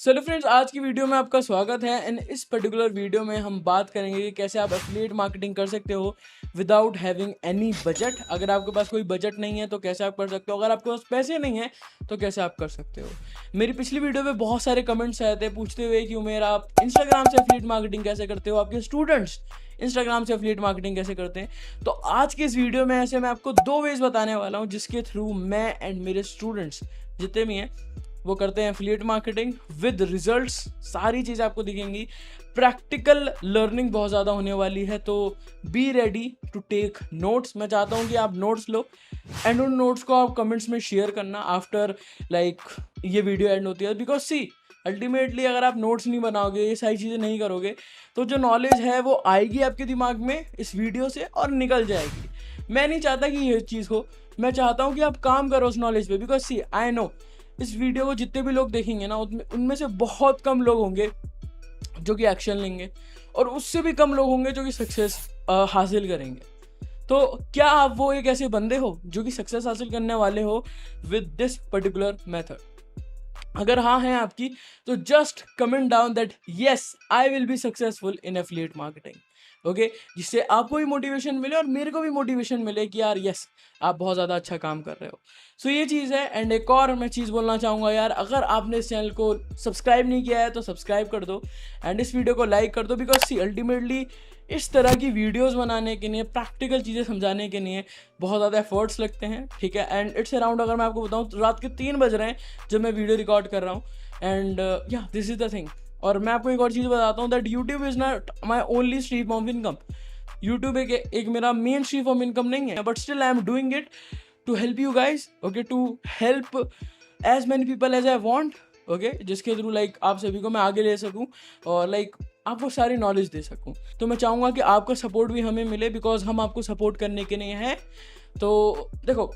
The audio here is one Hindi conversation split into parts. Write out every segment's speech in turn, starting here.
चलो फ्रेंड्स, आज की वीडियो में आपका स्वागत है। एंड इस पर्टिकुलर वीडियो में हम बात करेंगे कि कैसे आप एफिलिएट मार्केटिंग कर सकते हो विदाउट हैविंग एनी बजट। अगर आपके पास कोई बजट नहीं है तो कैसे आप कर सकते हो, अगर आपके पास पैसे नहीं है तो कैसे आप कर सकते हो। मेरी पिछली वीडियो में बहुत सारे कमेंट्स आए थे पूछते हुए कि उमेर आप इंस्टाग्राम से एफिलिएट मार्केटिंग कैसे करते हो, आपके स्टूडेंट्स इंस्टाग्राम से एफिलिएट मार्केटिंग कैसे करते हैं। तो आज के इस वीडियो में ऐसे मैं आपको 2 वेज बताने वाला हूँ जिसके थ्रू मैं एंड मेरे स्टूडेंट्स जितने भी हैं वो करते हैं एफिलिएट मार्केटिंग विद रिजल्ट्स। सारी चीज़ आपको दिखेंगी, प्रैक्टिकल लर्निंग बहुत ज़्यादा होने वाली है। तो be ready to take notes. मैं चाहता हूँ कि आप नोट्स लो एंड उन नोट्स को आप कमेंट्स में शेयर करना आफ्टर ये वीडियो एंड होती है। बिकॉज सी अल्टीमेटली अगर आप नोट्स नहीं बनाओगे, ये सारी चीज़ें नहीं करोगे, तो जो नॉलेज है वो आएगी आपके दिमाग में इस वीडियो से और निकल जाएगी। मैं नहीं चाहता कि ये चीज़ हो, मैं चाहता हूँ कि आप काम करो उस नॉलेज पे। बिकॉज सी आई नो इस वीडियो को जितने भी लोग देखेंगे ना उनमें से बहुत कम लोग होंगे जो कि एक्शन लेंगे और उससे भी कम लोग होंगे जो कि सक्सेस हासिल करेंगे। तो क्या आप वो एक ऐसे बंदे हो जो कि सक्सेस हासिल करने वाले हो विद दिस पर्टिकुलर मेथड? अगर हाँ है आपकी तो just comment down that yes I will be successful in affiliate marketing. Okay, जिससे आपको भी मोटिवेशन मिले और मेरे को भी मोटिवेशन मिले कि यार यस आप बहुत ज़्यादा अच्छा काम कर रहे हो। सो ये चीज़ है। एंड एक और मैं चीज़ बोलना चाहूँगा यार, अगर आपने इस चैनल को सब्सक्राइब नहीं किया है तो सब्सक्राइब कर दो एंड इस वीडियो को लाइक कर दो। बिकॉज सी अल्टीमेटली इस तरह की वीडियोस बनाने के लिए, प्रैक्टिकल चीज़ें समझाने के लिए बहुत ज़्यादा एफर्ट्स लगते हैं। ठीक है, एंड इट्स अराउंड, अगर मैं आपको बताऊँ तो रात के 3 बज रहे हैं जब मैं वीडियो रिकॉर्ड कर रहा हूँ। एंड या दिस इज़ द थिंग। और मैं आपको एक और चीज़ बताता हूँ that YouTube is not my only stream of income. YouTube एक मेरा मेन स्ट्रीम ऑफ इनकम नहीं है, but still I am doing it to help you guys. Okay, to help as many people as I want. Okay, जिसके थ्रू आप सभी को मैं आगे ले सकूँ और आपको सारी नॉलेज दे सकूँ। तो मैं चाहूँगा कि आपका सपोर्ट भी हमें मिले बिकॉज हम आपको सपोर्ट करने के लिए हैं। तो देखो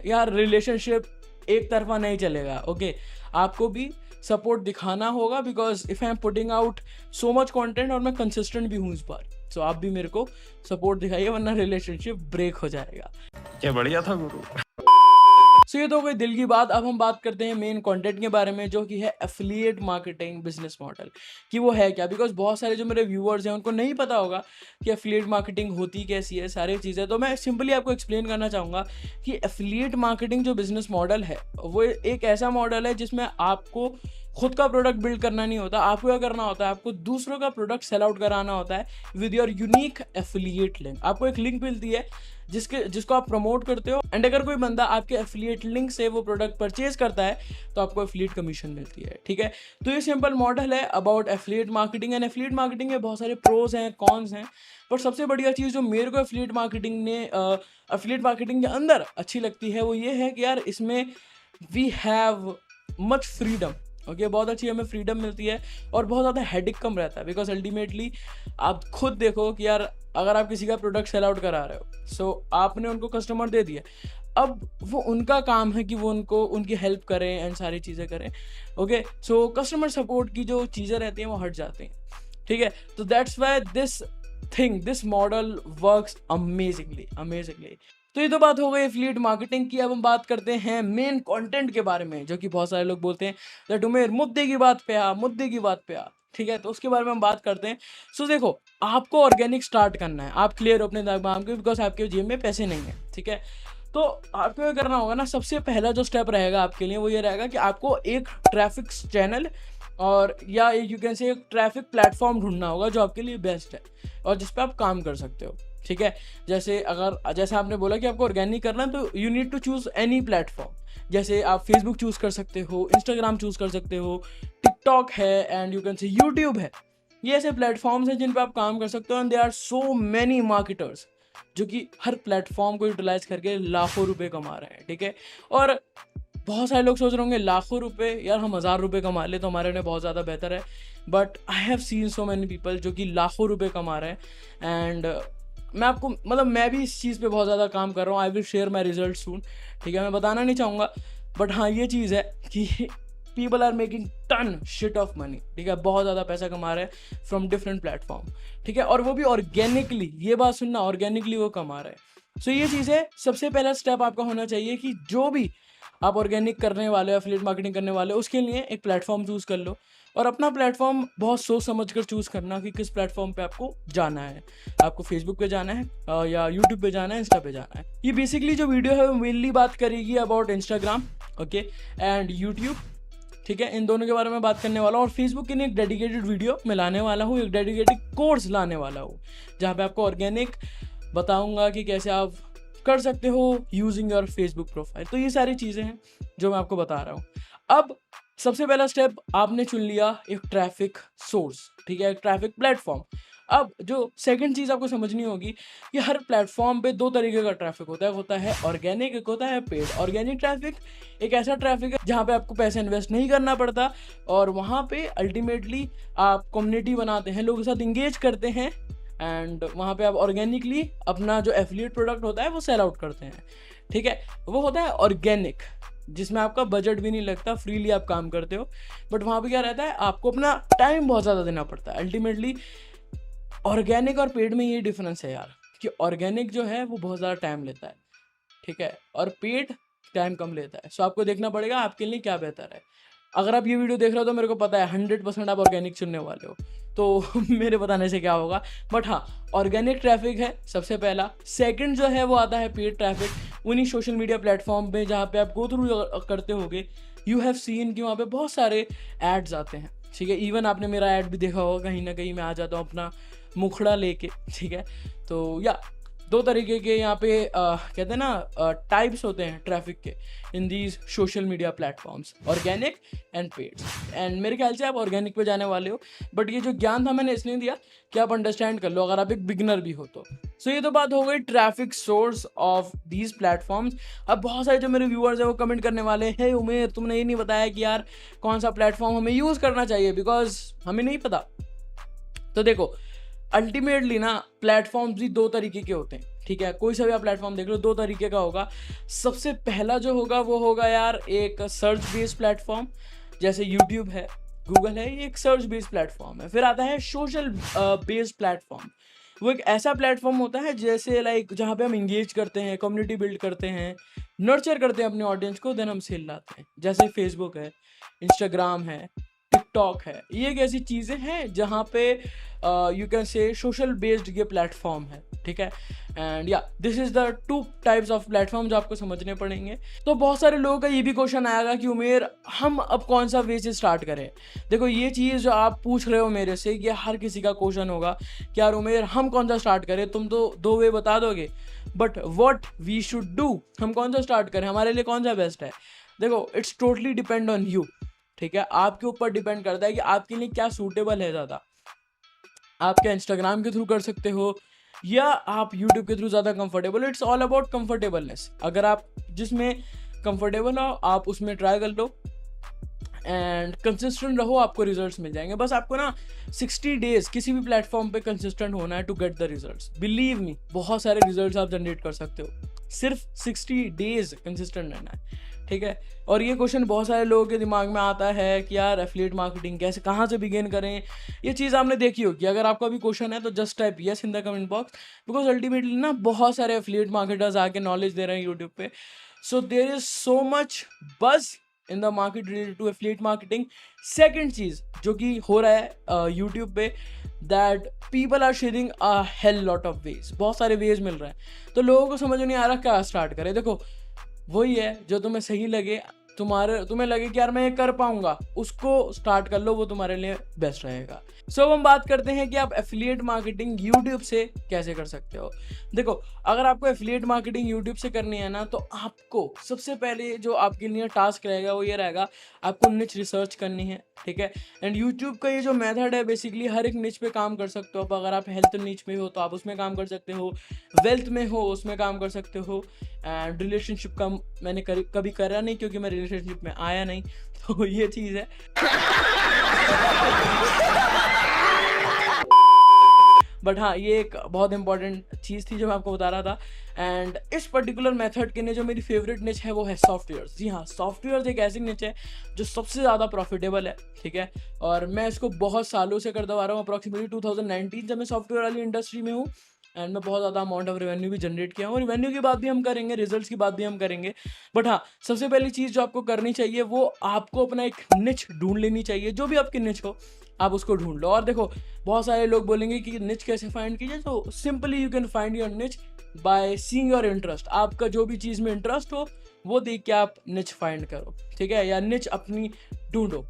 यार, रिलेशनशिप एक तरफा नहीं चलेगा। ओके, आपको भी सपोर्ट दिखाना होगा because if I am putting out so much content और मैं कंसिस्टेंट भी हूँ इस बार, सो आप भी मेरे को सपोर्ट दिखाइए वरना रिलेशनशिप ब्रेक हो जाएगा। क्या बढ़िया था गुरु। सो ये तो कोई दिल की बात। अब हम बात करते हैं मेन कंटेंट के बारे में जो कि है एफिलिएट मार्केटिंग बिजनेस मॉडल, कि वो है क्या। बिकॉज बहुत सारे जो मेरे व्यूअर्स हैं उनको नहीं पता होगा कि एफिलिएट मार्केटिंग होती कैसी है, सारी चीज़ें। तो मैं सिंपली आपको एक्सप्लेन करना चाहूँगा कि एफिलिएट मार्केटिंग जो बिजनेस मॉडल है वो एक ऐसा मॉडल है जिसमें आपको खुद का प्रोडक्ट बिल्ड करना नहीं होता। आपको क्या करना होता है, आपको दूसरों का प्रोडक्ट सेल आउट कराना होता है with your unique affiliate link. आपको एक लिंक मिलती है जिसको आप प्रमोट करते हो एंड अगर कोई बंदा आपके एफिलिएट लिंक से वो प्रोडक्ट परचेज करता है तो आपको एफिलिएट कमीशन मिलती है। ठीक है, तो ये सिंपल मॉडल है about affiliate marketing. And affiliate marketing में बहुत सारे प्रोज हैं, कॉन्स हैं, पर सबसे बढ़िया चीज़ जो मेरे को एफिलिएट मार्केटिंग के अंदर अच्छी लगती है वो ये है कि यार इसमें we have much freedom. Okay, बहुत अच्छी हमें फ्रीडम मिलती है और बहुत ज़्यादा हेडिक कम रहता है। बिकॉज अल्टीमेटली आप खुद देखो कि यार अगर आप किसी का प्रोडक्ट सेल आउट करा रहे हो, सो आपने उनको कस्टमर दे दिया, अब वो उनका काम है कि वो उनकी हेल्प करें एंड सारी चीज़ें करें। ओके, सो कस्टमर सपोर्ट की जो चीज़ें रहती हैं वो हट जाती हैं। ठीक है, तो that's why this model works amazingly. तो ये तो बात हो गई एफिलिएट मार्केटिंग की। अब हम बात करते हैं मेन कंटेंट के बारे में, जो कि बहुत सारे लोग बोलते हैं दैट उमेर मुद्दे की बात पे आ। ठीक है, तो उसके बारे में हम बात करते हैं। सो देखो, आपको ऑर्गेनिक स्टार्ट करना है, आप क्लियर हो अपने दिमाग में, बिकॉज आपके जेब में पैसे नहीं है। ठीक है, तो आपको ये करना होगा ना, सबसे पहला जो स्टेप रहेगा आपके लिए वो ये रहेगा कि आपको एक ट्रैफिक चैनल और या यू कैन से एक ट्रैफिक प्लेटफॉर्म ढूंढना होगा जो आपके लिए बेस्ट है और जिस पे आप काम कर सकते हो। ठीक है, जैसे आपने बोला कि आपको ऑर्गेनिक करना है तो you need to choose any platform. जैसे आप फेसबुक चूज कर सकते हो, इंस्टाग्राम चूज कर सकते हो, टिकटॉक है एंड यू कैन से यूट्यूब है। ये ऐसे प्लेटफॉर्म्स हैं जिन पे आप काम कर सकते हो and they are so many marketers जो कि हर प्लेटफॉर्म को यूटिलाइज करके लाखों रुपए कमा रहे हैं। ठीक है, और बहुत सारे लोग सोच रहे होंगे लाखों रुपए, यार हम 1000 रुपये कमा ले तो हमारे लिए बहुत ज़्यादा बेहतर है। But I have seen so many people जो कि लाखों रुपए कमा रहे हैं एंड मैं भी इस चीज़ पे बहुत ज़्यादा काम कर रहा हूँ। I will share my result soon. ठीक है, मैं बताना नहीं चाहूँगा, बट हाँ ये चीज़ है कि people are making ton shit of money. ठीक है, बहुत ज़्यादा पैसा कमा रहे हैं फ्रॉम डिफरेंट प्लेटफॉर्म। ठीक है, और वो भी ऑर्गेनिकली, ये बात सुनना, ऑर्गेनिकली वो कमा रहे हैं। सो ये चीज़ है, सबसे पहला स्टेप आपका होना चाहिए कि जो भी आप ऑर्गेनिक करने वाले हो, एफिलिएट मार्केटिंग करने वाले हो, उसके लिए एक प्लेटफॉर्म चूज़ कर लो और अपना प्लेटफॉर्म बहुत सोच समझ कर चूज़ करना कि किस प्लेटफॉर्म पे आपको जाना है। आपको फेसबुक पे जाना है या यूट्यूब पे जाना है, इंस्टा पे जाना है। ये बेसिकली जो वीडियो है वो मेनली बात करेगी about Instagram, okay, and YouTube, ठीक है। इन दोनों के बारे में बात करने वाला हूँ और फेसबुक के लिए एक डेडिकेटेड वीडियो मैं लाने वाला हूँ, एक डेडिकेटेड कोर्स लाने वाला हूँ जहाँ पे आपको ऑर्गेनिक बताऊंगा कि कैसे आप कर सकते हो यूजिंग योर फेसबुक प्रोफाइल। तो ये सारी चीज़ें हैं जो मैं आपको बता रहा हूँ। अब सबसे पहला स्टेप, आपने चुन लिया एक ट्रैफिक सोर्स, ठीक है, एक ट्रैफिक प्लेटफॉर्म। अब जो सेकंड चीज़ आपको समझनी होगी कि हर प्लेटफॉर्म पे दो तरीके का ट्रैफिक होता है ऑर्गेनिक, एक होता है पेड। ऑर्गेनिक ट्रैफिक एक ऐसा ट्रैफिक है जहाँ पे आपको पैसे इन्वेस्ट नहीं करना पड़ता और वहाँ पे अल्टीमेटली आप कम्युनिटी बनाते हैं, लोगों के साथ इंगेज करते हैं एंड वहाँ पे आप ऑर्गेनिकली अपना जो एफिलिएट प्रोडक्ट होता है वो सेल आउट करते हैं, ठीक है। वो होता है ऑर्गेनिक, जिसमें आपका बजट भी नहीं लगता, फ्रीली आप काम करते हो। बट वहाँ पे क्या रहता है, आपको अपना टाइम बहुत ज़्यादा देना पड़ता है। अल्टीमेटली ऑर्गेनिक और पेड में ये डिफरेंस है यार, कि ऑर्गेनिक जो है वो बहुत ज़्यादा टाइम लेता है, ठीक है, और पेड टाइम कम लेता है। सो आपको देखना पड़ेगा आपके लिए क्या बेहतर है। अगर आप ये वीडियो देख रहे हो तो मेरे को पता है 100% आप ऑर्गेनिक चुनने वाले हो, तो मेरे बताने से क्या होगा। बट हाँ, ऑर्गेनिक ट्रैफिक है सबसे पहला। सेकंड जो है वो आता है पेड ट्रैफिक। उन्हीं सोशल मीडिया प्लेटफॉर्म पे जहाँ पे आप गो थ्रू करते होगे, यू हैव सीन कि वहाँ पे बहुत सारे एड्स आते हैं, ठीक है। इवन आपने मेरा ऐड भी देखा होगा, कहीं ना कहीं मैं आ जाता हूँ अपना मुखड़ा लेके, ठीक है। तो या दो तरीके के यहाँ पे कहते हैं ना टाइप्स होते हैं ट्रैफिक के in these social media platforms, organic and paid. And मेरे ख्याल से आप ऑर्गेनिक पे जाने वाले हो, बट ये जो ज्ञान था मैंने इसलिए दिया कि आप अंडरस्टैंड कर लो अगर आप एक बिगनर भी हो तो। सो ये तो बात हो गई traffic source of these platforms. अब बहुत सारे जो मेरे व्यूअर्स हैं वो कमेंट करने वाले हैं, उमेर तुमने ये नहीं बताया कि यार कौन सा प्लेटफॉर्म हमें यूज़ करना चाहिए, बिकॉज हमें नहीं पता। तो देखो, अल्टीमेटली ना प्लेटफॉर्म्स भी दो तरीके के होते हैं, ठीक है। कोई सा भी आप प्लेटफॉर्म देख लो दो तरीके का होगा। सबसे पहला जो होगा वो होगा यार एक सर्च बेस्ड प्लेटफॉर्म, जैसे यूट्यूब है, गूगल है, ये एक सर्च बेस्ड प्लेटफॉर्म है। फिर आता है सोशल बेस्ड प्लेटफॉर्म। वो एक ऐसा प्लेटफॉर्म होता है जैसे लाइक जहाँ पे हम इंगेज करते हैं, कम्युनिटी बिल्ड करते हैं, नर्चर करते हैं अपने ऑडियंस को, देन हम सेल लाते हैं। जैसे फेसबुक है, इंस्टाग्राम है, टिकटॉक है, ये एक ऐसी चीज़ें हैं जहाँ पे यू कैन से सोशल बेस्ड ये प्लेटफॉर्म है, ठीक है। एंड या this is the two types of platform जो आपको समझने पड़ेंगे। तो बहुत सारे लोगों का ये भी क्वेश्चन आएगा कि उमेर हम अब कौन सा वे से स्टार्ट करें। देखो, ये चीज़ जो आप पूछ रहे हो मेरे से, ये हर किसी का क्वेश्चन होगा कि यार उमेर हम कौन सा स्टार्ट करें, तुम तो दो वे बता दोगे, but what we should do, हम कौन सा स्टार्ट करें, हमारे लिए कौन सा बेस्ट है। देखो, it's totally depend on you, ठीक है। आपके ऊपर डिपेंड करता है कि आपके लिए क्या सूटेबल है ज़्यादा। आप क्या इंस्टाग्राम के थ्रू कर सकते हो या आप यूट्यूब के थ्रू ज़्यादा कंफर्टेबल हो। It's all about comfortableness. अगर आप जिसमें कंफर्टेबल हो आप उसमें ट्राई कर लो एंड कंसिस्टेंट रहो, आपको रिजल्ट्स मिल जाएंगे। बस आपको ना 60 डेज किसी भी प्लेटफॉर्म पे कंसिस्टेंट होना है to get the results. Believe me, बहुत सारे रिजल्ट्स आप जनरेट कर सकते हो, सिर्फ 60 डेज कंसिस्टेंट रहना है, ठीक है। और ये क्वेश्चन बहुत सारे लोगों के दिमाग में आता है कि यार एफिलिएट मार्केटिंग कैसे, कहाँ से बिगिन करें। ये चीज़ आपने देखी होगी। अगर आपका भी क्वेश्चन है तो just type yes in the comment box, because ultimately ना बहुत सारे एफिलिएट मार्केटर्स आके नॉलेज दे रहे हैं यूट्यूब पे। So there is so much buzz in the market related to affiliate marketing. Second चीज़ जो कि हो रहा है यूट्यूब पे, that people are sharing a hell lot of ways, बहुत सारे वेज मिल रहे हैं, तो लोगों को समझ नहीं आ रहा क्या स्टार्ट करें। देखो, वही है जो तुम्हें सही लगे, तुम्हें लगे कि यार मैं ये कर पाऊंगा, उसको स्टार्ट कर लो, वो तुम्हारे लिए बेस्ट रहेगा। सो अब हम बात करते हैं कि आप एफिलिएट मार्केटिंग यूट्यूब से कैसे कर सकते हो। देखो, अगर आपको एफिलिएट मार्केटिंग यूट्यूब से करनी है ना, तो आपको सबसे पहले जो आपके लिए टास्क रहेगा वो ये रहेगा, आपको निच रिसर्च करनी है, ठीक है। एंड यूट्यूब का ये जो मेथड है, बेसिकली हर एक निच पे काम कर सकते हो। अब अगर आप हेल्थ निच में हो तो आप उसमें काम कर सकते हो, वेल्थ में हो उसमें काम कर सकते हो, एंड रिलेशनशिप का मैंने कभी करा नहीं क्योंकि मैं रिलेशनशिप में आया नहीं, तो ये चीज़ है। बट हाँ, ये एक बहुत इंपॉर्टेंट चीज़ थी जो मैं आपको बता रहा था। एंड इस पर्टिकुलर मेथड के लिए जो मेरी फेवरेट निच है वो है सॉफ्टवेयर्स। जी हाँ, सॉफ्टवेयर्स एक ऐसी निच है जो सबसे ज़्यादा प्रॉफिटेबल है, ठीक है। और मैं इसको बहुत सालों से करता आ रहा हूँ, अप्रॉक्सीमेटली 2019 जब मैं सॉफ्टवेयर वाली इंडस्ट्री में हूँ। एंड में बहुत ज़्यादा अमाउंट ऑफ रेवेन्यू भी जनरेट किया और रेवेन्यू की बात भी हम करेंगे, रिजल्ट्स की बात भी हम करेंगे। बट हाँ, सबसे पहली चीज़ जो आपको करनी चाहिए वो आपको अपना एक निच ढूंढ लेनी चाहिए। जो भी आपकी निच हो आप उसको ढूंढ लो। और देखो, बहुत सारे लोग बोलेंगे कि निच कैसे फाइंड कीजिए, तो simply you can find your निच बाय सीइंग योर इंटरेस्ट। आपका जो भी चीज़ में इंटरेस्ट हो वो देख के आप निच फाइंड करो, ठीक है, या निच अपनी ढूंढो।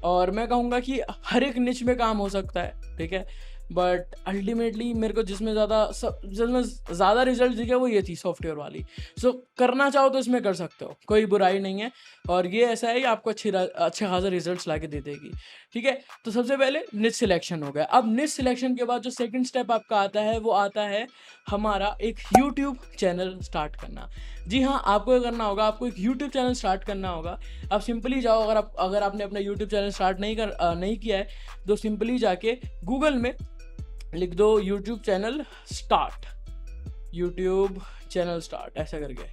और मैं कहूँगा कि हर एक निच में काम हो सकता है, ठीक है, बट अल्टीमेटली मेरे को जिसमें ज़्यादा रिजल्ट दिखे वो ये थी सॉफ्टवेयर वाली। सो करना चाहो तो इसमें कर सकते हो, कोई बुराई नहीं है। और ये ऐसा है कि आपको अच्छे खासा रिजल्ट्स ला के दे देगी, ठीक है। तो सबसे पहले निच सिलेक्शन हो गया। अब निच सिलेक्शन के बाद जो सेकंड स्टेप आपका आता है वो आता है हमारा एक यूट्यूब चैनल स्टार्ट करना। जी हाँ, आपको क्या करना होगा, आपको एक यूट्यूब चैनल स्टार्ट करना होगा। आप सिंपली जाओ, अगर आपने अपना यूट्यूब चैनल स्टार्ट नहीं किया है तो सिंपली जाके गूगल में लिख दो यूट्यूब चैनल स्टार्ट ऐसा करके।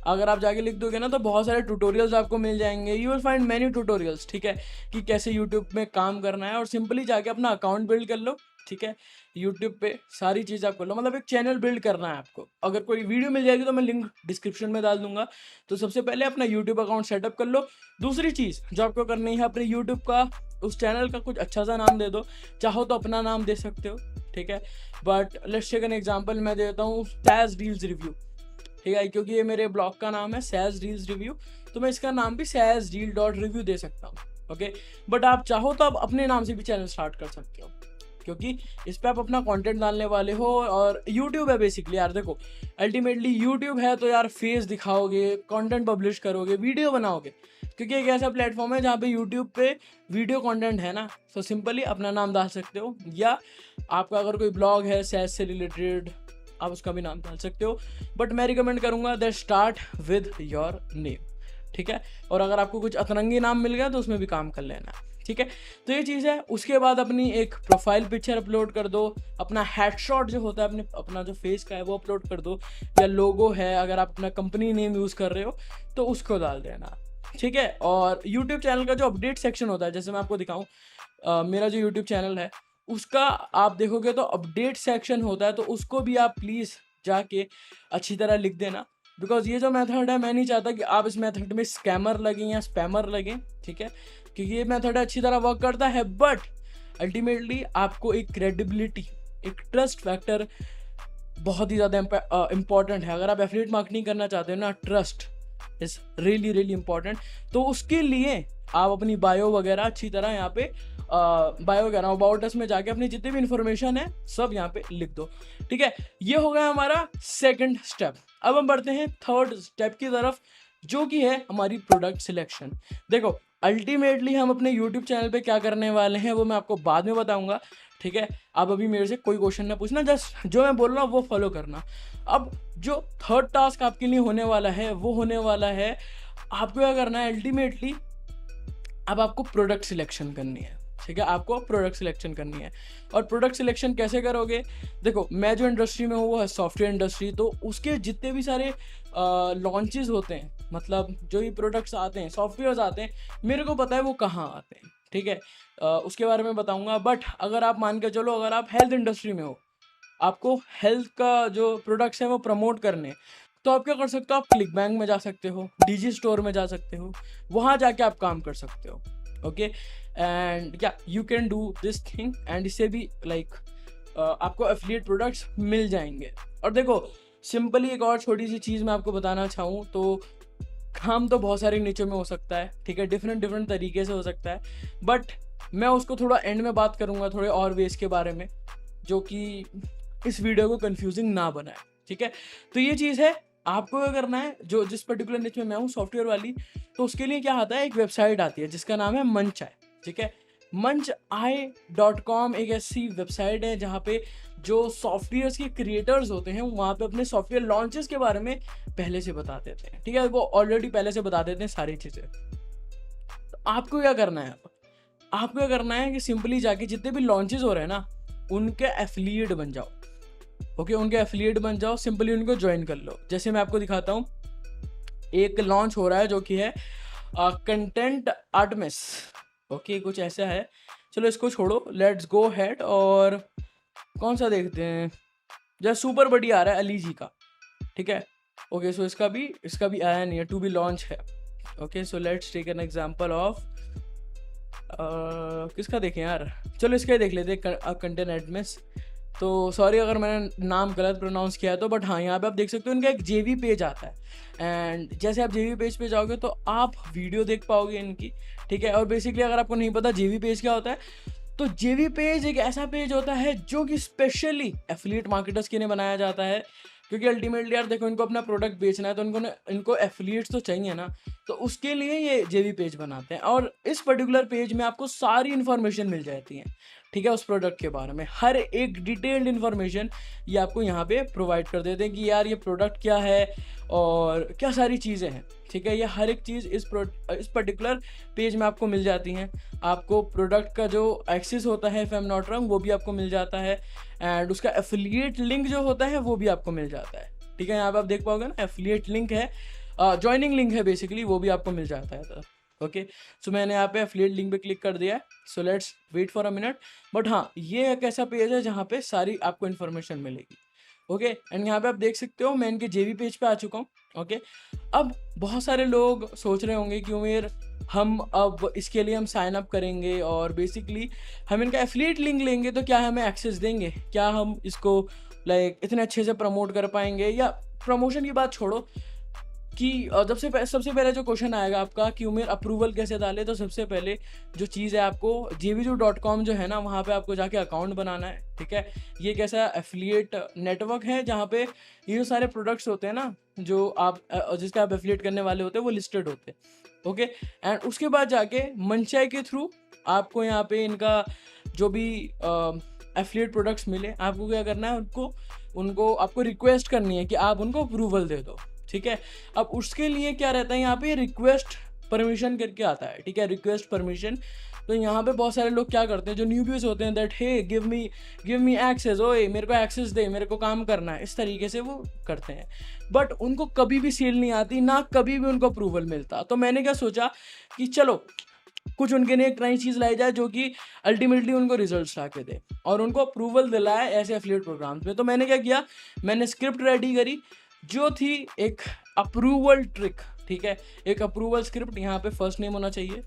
अगर आप जाके लिख दोगे ना तो बहुत सारे ट्यूटोरियल्स आपको मिल जाएंगे। You will find many tutorials, ठीक है, कि कैसे यूट्यूब में काम करना है। और सिंपली जाके अपना अकाउंट बिल्ड कर लो, ठीक है, यूट्यूब पे सारी चीज़ आप कर लो। मतलब एक चैनल बिल्ड करना है आपको। अगर कोई वीडियो मिल जाएगी तो मैं लिंक डिस्क्रिप्शन में डाल दूंगा। तो सबसे पहले अपना यूट्यूब अकाउंट सेटअप कर लो। दूसरी चीज़ जो आपको करनी है, अपने यूट्यूब का उस चैनल का कुछ अच्छा सा नाम दे दो। चाहो तो अपना नाम दे सकते हो, ठीक है, but let's take an example. मैं देता हूँ सैज रील्स रिव्यू, ठीक है, क्योंकि ये मेरे ब्लॉग का नाम है सैज रील्स रिव्यू, तो मैं इसका नाम भी sazreel.review दे सकता हूँ, ओके। बट आप चाहो तो आप अपने नाम से भी चैनल स्टार्ट कर सकते हो, क्योंकि इस पे आप अपना कंटेंट डालने वाले हो। और यूट्यूब है बेसिकली, यार देखो, अल्टीमेटली यूट्यूब है तो यार फेस दिखाओगे, कंटेंट पब्लिश करोगे, वीडियो बनाओगे, क्योंकि एक ऐसा प्लेटफॉर्म है जहाँ पे यूट्यूब पे वीडियो कंटेंट है ना। तो सिंपली अपना नाम डाल सकते हो, या आपका अगर कोई ब्लॉग है सैज से रिलेटेड आप उसका भी नाम डाल सकते हो। बट मैं रिकमेंड करूँगा that start with your name, ठीक है। और अगर आपको कुछ अतरंगी नाम मिल गया तो उसमें भी काम कर लेना, ठीक है। तो ये चीज़ है। उसके बाद अपनी एक प्रोफाइल पिक्चर अपलोड कर दो, अपना हेडशॉट जो होता है अपना जो फेस का है वो अपलोड कर दो, या लोगो है अगर आप अपना कंपनी नेम यूज़ कर रहे हो तो उसको डाल देना, ठीक है। और यूट्यूब चैनल का जो अपडेट सेक्शन होता है, जैसे मैं आपको दिखाऊँ, मेरा जो यूट्यूब चैनल है उसका आप देखोगे तो अपडेट सेक्शन होता है, तो उसको भी आप प्लीज़ जाके अच्छी तरह लिख देना। बिकॉज ये जो मेथड है, मैं नहीं चाहता कि आप इस मेथड में स्कैमर लगें या स्पैमर लगें, ठीक है, क्योंकि ये मेथड अच्छी तरह वर्क करता है। बट अल्टीमेटली आपको एक क्रेडिबिलिटी, एक ट्रस्ट फैक्टर बहुत ही ज़्यादा इम्पॉर्टेंट है। अगर आप एफिलिएट मार्केटिंग करना चाहते हो ना, trust is really really important. तो उसके लिए आप अपनी बायो वगैरह अच्छी तरह यहाँ पे बायो वगैरह अबाउट अस में जाके अपनी जितनी भी इन्फॉर्मेशन है सब यहाँ पे लिख दो, ठीक है। ये हो गया हमारा सेकंड स्टेप। अब हम बढ़ते हैं थर्ड स्टेप की तरफ, जो कि है हमारी प्रोडक्ट सिलेक्शन। देखो, अल्टीमेटली हम अपने यूट्यूब चैनल पे क्या करने वाले हैं वो मैं आपको बाद में बताऊंगा, ठीक है। आप अभी मेरे से कोई क्वेश्चन ना पूछना, जस्ट जो मैं बोल रहा हूँ वो फॉलो करना। अब जो थर्ड टास्क आपके लिए होने वाला है वो होने वाला है, आपको क्या करना है, अल्टीमेटली अब आपको प्रोडक्ट सिलेक्शन करनी है, ठीक है। आपको प्रोडक्ट सिलेक्शन करनी है। और प्रोडक्ट सिलेक्शन कैसे करोगे? देखो, मैं जो इंडस्ट्री में हूँ वो है सॉफ्टवेयर इंडस्ट्री, तो उसके जितने भी सारे लॉन्चेस होते हैं, मतलब जो भी प्रोडक्ट्स आते हैं, सॉफ्टवेयर्स आते हैं, मेरे को पता है वो कहाँ आते हैं, ठीक है। उसके बारे में बताऊँगा। बट अगर आप मान के चलो, अगर आप हेल्थ इंडस्ट्री में हो, आपको हेल्थ का जो प्रोडक्ट्स हैं वो प्रमोट करने, तो आप क्या कर सकते हो, आप क्लिक बैंक में जा सकते हो, डिजी स्टोर में जा सकते हो, वहाँ जाके आप काम कर सकते हो, ओके। एंड या you can do this thing, and इससे भी आपको एफिलिएट प्रोडक्ट्स मिल जाएंगे। और देखो, सिंपली एक और छोटी सी चीज़ मैं आपको बताना चाहूँ तो, काम तो बहुत सारे नीचों में हो सकता है, ठीक है, डिफरेंट तरीके से हो सकता है, बट मैं उसको थोड़ा एंड में बात करूँगा, थोड़े और वेज के बारे में, जो कि इस वीडियो को कंफ्यूजिंग ना बनाए, ठीक है। तो ये चीज़ है, आपको क्या करना है, जो जिस पर्टिकुलर निच में मैं हूँ सॉफ्टवेयर वाली, तो उसके लिए क्या आता है, एक वेबसाइट आती है जिसका नाम है मंच.ai, ठीक है। मंच.ai.com एक ऐसी वेबसाइट है जहाँ पे जो सॉफ्टवेयर्स के क्रिएटर्स होते हैं वहाँ पे अपने सॉफ्टवेयर लॉन्चेस के बारे में पहले से बता देते हैं, ठीक है। वो ऑलरेडी पहले से बता देते हैं सारी चीज़ें। तो आपको क्या करना है, आपको क्या करना है कि सिंपली जाके जितने भी लॉन्चेस हो रहे हैं ना, उनके एफिलिएट बन जाओ, ओके, उनके एफिलिएट बन जाओ, सिंपली उनको ज्वाइन कर लो। जैसे मैं आपको दिखाता हूँ, एक लॉन्च हो रहा है जो कि है कंटेंट आर्टमिस, ओके, कुछ ऐसा है। चलो इसको छोड़ो, लेट्स गो हेड, और कौन सा देखते हैं, जैसे सुपर बडी आ रहा है अली जी का, ठीक है। ओके सो इसका भी आया नहीं है, टू बी लॉन्च है। Okay so let's take an example of किसका देखें यार, चलो इसका ही देख लेते हैं, कंटेंट एडमिस। तो सॉरी अगर मैंने नाम गलत प्रोनाउंस किया है तो, बट हाँ यहाँ पे आप देख सकते हो इनका एक जेवी पेज आता है, एंड जैसे आप जेवी पेज पे जाओगे तो आप वीडियो देख पाओगे इनकी, ठीक है। और बेसिकली अगर आपको नहीं पता जेवी पेज क्या होता है, तो जेवी पेज एक ऐसा पेज होता है जो कि स्पेशली एफिलिएट मार्केटर्स के लिए बनाया जाता है, क्योंकि अल्टीमेटली यार देखो इनको अपना प्रोडक्ट बेचना है तो इनको एफिलिएट्स तो चाहिए ना, तो उसके लिए ये जेवी पेज बनाते हैं। और इस पर्टिकुलर पेज में आपको सारी इन्फॉर्मेशन मिल जाती है, ठीक है, उस प्रोडक्ट के बारे में हर एक डिटेल्ड इन्फॉर्मेशन ये आपको यहाँ पे प्रोवाइड कर देते हैं कि यार ये प्रोडक्ट क्या है और क्या सारी चीज़ें हैं, ठीक है। ये हर एक चीज़ इस पर्टिकुलर पेज में आपको मिल जाती हैं। आपको प्रोडक्ट का जो एक्सेस होता है, if I am not wrong, वो भी आपको मिल जाता है, एंड उसका एफिलिएट लिंक जो होता है वो भी आपको मिल जाता है, ठीक है। यहाँ पे आप देख पाओगे ना, एफिलिएट लिंक है, ज्वाइनिंग लिंक है बेसिकली, वो भी आपको मिल जाता है। तो ओके सो मैंने यहाँ पे एफिलिएट लिंक पे क्लिक कर दिया है। So let's wait for a minute. But हाँ, ये एक ऐसा पेज है जहाँ पे सारी आपको इन्फॉर्मेशन मिलेगी। ओके एंड यहाँ पे आप देख सकते हो मैं इनके जेवी पेज पे आ चुका हूँ। ओके अब बहुत सारे लोग सोच रहे होंगे कि उमेर हम अब इसके लिए हम साइन अप करेंगे और बेसिकली हम इनका एफिलिएट लिंक लेंगे तो क्या हमें एक्सेस देंगे, क्या हम इसको लाइक इतने अच्छे से प्रमोट कर पाएंगे, या प्रमोशन की बात छोड़ो कि सबसे पहले जो क्वेश्चन आएगा आपका कि उमेर अप्रूवल कैसे डाले, तो सबसे पहले जो चीज़ है आपको jvju.com जो है ना, वहाँ पे आपको जाके अकाउंट बनाना है, ठीक है। ये एक ऐसा एफिलिएट नेटवर्क है जहाँ पे ये जो सारे प्रोडक्ट्स होते हैं ना, जो आप जिसका आप एफिलिएट करने वाले होते हैं वो लिस्टेड होते हैं। ओके एंड उसके बाद जाके मंचाई के थ्रू आपको यहाँ पे इनका जो भी एफिलिएट प्रोडक्ट्स मिले, आपको क्या करना है, उनको आपको रिक्वेस्ट करनी है कि आप उनको अप्रूवल दे दो, ठीक है। अब उसके लिए क्या रहता है, यहाँ पे रिक्वेस्ट परमिशन करके आता है, ठीक है, रिक्वेस्ट परमिशन। तो यहाँ पे बहुत सारे लोग क्या करते हैं जो न्यूबीज होते हैं, that hey give me access, ओए मेरे को एक्सेस दे, मेरे को काम करना है, इस तरीके से वो करते हैं। बट उनको कभी भी सेल नहीं आती, ना कभी भी उनको अप्रूवल मिलता। तो मैंने क्या सोचा कि चलो कुछ उनके लिए एक नई चीज़ लाई जाए जो कि अल्टीमेटली उनको रिजल्ट्स ला के दे और उनको अप्रूवल दिलाए ऐसे एफिलिएट प्रोग्राम्स में। तो मैंने क्या किया, मैंने स्क्रिप्ट रेडी करी जो थी एक अप्रूवल ट्रिक, ठीक है, एक अप्रूवल स्क्रिप्ट। यहाँ पे फर्स्ट नेम होना चाहिए,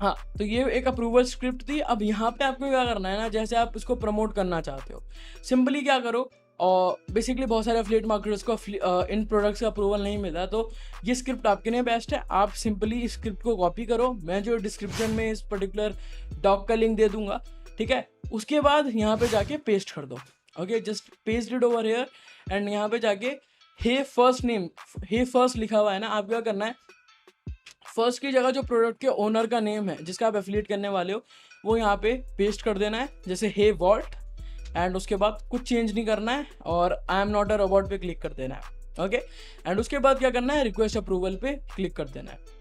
हाँ, तो ये एक अप्रूवल स्क्रिप्ट थी। अब यहाँ पे आपको क्या करना है ना, जैसे आप इसको प्रमोट करना चाहते हो, सिंपली क्या करो, और बेसिकली बहुत सारे एफिलिएट मार्केटर्स को इन प्रोडक्ट्स का अप्रूवल नहीं मिला, तो ये स्क्रिप्ट आपके लिए बेस्ट है। आप सिंपली इस स्क्रिप्ट को कॉपी करो, मैं जो डिस्क्रिप्शन में इस पर्टिकुलर डॉक का लिंक दे दूंगा, ठीक है। उसके बाद यहाँ पे जाके पेस्ट कर दो, okay, just paste it over here and यहाँ पे जाके हे फर्स्ट नेम, हे फर्स्ट लिखा हुआ है ना, आप क्या करना है, फर्स्ट की जगह जो प्रोडक्ट के ओनर का नेम है जिसका आप एफिलिएट करने वाले हो वो यहाँ पे पेस्ट कर देना है, जैसे हे वॉल्ट, एंड उसके बाद कुछ चेंज नहीं करना है और आई एम नॉट अ रोबोट पे क्लिक कर देना है। ओके एंड उसके बाद क्या करना है, रिक्वेस्ट अप्रूवल पे क्लिक कर देना है।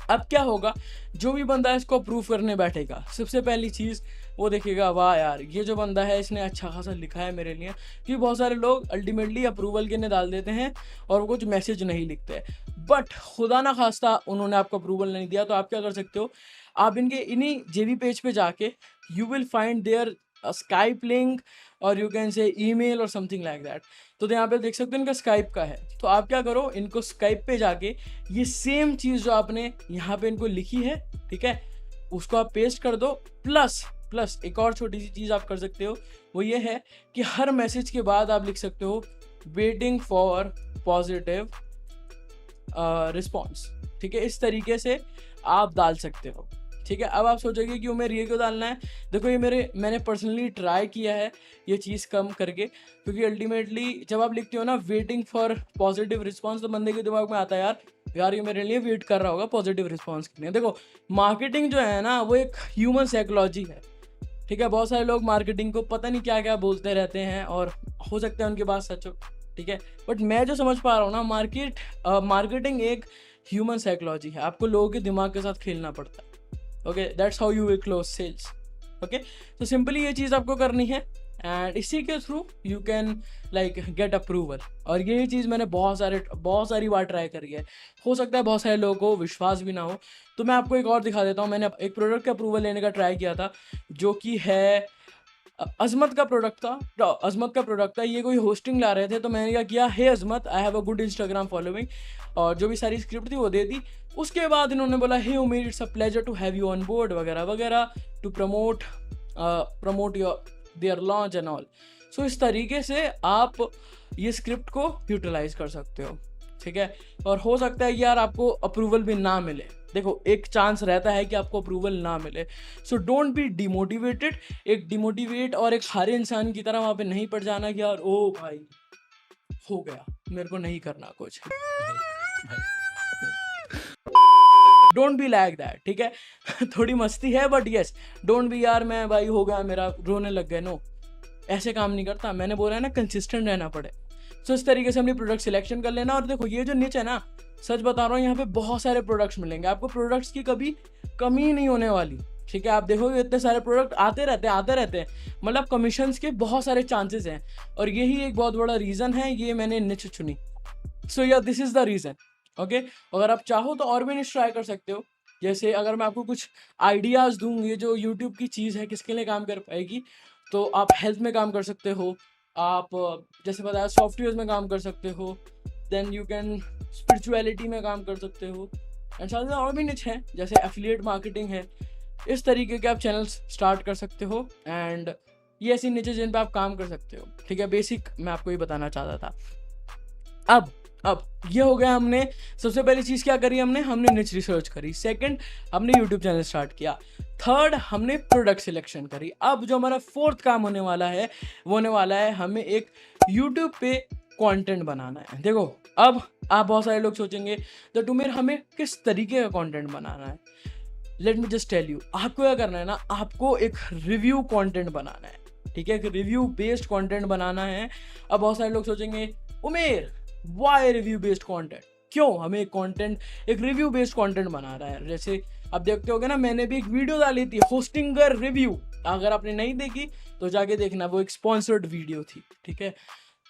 अब क्या होगा, जो भी बंदा इसको अप्रूव करने बैठेगा, सबसे पहली चीज़ वो देखेगा, वाह यार ये जो बंदा है इसने अच्छा खासा लिखा है मेरे लिए, क्योंकि बहुत सारे लोग अल्टीमेटली अप्रूवल के लिए डाल देते हैं और वो कुछ मैसेज नहीं लिखते। बट खुदा ना खास्ता उन्होंने आपको अप्रूवल नहीं दिया, तो आप क्या कर सकते हो, आप इनके इन्हीं जेवी पेज पे जाके you will find there Skype link और यू कैन से ईमेल और समथिंग लाइक दैट। तो यहाँ पे देख सकते हो इनका स्काइप का है, तो आप क्या करो, इनको स्काइप पे जाके ये सेम चीज़ जो आपने यहाँ पे इनको लिखी है, ठीक है, उसको आप पेस्ट कर दो। प्लस एक और छोटी सी चीज़ आप कर सकते हो, वो ये है कि हर मैसेज के बाद आप लिख सकते हो वेटिंग फॉर पॉजिटिव रिस्पॉन्स, ठीक है, इस तरीके से आप डाल सकते हो, ठीक है। अब आप सोचोगे कि उमेर ये क्यों डालना है, देखो ये मैंने पर्सनली ट्राई किया है ये चीज़ कम करके, क्योंकि अल्टीमेटली जब आप लिखते हो ना वेटिंग फॉर पॉजिटिव रिस्पांस, तो बंदे के दिमाग में आता है यार ये मेरे लिए वेट कर रहा होगा पॉजिटिव रिस्पांस के लिए। देखो मार्केटिंग जो है ना वो एक ह्यूमन साइकोलॉजी है, ठीक है। बहुत सारे लोग मार्केटिंग को पता नहीं क्या क्या बोलते रहते हैं और हो सकता है उनकी बात सच हो, ठीक है, बट मैं जो समझ पा रहा हूँ ना, मार्केटिंग एक ह्यूमन साइकोलॉजी है, आपको लोगों के दिमाग के साथ खेलना पड़ता है। Okay that's how you will close sales. Okay तो सिंपली ये चीज़ आपको करनी है एंड इसी के through you can like get approval. और यही चीज़ मैंने बहुत सारी बार ट्राई करी है, हो सकता है बहुत सारे लोगों को विश्वास भी ना हो, तो मैं आपको एक और दिखा देता हूँ। मैंने एक प्रोडक्ट का अप्रूवल लेने का ट्राई किया था जो कि है अजमत का प्रोडक्ट था, ये कोई होस्टिंग ला रहे थे, तो मैंने क्या किया, hey Azmat I have a good Instagram following, और जो भी सारी स्क्रिप्ट थी वो दे दी। उसके बाद इन्होंने बोला hey Umer it's a pleasure to have you on board वगैरह वगैरह, to promote your their launch and all. So इस तरीके से आप ये स्क्रिप्ट को यूटिलाइज कर सकते हो, ठीक है। और हो सकता है कि यार आपको अप्रूवल भी ना मिले, देखो एक चांस रहता है कि आपको अप्रूवल ना मिले। सो डोंट बी डिमोटिवेटेड, एक डिमोटिवेट और एक हारे इंसान की तरह वहाँ पे नहीं पड़ जाना कि यार ओ भाई हो गया, मेरे को नहीं करना कुछ, डोंट बी लाइक दैट, ठीक है। थोड़ी मस्ती है बट यस, डोंट बी यार मैं भाई हो गया मेरा रोने लग गए, नो, ऐसे काम नहीं करता। मैंने बोला है ना कंसिस्टेंट रहना पड़े। सो इस तरीके से अपनी प्रोडक्ट सिलेक्शन कर लेना। और देखो ये जो निच है ना, सच बता रहा हूँ, यहाँ पे बहुत सारे प्रोडक्ट्स मिलेंगे आपको, प्रोडक्ट्स की कभी कमी नहीं होने वाली, ठीक है। आप देखोगे इतने सारे प्रोडक्ट आते रहते हैं, मतलब कमीशंस के बहुत सारे चांसेस हैं, और यही एक बहुत बड़ा रीज़न है ये मैंने निच चुनी। सो या this is the reason, okay. अगर आप चाहो तो और भी निच ट्राई कर सकते हो। जैसे अगर मैं आपको कुछ आइडियाज़ दूँ, ये जो यूट्यूब की चीज़ है किसके लिए काम कर पाएगी, तो आप हेल्थ में काम कर सकते हो, आप जैसे बताया सॉफ्टवेयर में काम कर सकते हो, देन यू कैन स्पिरिचुअलिटी में काम कर सकते हो, एंड साथ और भी निच हैं जैसे एफिलिएट मार्केटिंग है। इस तरीके के आप चैनल्स स्टार्ट कर सकते हो, एंड ये ऐसी निचे जिन पे आप काम कर सकते हो, ठीक है। बेसिक मैं आपको ये बताना चाहता था। अब ये हो गया, हमने सबसे पहली चीज़ क्या करी, हमने निच रिसर्च करी। सेकंड, हमने यूट्यूब चैनल स्टार्ट किया। थर्ड, हमने प्रोडक्ट सिलेक्शन करी। अब जो हमारा फोर्थ काम होने वाला है वो होने वाला है हमें एक यूट्यूब पे कंटेंट बनाना है। देखो अब आप बहुत सारे लोग सोचेंगे तो तुम्हें हमें किस तरीके का कंटेंट बनाना है। Let me just tell you, आपको क्या करना है ना, आपको एक रिव्यू कंटेंट बनाना है, ठीक है। एक रिव्यू बेस्ड कंटेंट बनाना है। अब बहुत सारे लोग सोचेंगे उमेर वाई रिव्यू बेस्ड कंटेंट, क्यों हमें एक रिव्यू बेस्ड कंटेंट बना रहा है। जैसे आप देखते होगे ना, मैंने भी एक वीडियो डाली थी होस्टिंगर रिव्यू, अगर आपने नहीं देखी तो जाके देखना, वो एक स्पॉन्सर्ड वीडियो थी, ठीक है।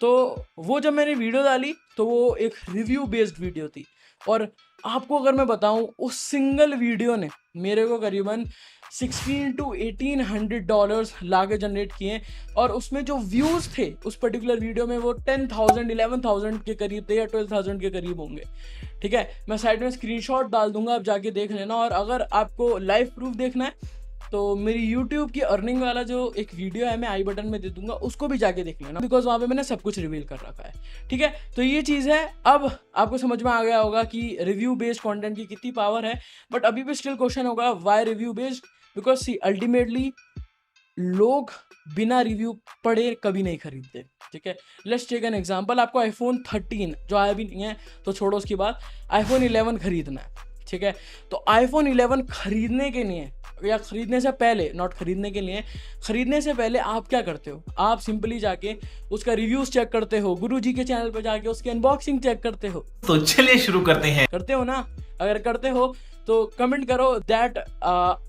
तो वो जब मैंने वीडियो डाली तो वो एक रिव्यू बेस्ड वीडियो थी, और आपको अगर मैं बताऊं उस सिंगल वीडियो ने मेरे को करीबन 16 to 1800 डॉलर्स लाके जनरेट किए, और उसमें जो व्यूज़ थे उस पर्टिकुलर वीडियो में वो 10,000 11,000 के करीब थे या 12,000 के करीब होंगे, ठीक है। मैं साइड में स्क्रीनशॉट डाल दूंगा, आप जाके देख लेना। और अगर आपको लाइव प्रूफ देखना है तो मेरी YouTube की अर्निंग वाला जो एक वीडियो है मैं आई बटन में दे दूंगा, उसको भी जाके देख लेना, बिकॉज वहाँ पे मैंने सब कुछ रिवील कर रखा है, ठीक है। तो ये चीज़ है। अब आपको समझ में आ गया होगा कि रिव्यू बेस्ड कंटेंट की कितनी पावर है, बट अभी भी स्टिल क्वेश्चन होगा why review based, because see ultimately लोग बिना रिव्यू पढ़े कभी नहीं खरीदते, ठीक है। लेट्स टेक एन एग्जांपल, आपको iPhone 13 जो आया भी नहीं है तो छोड़ो, उसकी बात, iPhone 11 खरीदना है, ठीक है। तो iPhone 11 खरीदने के लिए या खरीदने से पहले, नॉट खरीदने के लिए, खरीदने से पहले आप क्या करते हो, आप सिंपली जाके उसका रिव्यूज चेक करते हो, गुरुजी के चैनल पर जाके उसकी अनबॉक्सिंग चेक करते हो। तो चलिए शुरू करते हैं। करते हो ना? अगर करते हो तो कमेंट करो that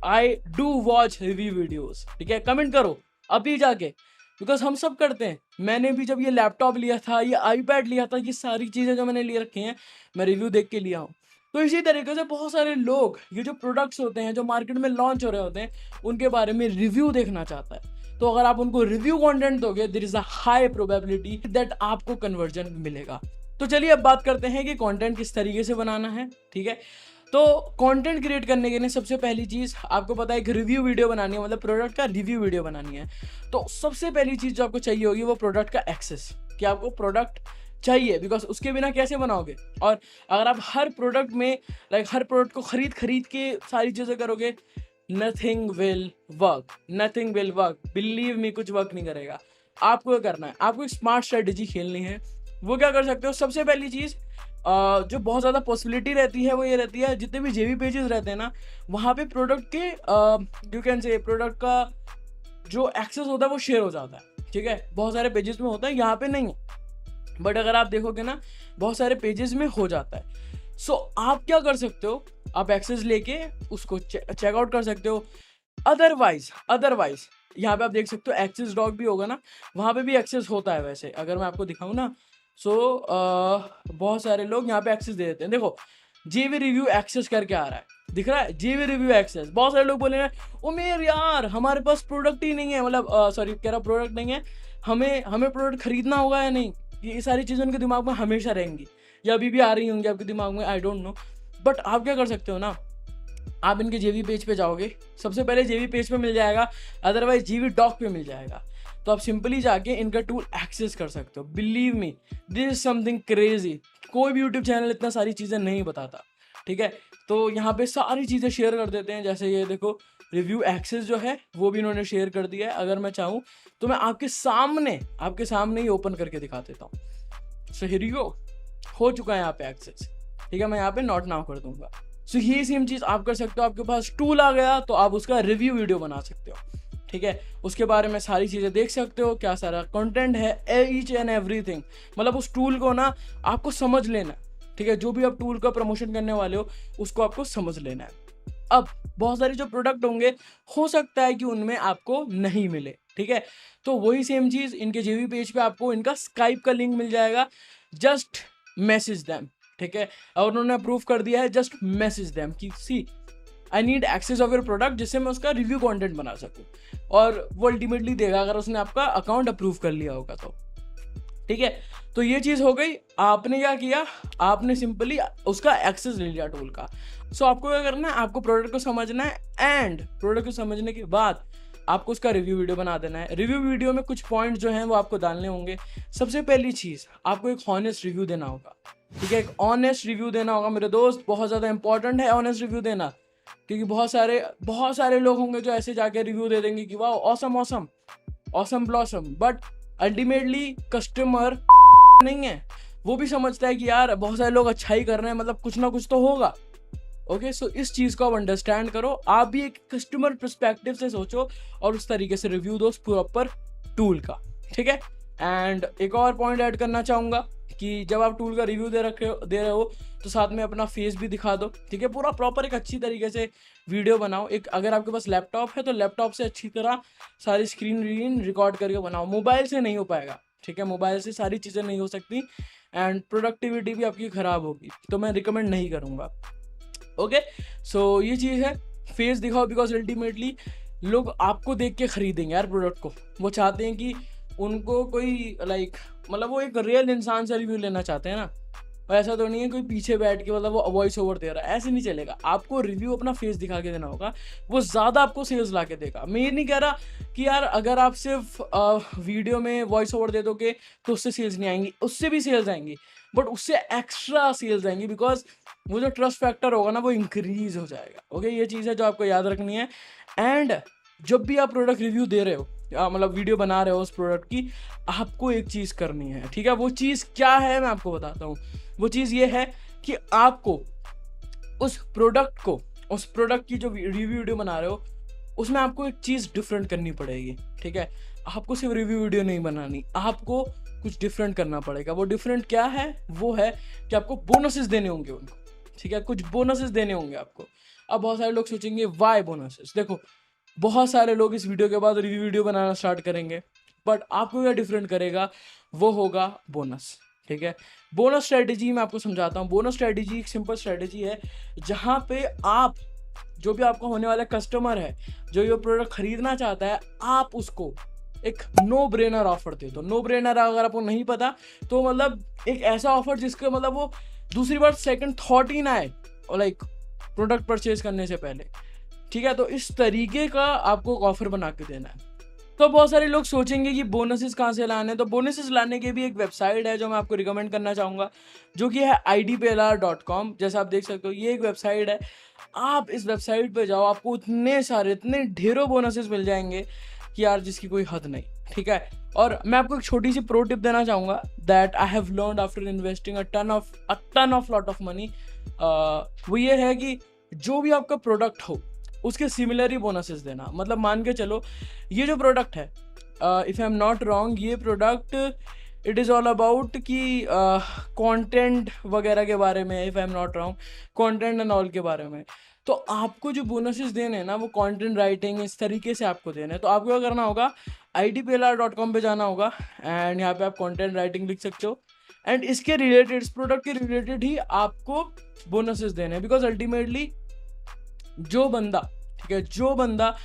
I do watch review videos, ठीक है। कमेंट करो अभी जाके, बिकॉज हम सब करते हैं। मैंने भी जब ये लैपटॉप लिया था, ये आईपैड लिया था, ये सारी चीज़ें जो मैंने लिए रखी हैं मैं रिव्यू देख के लिया हूँ। तो इसी तरीके से बहुत सारे लोग ये जो प्रोडक्ट्स होते हैं जो मार्केट में लॉन्च हो रहे होते हैं उनके बारे में रिव्यू देखना चाहता है। तो अगर आप उनको रिव्यू कंटेंट दोगे, there is a high probability that आपको कन्वर्जन मिलेगा। तो चलिए अब बात करते हैं कि कंटेंट किस तरीके से बनाना है, ठीक है। तो कंटेंट क्रिएट करने के लिए सबसे पहली चीज़ आपको पता है, एक रिव्यू वीडियो बनानी है, मतलब प्रोडक्ट का रिव्यू वीडियो बनानी है। तो सबसे पहली चीज़ जो आपको चाहिए होगी वो प्रोडक्ट का एक्सेस, कि आपको प्रोडक्ट चाहिए, बिकॉज उसके बिना कैसे बनाओगे। और अगर आप हर प्रोडक्ट में हर प्रोडक्ट को खरीद के सारी चीज़ें करोगे, nothing will work, believe me, कुछ वर्क नहीं करेगा। आपको क्या करना है, आपको एक स्मार्ट स्ट्रेटेजी खेलनी है। वो क्या कर सकते हो, सबसे पहली चीज़ जो बहुत ज़्यादा पॉसिबिलिटी रहती है वो ये रहती है, जितने भी जेबी पेजेस रहते हैं ना, वहाँ पे प्रोडक्ट के यू कैन से प्रोडक्ट का जो एक्सेस होता है वो शेयर हो जाता है, ठीक है। बहुत सारे पेजेस में होता है, यहाँ पे नहीं है, बट अगर आप देखोगे ना बहुत सारे पेजेस में हो जाता है। सो आप क्या कर सकते हो, आप एक्सेस लेके उसको चेकआउट कर सकते हो। अदरवाइज यहाँ पे आप देख सकते हो एक्सेस डॉग भी होगा ना, वहाँ पे भी एक्सेस होता है। वैसे अगर मैं आपको दिखाऊँ ना, सो बहुत सारे लोग यहाँ पे एक्सेस दे देते हैं। देखो जेवी रिव्यू एक्सेस करके आ रहा है, दिख रहा है जेवी रिव्यू एक्सेस। बहुत सारे लोग बोलेंगे उमेर यार हमारे पास प्रोडक्ट ही नहीं है, मतलब सॉरी कह रहा प्रोडक्ट नहीं है, हमें प्रोडक्ट खरीदना होगा या नहीं, ये सारी चीज़ें उनके दिमाग में हमेशा रहेंगी या अभी भी आ रही होंगी आपके दिमाग में, आई डोंट नो। बट आप क्या कर सकते हो ना, आप इनके जेवी पेज पे जाओगे, सबसे पहले जेवी पेज पे मिल जाएगा, अदरवाइज जीवी डॉक पे मिल जाएगा। तो आप सिंपली जाके इनका टूल एक्सेस कर सकते हो। Believe me this is something crazy, कोई भी यूट्यूब चैनल इतना सारी चीज़ें नहीं बताता, ठीक है। तो यहाँ पे सारी चीज़ें शेयर कर देते हैं, जैसे ये देखो रिव्यू एक्सेस जो है वो भी इन्होंने शेयर कर दिया है। अगर मैं चाहूँ तो मैं आपके सामने ही ओपन करके दिखा देता हूँ। सो हियर यू गो, हो चुका है यहाँ पे एक्सेस, ठीक है। मैं यहाँ पे नॉट नाउ कर दूंगा। सो ये सेम चीज़ आप कर सकते हो, आपके पास टूल आ गया तो आप उसका रिव्यू वीडियो बना सकते हो, ठीक है। उसके बारे में सारी चीज़ें देख सकते हो, क्या सारा कंटेंट है, ईच एंड एवरीथिंग। मतलब उस टूल को ना आपको समझ लेना, ठीक है। जो भी आप टूल का प्रमोशन करने वाले हो उसको आपको समझ लेना है। अब बहुत सारे जो प्रोडक्ट होंगे हो सकता है कि उनमें आपको नहीं मिले, ठीक है। तो वही सेम चीज़ इनके जेवी पेज पे आपको इनका स्काइप का लिंक मिल जाएगा, जस्ट मैसेज देम, ठीक है। और उन्होंने अप्रूव कर दिया है, जस्ट मैसेज देम कि see I need access of your product, जिससे मैं उसका रिव्यू कंटेंट बना सकूं। और वो अल्टीमेटली देगा अगर उसने आपका अकाउंट अप्रूव कर लिया होगा तो, ठीक है। तो ये चीज़ हो गई। आपने क्या किया, आपने सिंपली उसका एक्सेस ले लिया टूल का। सो आपको क्या करना है, आपको प्रोडक्ट को समझना है एंड प्रोडक्ट को समझने के बाद आपको उसका रिव्यू वीडियो बना देना है। रिव्यू वीडियो में कुछ पॉइंट जो हैं वो आपको डालने होंगे। सबसे पहली चीज़ आपको एक ऑनेस्ट रिव्यू देना होगा, ठीक है। एक ऑनेस्ट रिव्यू देना होगा मेरे दोस्त, बहुत ज़्यादा इंपॉर्टेंट है ऑनेस्ट रिव्यू देना, क्योंकि बहुत सारे लोग होंगे जो ऐसे जाके रिव्यू दे देंगे कि वाह awesome awesome awesome blossom, but ultimately customer नहीं है, वो भी समझता है कि यार बहुत सारे लोग अच्छा ही कर रहे हैं, मतलब कुछ ना कुछ तो होगा। ओके, सो इस चीज़ को आप अंडरस्टैंड करो, आप भी एक कस्टमर पर्सपेक्टिव से सोचो और उस तरीके से रिव्यू दो प्रॉपर टूल का, ठीक है। एंड एक और पॉइंट ऐड करना चाहूँगा कि जब आप टूल का रिव्यू दे रहे हो तो साथ में अपना फेस भी दिखा दो, ठीक है। पूरा प्रॉपर एक अच्छी तरीके से वीडियो बनाओ। एक अगर आपके पास लैपटॉप है तो लैपटॉप से अच्छी तरह सारी स्क्रीन रिकॉर्ड करके बनाओ, मोबाइल से नहीं हो पाएगा, ठीक है। मोबाइल से सारी चीज़ें नहीं हो सकती एंड प्रोडक्टिविटी भी आपकी ख़राब होगी, तो मैं रिकमेंड नहीं करूँगा। ओके, सो ये चीज़ है, फेस दिखाओ, बिकॉज अल्टीमेटली लोग आपको देख के खरीदेंगे यार प्रोडक्ट को। वो चाहते हैं कि उनको कोई मतलब वो एक रियल इंसान से रिव्यू लेना चाहते हैं ना। और ऐसा तो नहीं है कोई पीछे बैठ के मतलब वो वॉइस ओवर दे रहा है, ऐसे नहीं चलेगा। आपको रिव्यू अपना फेस दिखा के देना होगा, वो ज़्यादा आपको सेल्स ला के देगा। मैं ये नहीं कह रहा कि यार अगर आप सिर्फ वीडियो में वॉइस ओवर दे दोगे तो उससे सेल्स नहीं आएंगी, उससे भी सेल्स आएंगी, बट उससे एक्स्ट्रा सेल्स आएंगी, बिकॉज वो जो ट्रस्ट फैक्टर होगा ना वो इंक्रीज हो जाएगा। ओके, ये चीज़ है जो आपको याद रखनी है। एंड जब भी आप प्रोडक्ट रिव्यू दे रहे हो मतलब वीडियो बना रहे हो उस प्रोडक्ट की, आपको एक चीज़ करनी है, ठीक है। वो चीज़ क्या है मैं आपको बताता हूँ। वो चीज़ ये है कि आपको उस प्रोडक्ट की जो रिव्यू वीडियो बना रहे हो उसमें आपको एक चीज़ डिफरेंट करनी पड़ेगी, ठीक है। आपको सिर्फ रिव्यू वीडियो नहीं बनानी, आपको कुछ डिफरेंट करना पड़ेगा। वो डिफरेंट क्या है, वो है कि आपको बोनसेस देने होंगे उनको, ठीक है। कुछ बोनसेस देने होंगे आपको। अब बहुत सारे लोग सोचेंगे वाई बोनसेस। देखो, बहुत सारे लोग इस वीडियो के बाद रिव्यू वीडियो बनाना स्टार्ट करेंगे, बट आपको क्या डिफरेंट करेगा, वो होगा बोनस, ठीक है। बोनस स्ट्रेटेजी मैं आपको समझाता हूँ। बोनस स्ट्रेटेजी एक सिंपल स्ट्रेटेजी है जहाँ पे आप जो भी आपका होने वाला कस्टमर है, जो ये प्रोडक्ट खरीदना चाहता है, आप उसको एक नो ब्रेनर ऑफर दे दो। नो ब्रेनर अगर आपको नहीं पता तो मतलब एक ऐसा ऑफर जिसका मतलब वो दूसरी बार सेकंड थॉट ही ना आए और प्रोडक्ट परचेज करने से पहले, ठीक है। तो इस तरीके का आपको ऑफर बना के देना है। तो बहुत सारे लोग सोचेंगे कि बोनसेस कहाँ से लाने, तो बोनसेस लाने की भी एक वेबसाइट है जो मैं आपको रिकमेंड करना चाहूँगा, जो कि है idplr.com। जैसा आप देख सकते हो ये एक वेबसाइट है। आप इस वेबसाइट पे जाओ, आपको इतने ढेरों बोनसेस मिल जाएंगे कि यार जिसकी कोई हद नहीं, ठीक है। और मैं आपको एक छोटी सी प्रो टिप देना चाहूँगा that I have learned after investing a ton of lot of money. वो ये है कि जो भी आपका प्रोडक्ट हो उसके सिमिलर ही बोनसेस देना। मतलब मान के चलो ये जो प्रोडक्ट है, if I am not wrong, ये product it is all about कि कंटेंट वगैरह के बारे में, if I am not wrong, content and all के बारे में। तो आपको जो बोनसेस देने हैं ना वो कंटेंट राइटिंग इस तरीके से आपको देने हैं। तो आपको क्या करना होगा, idplr.com पे जाना होगा एंड यहाँ पे आप कंटेंट राइटिंग लिख सकते हो एंड इसके रिलेटेड, इस प्रोडक्ट के रिलेटेड ही आपको बोनसेस देने हैं। बिकॉज अल्टीमेटली जो बंदा, ठीक है, जो बंदा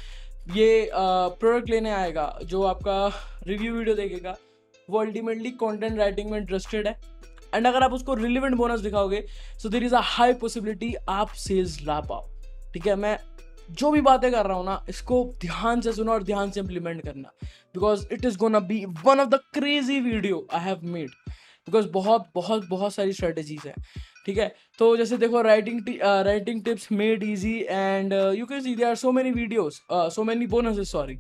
ये प्रोडक्ट लेने आएगा, जो आपका रिव्यू वीडियो देखेगा, वो अल्टीमेटली कंटेंट राइटिंग में इंटरेस्टेड है। एंड अगर आप उसको रिलेवेंट बोनस दिखाओगे, so there is a high possibility आप सेल्स ला पाओ। ठीक है, मैं जो भी बातें कर रहा हूँ ना, इसको ध्यान से सुनो और ध्यान से इम्प्लीमेंट करना, because it is gonna be one of the crazy video I have made. Because बहुत बहुत बहुत सारी स्ट्रेटेजीज हैं। ठीक है, तो जैसे देखो, writing tips made easy, and you can see there are so many videos, so many bonuses, sorry.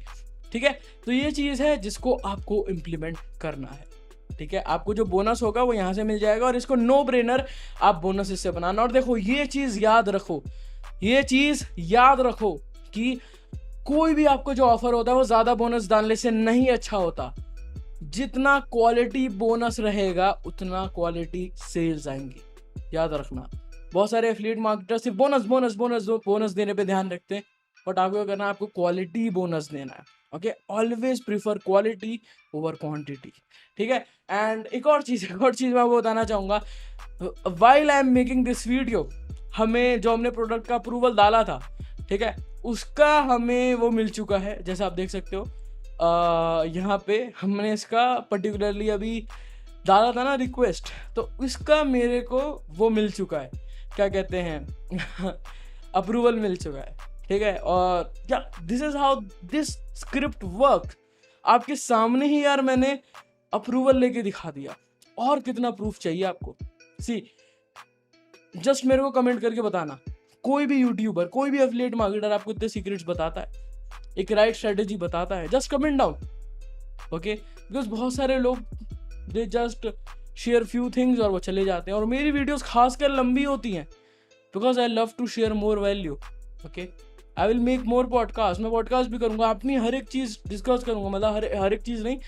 ठीक है, तो ये चीज़ है जिसको आपको इम्प्लीमेंट करना है। ठीक है, आपको जो बोनस होगा वो यहाँ से मिल जाएगा, और इसको नो ब्रेनर आप बोनस इससे बनाना। और देखो, ये चीज़ याद रखो, ये चीज़ याद रखो कि कोई भी आपको जो ऑफर होता है वो ज़्यादा बोनस डालने से नहीं अच्छा होता। जितना क्वालिटी बोनस रहेगा उतना क्वालिटी सेल्स आएंगी, याद रखना। बहुत सारे एफिलिएट मार्केटर सिर्फ बोनस बोनस बोनस बोनस देने पे ध्यान रखते हैं, बट आपको क्या करना है, आपको क्वालिटी बोनस देना है। Okay, always prefer quality over quantity. ठीक है, एंड एक और चीज़ मैं आपको बताना चाहूँगा, while I am making this video, हमें जो हमने प्रोडक्ट का अप्रूवल डाला था, ठीक है, उसका हमें वो मिल चुका है। जैसे आप देख सकते हो यहाँ पे हमने इसका पर्टिकुलरली अभी डाला था ना रिक्वेस्ट, तो इसका मेरे को वो मिल चुका है, क्या कहते हैं अप्रूवल मिल चुका है। ठीक है, और या this is how this script work. आपके सामने ही यार मैंने अप्रूवल लेके दिखा दिया, और कितना प्रूफ चाहिए आपको? सी, जस्ट मेरे को कमेंट करके बताना, कोई भी यूट्यूबर, कोई भी एफिलिएट मार्केटर आपको इतने सीक्रेट्स बताता है, एक राइट स्ट्रेटेजी बताता है, just comment down. Okay, because बहुत सारे लोग they just share few things और वो चले जाते हैं, और मेरी वीडियोस खासकर लंबी होती हैं because I love to share more value. Okay, I will make more podcast, मैं पॉडकास्ट भी करूँगा, अपनी हर एक चीज़ डिस्कस करूँगा, मतलब हर एक चीज़ नहीं,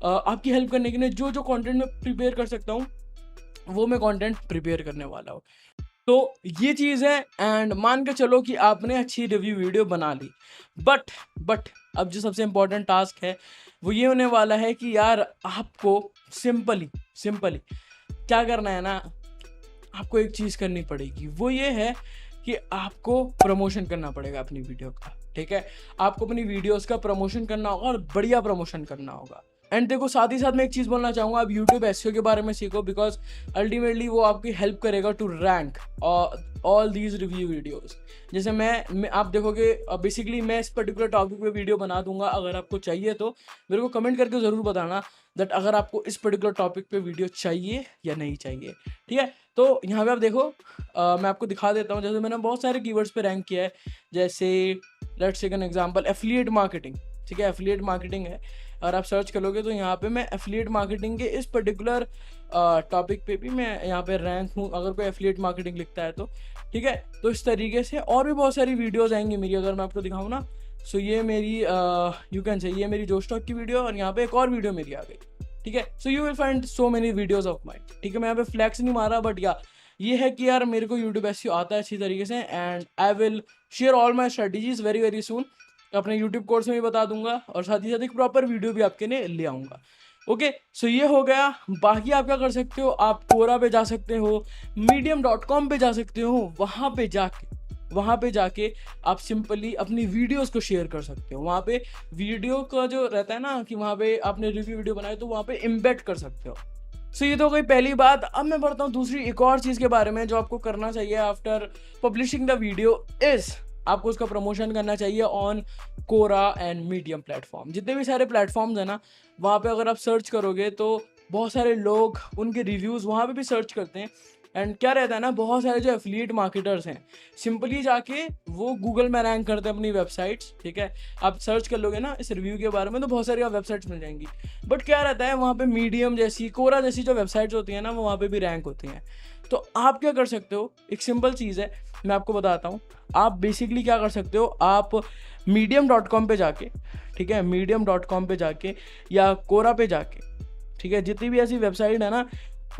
आपकी हेल्प करने के लिए जो जो कंटेंट मैं प्रिपेयर कर सकता हूँ वो मैं कंटेंट प्रिपेयर करने वाला हूँ। तो ये चीज़ है, एंड मान के चलो कि आपने अच्छी रिव्यू वीडियो बना ली, बट अब जो सबसे इम्पोर्टेंट टास्क है वो ये होने वाला है कि यार आपको सिंपली क्या करना है ना, आपको एक चीज़ करनी पड़ेगी, वो ये है कि आपको प्रमोशन करना पड़ेगा अपनी वीडियो का। ठीक है, आपको अपनी वीडियोस का प्रमोशन करना होगा, और बढ़िया प्रमोशन करना होगा। एंड देखो, साथ ही साथ मैं एक चीज़ बोलना चाहूँगा, आप यूट्यूब एसईओ के बारे में सीखो, बिकॉज अल्टीमेटली वो आपकी हेल्प करेगा to rank all these review videos. जैसे मैं आप देखोगे, बेसिकली मैं इस पर्टिकुलर टॉपिक पे वीडियो बना दूंगा, अगर आपको चाहिए तो मेरे को कमेंट करके ज़रूर बताना दैट अगर आपको इस पर्टिकुलर टॉपिक पे वीडियो चाहिए या नहीं चाहिए। ठीक है, तो यहाँ पे आप देखो, मैं आपको दिखा देता हूँ। जैसे मैंने बहुत सारे कीवर्ड्स पे रैंक किया है, जैसे let's take an example affiliate marketing. ठीक है, एफिलिएट मार्केटिंग है, और आप सर्च करोगे तो यहाँ पे मैं एफिलिएट मार्केटिंग के इस पर्टिकुलर टॉपिक पे भी मैं यहाँ पे रैंक हूँ, अगर कोई एफिलिएट मार्केटिंग लिखता है तो। ठीक है, तो इस तरीके से और भी बहुत सारी वीडियोस आएंगी मेरी, अगर मैं आपको दिखाऊँ ना। सो ये मेरी यू कैन से ये मेरी जोश टॉक की वीडियो, और यहाँ पे एक और वीडियो मेरी आ गई। ठीक है, so you will find so many videos of mind. ठीक है, मैं यहाँ पे फ्लैक्स नहीं मारा, बट या ये है कि यार मेरे को यूट्यूब एसईओ आता है अच्छी तरीके से, and I will share all my strategies very very soon. अपने यूट्यूब कोर्स में भी बता दूंगा, और साथ ही साथ एक प्रॉपर वीडियो भी आपके लिए ले आऊँगा। ओके, सो ये हो गया। बाकी आप क्या कर सकते हो, आप कोरा पे जा सकते हो, medium.com पे जा सकते हो, वहाँ पे जाके आप सिंपली अपनी वीडियोस को शेयर कर सकते हो। वहाँ पे वीडियो का जो रहता है ना कि वहाँ पे आपने रिव्यू वीडियो बनाई तो वहाँ पे एम्बेड कर सकते हो। सो ये तो गई पहली बात। अब मैं बढ़ता हूँ दूसरी एक और चीज़ के बारे में जो आपको करना चाहिए after publishing the video is, आपको उसका प्रमोशन करना चाहिए on Quora and Medium platform. जितने भी सारे प्लेटफॉर्म्स हैं ना, वहाँ पे अगर आप सर्च करोगे तो बहुत सारे लोग उनके रिव्यूज़ वहाँ पे भी सर्च करते हैं। एंड क्या रहता है ना, बहुत सारे जो एफिलिएट मार्केटर्स हैं सिंपली जाके वो गूगल में रैंक करते हैं अपनी वेबसाइट्स। ठीक है, आप सर्च कर लोगे ना इस रिव्यू के बारे में तो बहुत सारी आप वेबसाइट्स मिल जाएंगी, बट क्या रहता है वहाँ पे मीडियम जैसी, कोरा जैसी जो वेबसाइट्स होती हैं ना, वो वहाँ पे भी रैंक होती हैं। तो आप क्या कर सकते हो, एक सिंपल चीज़ है, मैं आपको बताता हूँ। आप बेसिकली क्या कर सकते हो, आप medium.com पे जाके, ठीक है, medium.com पे जाके या कोरा पे जाके, ठीक है, जितनी भी ऐसी वेबसाइट है ना,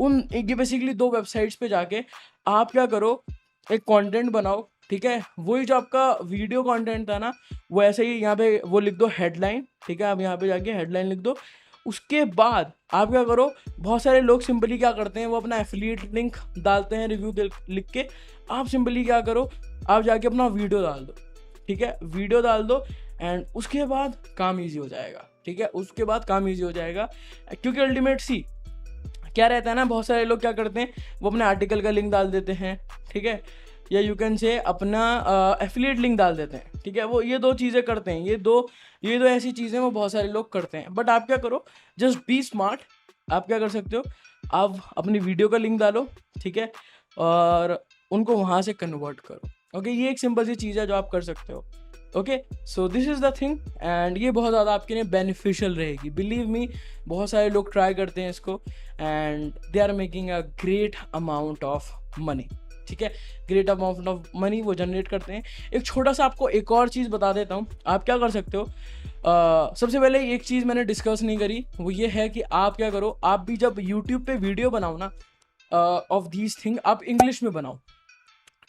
उन ये बेसिकली दो वेबसाइट्स पे जाके आप क्या करो, एक कंटेंट बनाओ। ठीक है, वही जो आपका वीडियो कंटेंट था ना, वो ऐसे ही यहाँ पे वो लिख दो हेडलाइन। ठीक है, आप यहाँ पे जाके हेडलाइन लिख दो, उसके बाद आप क्या करो, बहुत सारे लोग सिंपली क्या करते हैं, वो अपना एफिलिएट लिंक डालते हैं रिव्यू लिख के। आप सिंपली क्या करो, आप जाके अपना वीडियो डाल दो, ठीक है, वीडियो डाल दो एंड उसके बाद काम ईजी हो जाएगा, ठीक है, उसके बाद काम ईजी हो जाएगा। क्योंकि अल्टीमेट सी क्या रहता है ना, बहुत सारे लोग क्या करते हैं, वो अपने आर्टिकल का लिंक डाल देते हैं, ठीक है, या यू कैन से अपना एफिलिएट लिंक डाल देते हैं, ठीक है, वो ये दो चीज़ें करते हैं, ये दो ऐसी चीज़ें वो बहुत सारे लोग करते हैं। बट आप क्या करो, जस्ट बी स्मार्ट। आप क्या कर सकते हो, आप अपनी वीडियो का लिंक डालो, ठीक है, और उनको वहाँ से कन्वर्ट करो। ओके, ये एक सिंपल सी चीज़ है जो आप कर सकते हो। Okay, so this is the thing and ये बहुत ज़्यादा आपके लिए बेनिफिशियल रहेगी, बिलीव मी। बहुत सारे लोग ट्राई करते हैं इसको and they are making a great amount of money, ठीक है, ग्रेट अमाउंट ऑफ मनी वो जनरेट करते हैं। एक छोटा सा आपको एक और चीज़ बता देता हूँ, आप क्या कर सकते हो। सबसे पहले एक चीज़ मैंने डिस्कस नहीं करी, वो ये है कि आप क्या करो, आप भी जब यूट्यूब पे वीडियो बनाओ ना ऑफ दीज थिंग, आप इंग्लिश में बनाओ,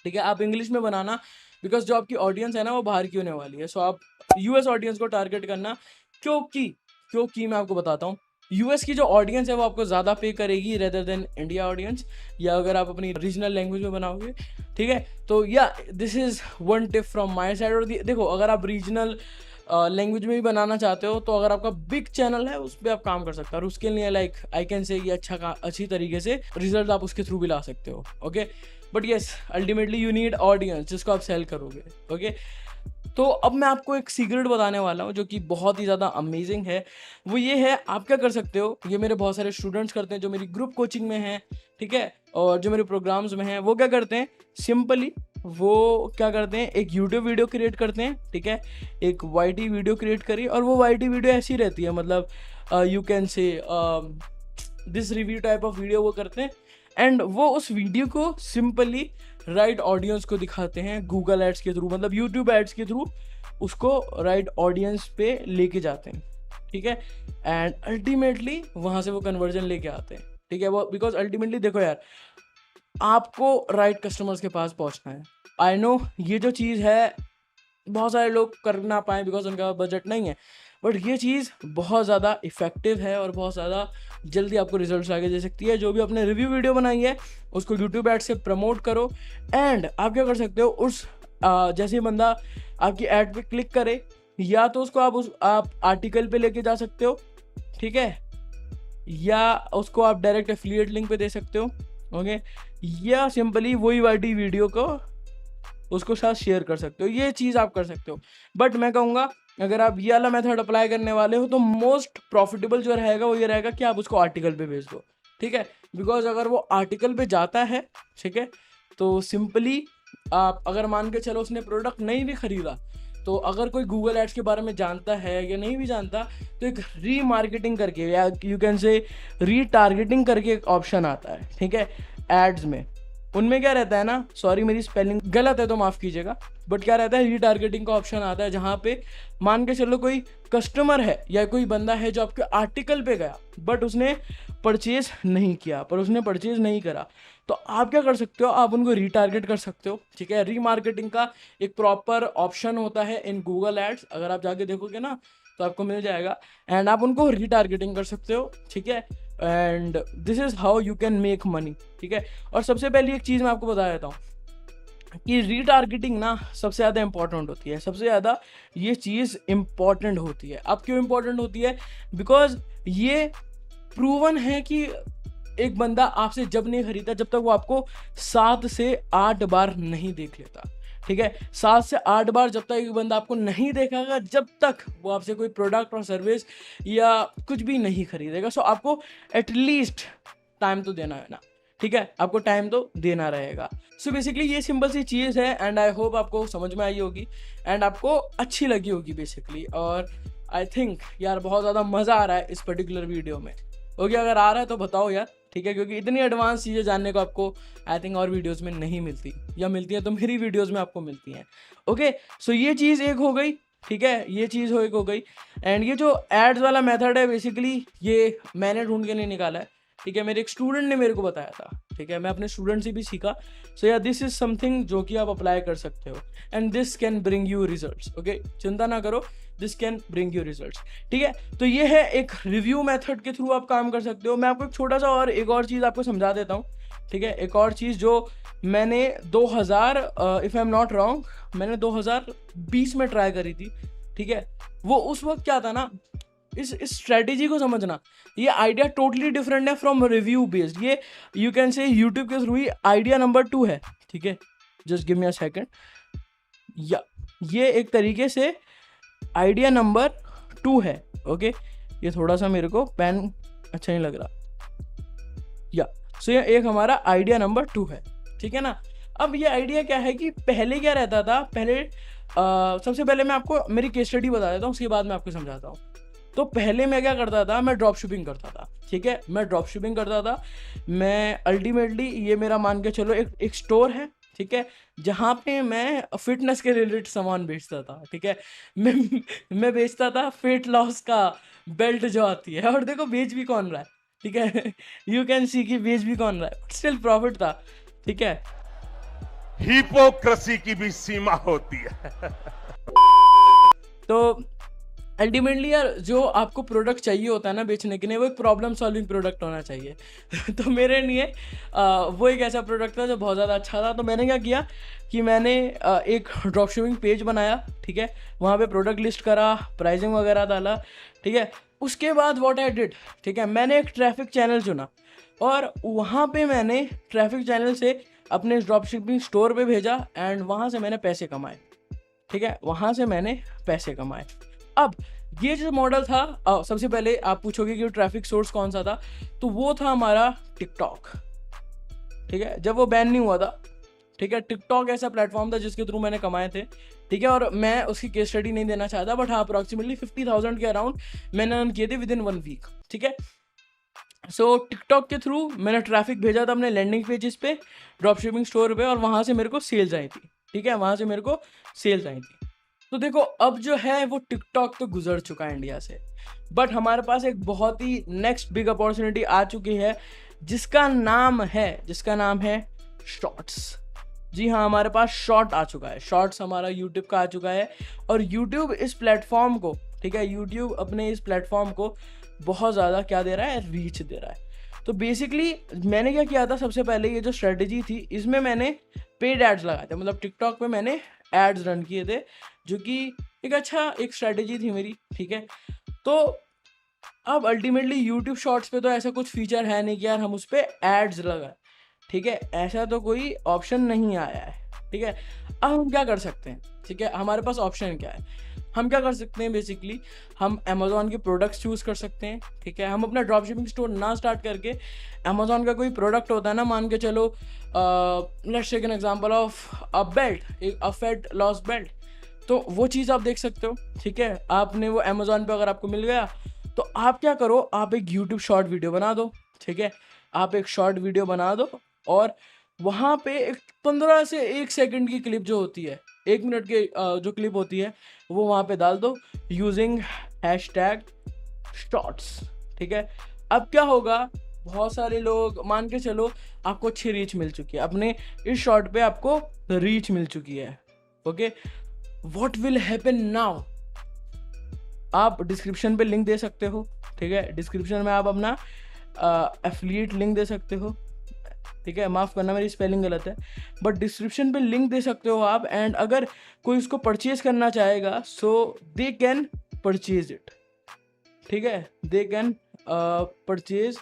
ठीक है, आप इंग्लिश में बनाना, बिकॉज जो आपकी ऑडियंस है ना वो बाहर की होने वाली है। सो आप यूएस ऑडियंस को टारगेट करना, क्योंकि मैं आपको बताता हूँ, यूएस की जो ऑडियंस है वो आपको ज़्यादा पे करेगी रेदर देन इंडिया ऑडियंस, या अगर आप अपनी रीजनल लैंग्वेज में बनाओगे, ठीक है। तो या this is one tip from my side. और देखो, अगर आप रीजनल लैंग्वेज में भी बनाना चाहते हो, तो अगर आपका बिग चैनल है उस पर आप काम कर सकते हो, और उसके लिए लाइक आई कैन से ये अच्छी तरीके से रिजल्ट आप उसके थ्रू भी ला सकते हो। Okay, but yes, ultimately you need audience जिसको आप सेल करोगे। ओके, तो अब मैं आपको एक सीक्रेट बताने वाला हूँ जो कि बहुत ही ज़्यादा अमेजिंग है। वो ये है, आप क्या कर सकते हो, ये मेरे बहुत सारे स्टूडेंट्स करते हैं जो मेरी ग्रुप कोचिंग में हैं, ठीक है, और जो मेरे प्रोग्राम्स में हैं, वो क्या करते हैं, सिंपली वो क्या करते हैं, एक यूट्यूब वीडियो क्रिएट करते हैं, ठीक है, एक वाईटी वीडियो क्रिएट करी, और वो वाईटी वीडियो ऐसी रहती है, मतलब यू कैन से this review type of video वो करते हैं, एंड वो उस वीडियो को सिंपली राइट ऑडियंस को दिखाते हैं गूगल एड्स के थ्रू, मतलब यूट्यूब एड्स के थ्रू उसको राइट ऑडियंस पे लेके जाते हैं, ठीक है, एंड अल्टीमेटली वहाँ से वो कन्वर्जन लेके आते हैं, ठीक है। वो बिकॉज अल्टीमेटली देखो यार, आपको राइट कस्टमर्स के पास पहुँचना है। आई नो ये जो चीज़ है बहुत सारे लोग कर ना पाएँ बिकॉज उनका बजट नहीं है, बट ये चीज़ बहुत ज़्यादा इफ़ेक्टिव है और बहुत ज़्यादा जल्दी आपको रिजल्ट्स आगे दे सकती है। जो भी आपने रिव्यू वीडियो बनाई है उसको यूट्यूब एड से प्रमोट करो, एंड आप क्या कर सकते हो, उस जैसे ही बंदा आपकी एड पे क्लिक करे, या तो उसको आप आर्टिकल पे लेके जा सकते हो, ठीक है, या उसको आप डायरेक्ट एफिलिएट लिंक पे दे सकते हो, ओके, या सिंपली वही वाली वीडियो को उसको साथ शेयर कर सकते हो। ये चीज़ आप कर सकते हो, बट मैं कहूँगा अगर आप ये वाला मेथड अप्लाई करने वाले हो तो मोस्ट प्रॉफिटेबल जो रहेगा वो ये रहेगा कि आप उसको आर्टिकल पे भेज दो, ठीक है, बिकॉज अगर वो आर्टिकल पे जाता है, ठीक है, तो सिंपली आप अगर मान के चलो उसने प्रोडक्ट नहीं भी खरीदा, तो अगर कोई गूगल एड्स के बारे में जानता है या नहीं भी जानता, तो एक रीमार्केटिंग करके या यू कैन से रीटारगेटिंग करके एक ऑप्शन आता है, ठीक है, एड्स में। उनमें क्या रहता है ना, सॉरी मेरी स्पेलिंग गलत है तो माफ़ कीजिएगा, बट क्या रहता है, रीटारगेटिंग का ऑप्शन आता है, जहाँ पे मान के चलो कोई कस्टमर है या कोई बंदा है जो आपके आर्टिकल पे गया बट उसने परचेज नहीं किया, पर उसने परचेज नहीं करा, तो आप क्या कर सकते हो, आप उनको रीटारगेट कर सकते हो, ठीक है। रीमार्केटिंग का एक प्रॉपर ऑप्शन होता है इन गूगल एड्स, अगर आप जाके देखोगे ना तो आपको मिल जाएगा, एंड आप उनको रीटारगेटिंग कर सकते हो, ठीक है, and this is how you can make money, ठीक है। और सबसे पहली एक चीज़ मैं आपको बता देता हूँ कि रीटारगेटिंग ना सबसे ज़्यादा इंपॉर्टेंट होती है, सबसे ज़्यादा ये चीज़ इंपॉर्टेंट होती है। अब क्यों इंपॉर्टेंट होती है, बिकॉज ये प्रूवन है कि एक बंदा आपसे जब नहीं खरीदा जब तक वो आपको 7 से 8 बार नहीं देख लेता, ठीक है, 7 से 8 बार जब तक एक बंदा आपको नहीं देखेगा, जब तक वो आपसे कोई प्रोडक्ट और सर्विस या कुछ भी नहीं खरीदेगा। सो आपको एटलीस्ट टाइम तो देना है ना, ठीक है, आपको टाइम तो देना रहेगा। सो बेसिकली ये सिंपल सी चीज़ है, एंड आई होप आपको समझ में आई होगी एंड आपको अच्छी लगी होगी बेसिकली। और आई थिंक यार बहुत ज़्यादा मज़ा आ रहा है इस पर्टिकुलर वीडियो में। ओके, अगर आ रहा है तो बताओ यार, ठीक है, क्योंकि इतनी एडवांस चीज़ें जानने को आपको आई थिंक और वीडियोस में नहीं मिलती, या मिलती है तो मेरी वीडियोस में आपको मिलती हैं। ओके, सो ये चीज़ एक हो गई, ठीक है, ये चीज़ एक हो गई, एंड ये जो एड्स वाला मेथड है बेसिकली ये मैंने ढूंढ के नहीं निकाला है, ठीक है, मेरे एक स्टूडेंट ने मेरे को बताया था, ठीक है, मैं अपने स्टूडेंट से भी सीखा। सो या दिस इज समथिंग जो कि आप अप्लाई कर सकते हो and this can bring you results. Okay, चिंता ना करो, this can bring you results. ठीक है, तो ये है एक रिव्यू मेथड के थ्रू आप काम कर सकते हो। मैं आपको एक छोटा सा और एक और चीज़ आपको समझा देता हूँ। ठीक है, एक और चीज़ जो मैंने 2000 if I am not wrong, मैंने 2020 में ट्राई करी थी। ठीक है, वो उस वक्त क्या था ना, इस स्ट्रेटेजी को समझना, ये आइडिया टोटली डिफरेंट है फ्रॉम रिव्यू बेस्ड। ये यू कैन से यूट्यूब के थ्रू ही आइडिया नंबर 2 है। ठीक है, just give me a second. या ये एक तरीके से आइडिया नंबर 2 है। ओके, ये थोड़ा सा मेरे को पेन अच्छा नहीं लग रहा। या सो ये एक हमारा आइडिया नंबर 2 है। ठीक है ना। अब ये आइडिया क्या है कि पहले क्या रहता था, पहले सबसे पहले मैं आपको मेरी केस स्टडी बता देता हूँ, उसके बाद मैं आपको समझाता हूँ। तो पहले मैं क्या करता था, मैं ड्रॉप शिपिंग करता था। ठीक है, मैं ड्रॉप शिपिंग करता था। मैं अल्टीमेटली ये मेरा मान के चलो एक स्टोर है। ठीक है, जहाँ पे मैं फिटनेस के रिलेटेड सामान बेचता था। ठीक है, मैं बेचता था वेट लॉस का बेल्ट जो आती है, और देखो बेच भी कौन रहा है। ठीक है, यू कैन सी कि बेच भी कौन रहा है, बट स्टिल प्रॉफिट था। ठीक है, हिपोक्रेसी की भी सीमा होती है। तो अल्टीमेटली यार, जो आपको प्रोडक्ट चाहिए होता है ना बेचने के लिए, वो एक प्रॉब्लम सॉल्विंग प्रोडक्ट होना चाहिए। तो मेरे लिए वो एक ऐसा प्रोडक्ट था जो बहुत ज़्यादा अच्छा था। तो मैंने क्या किया कि मैंने एक ड्रॉप शिपिंग पेज बनाया। ठीक है, वहाँ पे प्रोडक्ट लिस्ट करा, प्राइसिंग वगैरह डाला। ठीक है, उसके बाद व्हाट आई डिड, ठीक है, मैंने एक ट्रैफिक चैनल चुना और वहाँ पे मैंने ट्रैफिक चैनल से अपने ड्रॉप शिपिंग स्टोर पे भेजा एंड वहाँ से मैंने पैसे कमाए। ठीक है, वहाँ से मैंने पैसे कमाए। अब ये जो मॉडल था, सबसे पहले आप पूछोगे कि ट्रैफिक सोर्स कौन सा था, तो वो था हमारा टिकटॉक। ठीक है, जब वो बैन नहीं हुआ था। ठीक है, टिकटॉक ऐसा प्लेटफॉर्म था जिसके थ्रू मैंने कमाए थे। ठीक है, और मैं उसकी केस स्टडी नहीं देना चाहता, बट हाँ अप्रॉक्सीमेटली 50,000 के अराउंड मैंने अर्न किए थे विद इन 1 वीक। ठीक है, सो टिकटॉक के थ्रू मैंने ट्रैफिक भेजा था अपने लैंडिंग पेजेस पे, ड्रॉप शिपिंग स्टोर पे, और वहाँ से मेरे को सेल्स आई थी। ठीक है, वहाँ से मेरे को सेल्स आई थी। तो देखो, अब जो है वो टिकटॉक तो गुजर चुका है इंडिया से, बट हमारे पास एक बहुत ही नेक्स्ट बिग अपॉर्चुनिटी आ चुकी है जिसका नाम है शॉर्ट्स। जी हाँ, हमारे पास शॉर्ट आ चुका है, शॉर्ट्स हमारा यूट्यूब का आ चुका है। और यूट्यूब इस प्लेटफॉर्म को, ठीक है, यूट्यूब अपने इस प्लेटफॉर्म को बहुत ज़्यादा क्या दे रहा है, रीच दे रहा है। तो बेसिकली मैंने क्या किया था, सबसे पहले ये जो स्ट्रेटेजी थी इसमें मैंने पेड एड्स लगाए थे, मतलब टिकटॉक पे मैंने एड्स रन किए थे, जो कि एक स्ट्रेटेजी थी मेरी। ठीक है, तो अब अल्टीमेटली यूट्यूब शॉर्ट्स पे तो ऐसा कुछ फीचर है नहीं कि यार हम उस पर एड्स लगाए। ठीक है, ऐसा तो कोई ऑप्शन नहीं आया है। ठीक है, अब हम क्या कर सकते हैं, ठीक है, हमारे पास ऑप्शन क्या है, हम क्या कर सकते हैं, बेसिकली हम अमेजोन के प्रोडक्ट्स चूज़ कर सकते हैं। ठीक है, हम अपना ड्रॉप शिपिंग स्टोर ना स्टार्ट करके अमेजोन का कोई प्रोडक्ट होता है ना, मान के चलो let's take an example of a belt, a fat loss belt, तो वो चीज़ आप देख सकते हो। ठीक है, आपने वो अमेजोन पे अगर आपको मिल गया, तो आप क्या करो, आप एक यूट्यूब शॉर्ट वीडियो बना दो। ठीक है, आप एक शॉर्ट वीडियो बना दो और वहाँ पे एक 15 से 1 सेकंड की क्लिप जो होती है, 1 मिनट की जो क्लिप होती है, वो वहाँ पे डाल दो यूजिंग हैशटैग शॉर्ट्स। ठीक है, अब क्या होगा, बहुत सारे लोग, मान के चलो आपको अच्छी रीच मिल चुकी है, अपने इस शॉर्ट पे आपको रीच मिल चुकी है। Okay, what will happen now, आप डिस्क्रिप्शन पे लिंक दे सकते हो। ठीक है, डिस्क्रिप्शन में आप अपना एफिलिएट लिंक दे सकते हो। ठीक है, माफ़ करना मेरी स्पेलिंग गलत है, बट डिस्क्रिप्शन पे लिंक दे सकते हो आप, एंड अगर कोई उसको परचेज करना चाहेगा सो दे कैन परचेज इट। ठीक है, दे कैन परचेज,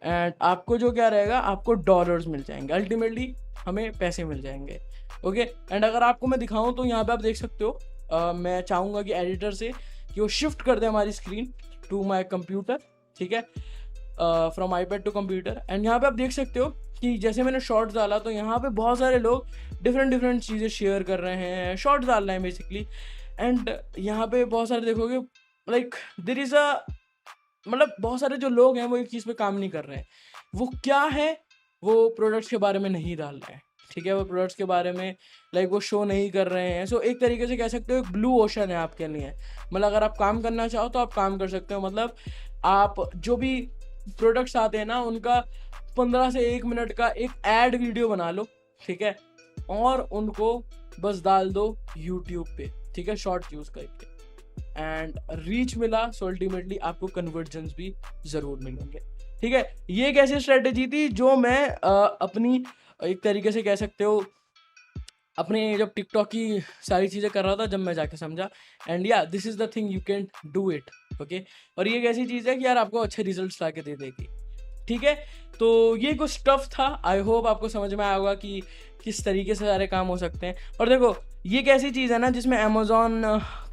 एंड आपको जो क्या रहेगा, आपको डॉलर्स मिल जाएंगे, अल्टीमेटली हमें पैसे मिल जाएंगे। ओके, एंड अगर आपको मैं दिखाऊं तो यहाँ पे आप देख सकते हो, मैं चाहूँगा कि एडिटर से कि वो शिफ्ट कर दे हमारी स्क्रीन टू माई कंप्यूटर। ठीक है, from iPad to computer, and यहाँ पे आप देख सकते हो कि जैसे मैंने शॉर्ट्स डाला तो यहाँ पे बहुत सारे लोग डिफरेंट चीज़ें शेयर कर रहे हैं, शॉर्ट्स डाल रहे हैं बेसिकली। एंड यहाँ पे बहुत सारे देखोगे, लाइक देयर इज़ अ, मतलब बहुत सारे जो लोग हैं वो एक चीज़ पे काम नहीं कर रहे हैं। वो क्या है, वो प्रोडक्ट्स के बारे में नहीं डाल रहे हैं। ठीक है, वो प्रोडक्ट्स के बारे में लाइक वो शो नहीं कर रहे हैं। सो एक तरीके से कह सकते हो एक ब्लू ओशन है आपके लिए, मतलब अगर आप काम करना चाहो तो आप काम कर सकते हो। मतलब आप जो भी प्रोडक्ट्स आते हैं ना, उनका 15 से 1 मिनट का एक एड वीडियो बना लो, ठीक है, और उनको बस डाल दो यूट्यूब पे, ठीक है, शॉर्ट यूज करके, एंड रीच मिला, सो अल्टीमेटली आपको कन्वर्जन्स भी जरूर मिलेंगे, ठीक है। ये एक ऐसी स्ट्रेटेजी थी जो मैं अपनी एक तरीके से कह सकते हो अपने जब टिकटॉक की सारी चीज़ें कर रहा था, जब मैं जाके समझा, एंड या this is the thing, you can do it, okay. और ये एक ऐसी चीज़ है कि यार आपको अच्छे रिजल्ट्स ला के दे देगी, ठीक है। तो ये कुछ स्टफ था, आई होप आपको समझ में आया होगा कि किस तरीके से सारे काम हो सकते हैं। और देखो ये एक ऐसी चीज़ है ना जिसमें अमेजोन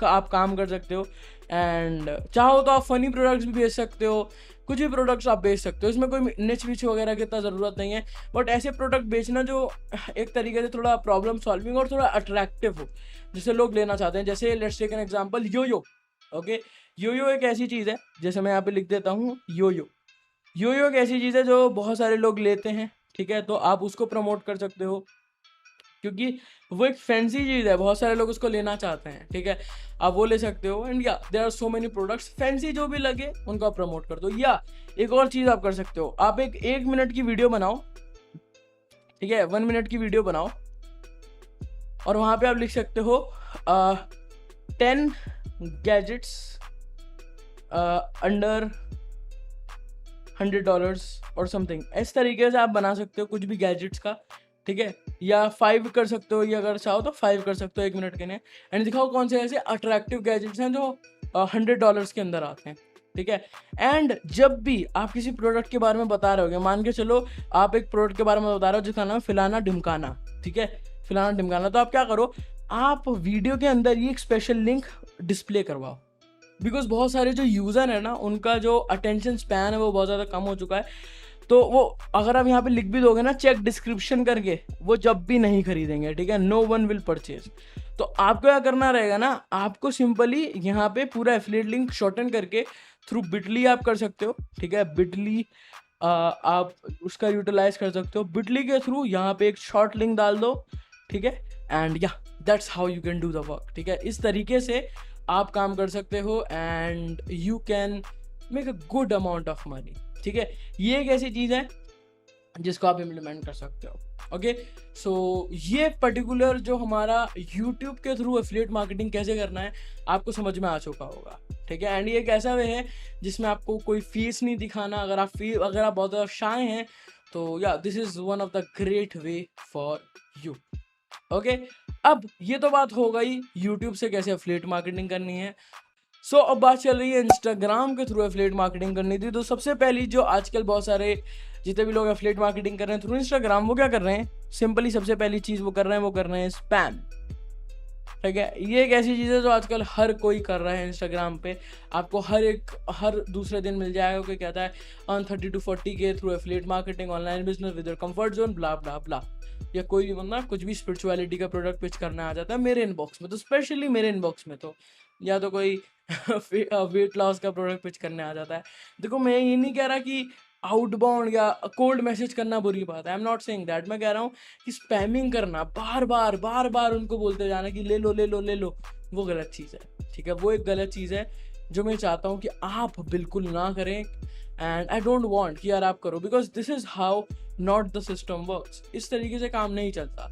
का आप काम कर सकते हो, एंड चाहो तो आप फनी प्रोडक्ट्स भी बेच सकते हो, कुछ भी प्रोडक्ट्स आप बेच सकते हो, इसमें कोई निच विच वगैरह की इतना ज़रूरत नहीं है। बट ऐसे प्रोडक्ट बेचना जो एक तरीके से थोड़ा प्रॉब्लम सॉल्विंग और थोड़ा अट्रैक्टिव हो, जिसे लोग लेना चाहते हैं। जैसे let's take an example, yo, okay. Yo एक ऐसी चीज़ है, जैसे मैं यहाँ पे लिख देता हूँ यो एक ऐसी चीज़ है जो बहुत सारे लोग लेते हैं, ठीक है। तो आप उसको प्रमोट कर सकते हो, क्योंकि वो एक फैंसी चीज़ है, बहुत सारे लोग उसको लेना चाहते हैं, ठीक है। आप वो ले सकते हो, एंड या there are so many products, fancy जो भी लगे उनको आप प्रमोट कर दो। या एक और चीज़ आप कर सकते हो, आप एक मिनट की वीडियो बनाओ, ठीक है, 1 मिनट की वीडियो बनाओ, और वहाँ पे आप लिख सकते हो 10 गैजेट्स अंडर $100 और समथिंग, इस तरीके से आप बना सकते हो कुछ भी गैजेट्स का, ठीक है। या 5 कर सकते हो, या अगर चाहो तो 5 कर सकते हो 1 मिनट के लिए, एंड दिखाओ कौन से ऐसे अट्रैक्टिव गैजेट्स हैं जो $100 के अंदर आते हैं, ठीक है। एंड जब भी आप किसी प्रोडक्ट के बारे में बता रहे होगे, मान के चलो आप एक प्रोडक्ट के बारे में बता रहे हो जिसका नाम है फिलाना ढिमकाना, ठीक है, फिलाना ढिमकाना, तो आप क्या करो, आप वीडियो के अंदर ये एक स्पेशल लिंक डिस्प्ले करवाओ, बिकॉज बहुत सारे जो यूज़र है ना, उनका जो अटेंशन स्पैन है वो बहुत ज़्यादा कम हो चुका है। तो वो अगर आप यहाँ पे लिख भी दोगे ना चेक डिस्क्रिप्शन करके, वो जब भी नहीं खरीदेंगे, ठीक है, नो वन विल परचेज। तो आपको क्या करना रहेगा ना, आपको सिंपली यहाँ पे पूरा एफिलिएट लिंक शॉर्टन करके थ्रू बिटली आप कर सकते हो, ठीक है। बिटली आप उसका यूटिलाइज कर सकते हो, बिटली के थ्रू यहाँ पे एक शॉर्ट लिंक डाल दो, ठीक है, एंड या that's how you can do the work, ठीक है। इस तरीके से आप काम कर सकते हो, and you can make a good amount of money, ठीक है। ये एक ऐसी चीज़ है जिसको आप इम्प्लीमेंट कर सकते हो, ओके। सो ये पर्टिकुलर जो हमारा यूट्यूब के थ्रू एफिलिएट मार्केटिंग कैसे करना है आपको समझ में आ चुका होगा, ठीक है। एंड ये एक ऐसा वे है जिसमें आपको कोई फीस नहीं दिखाना। अगर आप बहुत ज़्यादा शाय हैं तो या this is one of the great way for you, okay. अब ये तो बात हो गई यूट्यूब से कैसे एफिलिएट मार्केटिंग करनी है। सो अब बात चल रही है इंस्टाग्राम के थ्रू एफिलिएट मार्केटिंग करनी थी। तो सबसे पहली जो आजकल बहुत सारे जितने भी लोग एफिलिएट मार्केटिंग कर रहे हैं थ्रू इंस्टाग्राम, वो क्या कर रहे हैं, सिंपली सबसे पहली चीज़ वो कर रहे हैं स्पैम, ठीक है। ये एक ऐसी चीज़ है जो आजकल हर कोई कर रहा है इंस्टाग्राम पे। आपको हर दूसरे दिन मिल जाएगा कोई कहता है earn 30 to 40K through affiliate marketing, online business with your comfort zone, blah blah blah. या कोई भी बंदा कुछ भी स्पिरिचुअलिटी का प्रोडक्ट पिच करने आ जाता है मेरे इनबॉक्स में, तो स्पेशली मेरे इनबॉक्स में तो, या तो कोई वेट लॉस का प्रोडक्ट पिच करने आ जाता है। देखो मैं ये नहीं कह रहा कि आउटबाउंड या कोल्ड मैसेज करना बुरी बात है, आई एम नॉट सेइंग दैट। मैं कह रहा हूँ कि स्पैमिंग करना, बार बार उनको बोलते जाना कि ले लो, वो गलत चीज़ है, ठीक है। वो एक गलत चीज़ है जो मैं चाहता हूँ कि आप बिल्कुल ना करें, एंड आई डोंट वांट कि यार आप करो, because this is how not the system works. इस तरीके से काम नहीं चलता,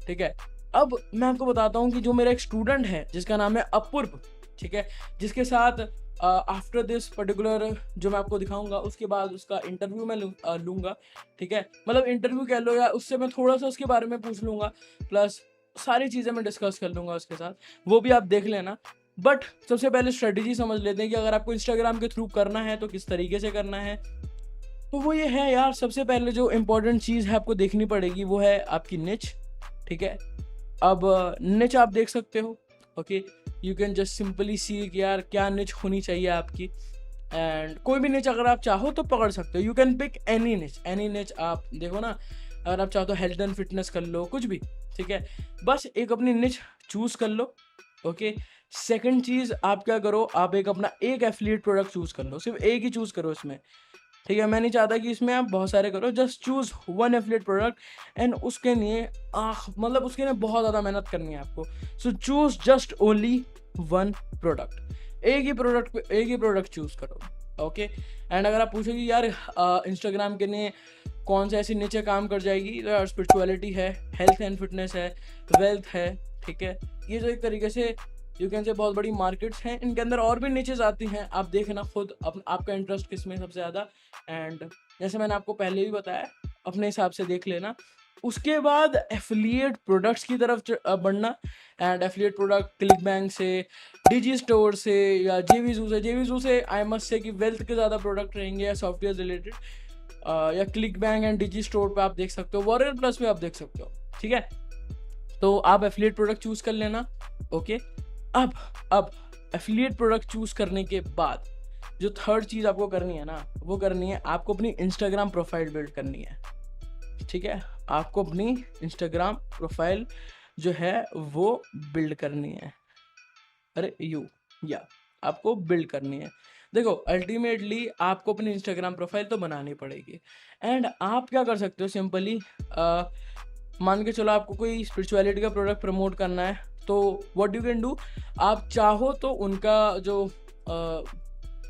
ठीक है। अब मैं आपको बताता हूँ कि जो मेरा एक स्टूडेंट है जिसका नाम है अपूर्व, ठीक है, जिसके साथ आफ्टर दिस पर्टिकुलर जो मैं आपको दिखाऊंगा उसके बाद उसका इंटरव्यू मैं लूँगा, ठीक है। मतलब इंटरव्यू कह लो, या उससे मैं थोड़ा सा उसके बारे में पूछ लूँगा, प्लस सारी चीज़ें मैं डिस्कस कर लूँगा उसके साथ, वो भी आप देख लेना। बट सबसे पहले स्ट्रेटेजी समझ लेते हैं कि अगर आपको इंस्टाग्राम के थ्रू करना है तो किस तरीके से करना है। तो वो ये है यार, सबसे पहले जो इम्पोर्टेंट चीज़ है आपको देखनी पड़ेगी वो है आपकी निच, ठीक है। अब निच आप देख सकते हो, okay, you can just simply see कि यार क्या निच होनी चाहिए आपकी, एंड कोई भी निच अगर आप चाहो तो पकड़ सकते हो। यू कैन पिक एनी निच। आप देखो ना, अगर आप चाहो तो हेल्थ एंड फिटनेस कर लो, कुछ भी, ठीक है। बस एक अपनी निच चूज़ कर लो, ओके। सेकंड चीज़ आप क्या करो, आप एक एफिलिएट प्रोडक्ट चूज़ कर लो, सिर्फ एक ही चूज़ करो इसमें, ठीक है। मैं नहीं चाहता कि इसमें आप बहुत सारे करो, just choose one affiliate product, and उसके लिए मतलब उसके लिए बहुत ज़्यादा मेहनत करनी है आपको। सो choose just only one product, एक ही प्रोडक्ट चूज़ करो, ओके। एंड अगर आप पूछोगे यार इंस्टाग्राम के लिए कौन से ऐसी नीचे काम कर जाएगी, तो यार स्पिरिचुअलिटी है, हेल्थ एंड फिटनेस है, वेल्थ है, ठीक है। ये जो एक तरीके से यू कैन से बहुत बड़ी मार्केट्स हैं, इनके अंदर और भी नीचेज आती हैं, आप देखना खुद आपका इंटरेस्ट किस में सबसे ज़्यादा। एंड जैसे मैंने आपको पहले भी बताया, अपने हिसाब से देख लेना। उसके बाद एफिलिएट प्रोडक्ट्स की तरफ बढ़ना। And affiliate product click bank से, डिजी स्टोर से या जेवीजू से आई मस्ट से कि वेल्थ के ज़्यादा प्रोडक्ट रहेंगे या सॉफ्टवेयर रिलेटेड, या ClickBank and Digistore पे आप देख सकते हो, वॉरियर प्लस पे आप देख सकते हो, ठीक है। तो आप एफिलिएट प्रोडक्ट चूज कर लेना, ओके। अब एफिलिएट प्रोडक्ट चूज करने के बाद जो थर्ड चीज़ आपको करनी है ना, वो करनी है आपको अपनी इंस्टाग्राम प्रोफाइल बिल्ड करनी है, ठीक है। आपको अपनी इंस्टाग्राम प्रोफाइल जो है वो बिल्ड करनी है, आपको बिल्ड करनी है। देखो अल्टीमेटली आपको अपनी इंस्टाग्राम प्रोफाइल तो बनानी पड़ेगी। एंड आप क्या कर सकते हो, सिंपली मान के चलो आपको कोई स्पिरिचुअलिटी का प्रोडक्ट प्रमोट करना है, तो व्हाट यू कैन डू, आप चाहो तो उनका जो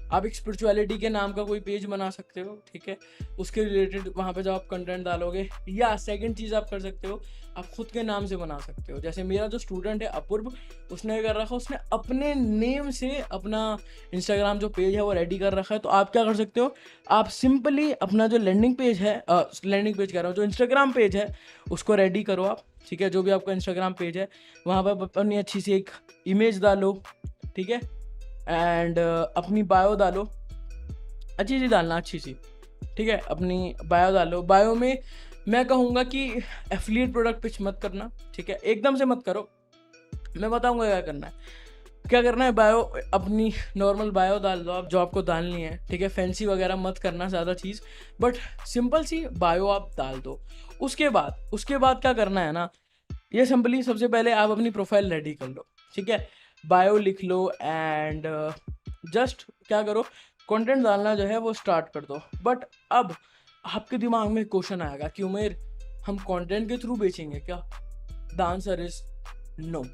आप एक स्पिरिचुअलिटी के नाम का कोई पेज बना सकते हो, ठीक है। उसके रिलेटेड वहाँ पे जब आप कंटेंट डालोगे, या सेकंड चीज़ आप कर सकते हो, आप खुद के नाम से बना सकते हो। जैसे मेरा जो स्टूडेंट है अपूर्व, उसने कर रखा, उसने अपने नेम से अपना इंस्टाग्राम जो पेज है वो रेडी कर रखा है। तो आप क्या कर सकते हो, आप सिंपली अपना जो लैंडिंग पेज कह रहा हूँ, जो इंस्टाग्राम पेज है उसको रेडी करो आप, ठीक है। जो भी आपका इंस्टाग्राम पेज है वहाँ पर अपनी अच्छी सी एक इमेज डालो, ठीक है। एंड अपनी बायो डालो, अच्छी सी डालना, अच्छी सी, ठीक है। अपनी बायो डालो, बायो में मैं कहूँगा कि एफिलिएट प्रोडक्ट पिच मत करना, ठीक है, एकदम से मत करो। मैं बताऊँगा क्या करना है। बायो अपनी नॉर्मल बायो डाल दो आप, जो आपको डालनी है, ठीक है। फैंसी वगैरह मत करना ज़्यादा चीज़, बट सिंपल सी बायो आप डाल दो। उसके बाद क्या करना है ना, ये सिंपली सबसे पहले आप अपनी प्रोफाइल रेडी कर लो, ठीक है। बायो लिख लो एंड जस्ट क्या करो, कंटेंट डालना जो है वो स्टार्ट कर दो। बट अब आपके दिमाग में क्वेश्चन आएगा कि उमेर हम कंटेंट के थ्रू बेचेंगे क्या? The answer is no.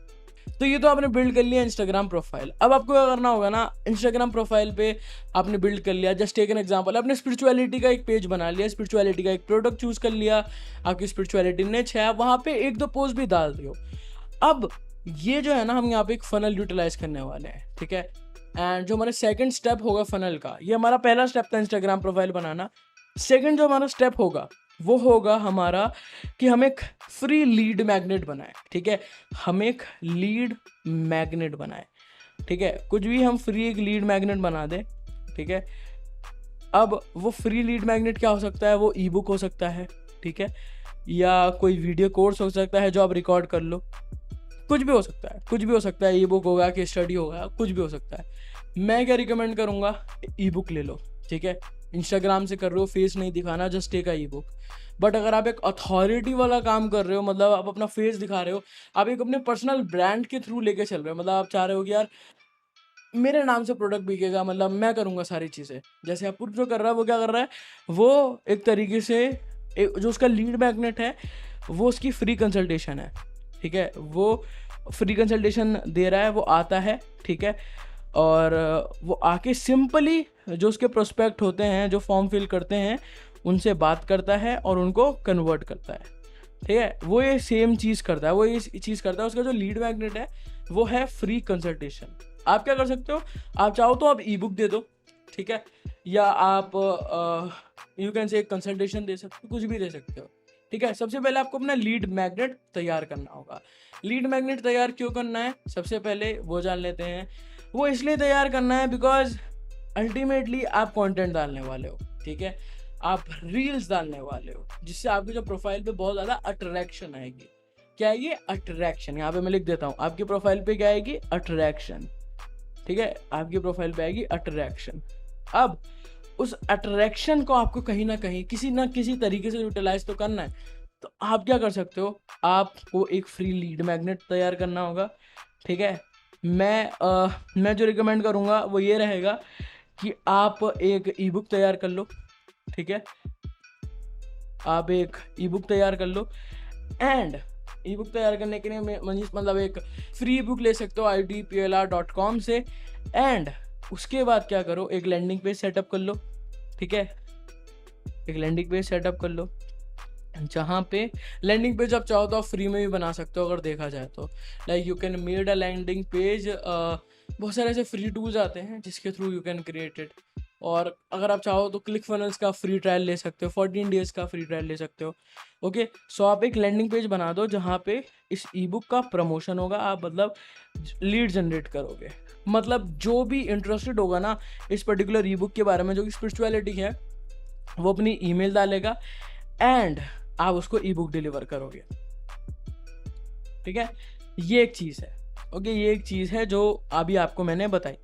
तो ये तो आपने बिल्ड कर लिया इंस्टाग्राम प्रोफाइल। अब आपको क्या करना होगा ना, इंस्टाग्राम प्रोफाइल पे आपने बिल्ड कर लिया, जस्ट टेक एन एग्जांपल, आपने स्पिरिचुअलिटी का एक पेज बना लिया, स्पिरिचुअलिटी का एक प्रोडक्ट चूज कर लिया, आपकी स्पिरिचुअलिटी निच है, आप वहाँ पे एक दो पोस्ट भी डाल दो। अब ये जो है ना, हम यहाँ पे एक फनल यूटिलाइज करने वाले हैं, ठीक है। एंड जो हमारा सेकंड स्टेप होगा फनल का, ये हमारा पहला स्टेप था इंस्टाग्राम प्रोफाइल बनाना। सेकंड जो हमारा स्टेप होगा वो होगा हमारा कि हम एक फ्री लीड मैग्नेट बनाएं, ठीक है। हम एक लीड मैग्नेट बनाएं, ठीक है। कुछ भी हम फ्री एक लीड मैग्नेट बना दें, ठीक है। अब वो फ्री लीड मैग्नेट क्या हो सकता है, वो ई बुक हो सकता है, ठीक है, या कोई वीडियो कोर्स हो सकता है जो आप रिकॉर्ड कर लो, कुछ भी हो सकता है, ई बुक होगा कि स्टडी होगा, कुछ भी हो सकता है। मैं क्या रिकमेंड करूँगा, ई बुक ले लो, ठीक है। इंस्टाग्राम से कर रहे हो, फेस नहीं दिखाना, just take a e book. But अगर आप एक अथॉरिटी वाला काम कर रहे हो, मतलब आप अपना फेस दिखा रहे हो, आप एक अपने पर्सनल ब्रांड के थ्रू लेके चल रहे हो, मतलब आप चाह रहे हो कि यार मेरे नाम से प्रोडक्ट बिकेगा, मतलब मैं करूँगा सारी चीज़ें, जैसे अपूर्व जो कर रहा है वो क्या कर रहा है, वो एक तरीके से जो उसका लीड मैग्नेट है वो उसकी फ्री कंसल्टेशन है, ठीक है। वो फ्री कंसल्टेशन दे रहा है, वो आता है, ठीक है, और वो आके सिंपली जो उसके प्रोस्पेक्ट होते हैं, जो फॉर्म फिल करते हैं, उनसे बात करता है और उनको कन्वर्ट करता है, ठीक है। वो ये सेम चीज़ करता है, वो ये चीज़ करता है। उसका जो लीड मैग्नेट है वो है फ्री कंसल्टेशन। आप क्या कर सकते हो, आप चाहो तो आप ई बुक दे दो, ठीक है, या आप यू कैन से एक कंसल्टेशन दे सकते हो, कुछ भी दे सकते हो, ठीक है। सबसे पहले आपको अपना लीड मैग्नेट तैयार करना होगा। लीड मैग्नेट तैयार क्यों करना है, सबसे पहले वो जान लेते हैं। वो इसलिए तैयार करना है बिकॉज अल्टीमेटली आप कंटेंट डालने वाले हो, ठीक है। आप रील्स डालने वाले हो, जिससे आपकी जो प्रोफाइल पे बहुत ज़्यादा अट्रैक्शन आएगी। क्या है ये अट्रैक्शन, यहाँ पे मैं लिख देता हूँ, आपकी प्रोफाइल पे क्या आएगी, अट्रैक्शन, ठीक है। आपकी प्रोफाइल पे आएगी अट्रैक्शन। अब उस अट्रैक्शन को आपको कहीं ना कहीं किसी ना किसी तरीके से यूटिलाइज तो करना है। तो आप क्या कर सकते हो, आपको एक फ्री लीड मैग्नेट तैयार करना होगा, ठीक है। मैं जो रिकमेंड करूँगा वो ये रहेगा कि आप एक ई बुक तैयार कर लो, ठीक है। आप एक ई बुक तैयार कर लो, एंड ई बुक तैयार करने के लिए मतलब एक फ्री बुक ले सकते हो idpla.com से। एंड उसके बाद क्या करो, एक लैंडिंग पेज सेटअप कर लो, ठीक है, एक लैंडिंग पेज सेटअप कर लो, जहाँ पे लैंडिंग पेज आप चाहो तो आप फ्री में भी बना सकते हो अगर देखा जाए तो। Like you can made a landing page, बहुत सारे ऐसे फ्री टूल्स आते हैं जिसके through you can create it. और अगर आप चाहो तो क्लिक फनल्स का फ्री ट्रायल ले सकते हो, 14 डेज का फ्री ट्रायल ले सकते हो। ओके, सो आप एक लैंडिंग पेज बना दो जहाँ पे इस ई बुक का प्रमोशन होगा, आप मतलब लीड जनरेट करोगे। मतलब जो भी इंटरेस्टेड होगा ना इस पर्टिकुलर ई बुक के बारे में, जो कि स्पिरिचुअलिटी है, वो अपनी ईमेल डालेगा एंड आप उसको ई बुक डिलीवर करोगे, ठीक है। ये एक चीज़ है, ओके, ये एक चीज़ है जो अभी आपको मैंने बताई।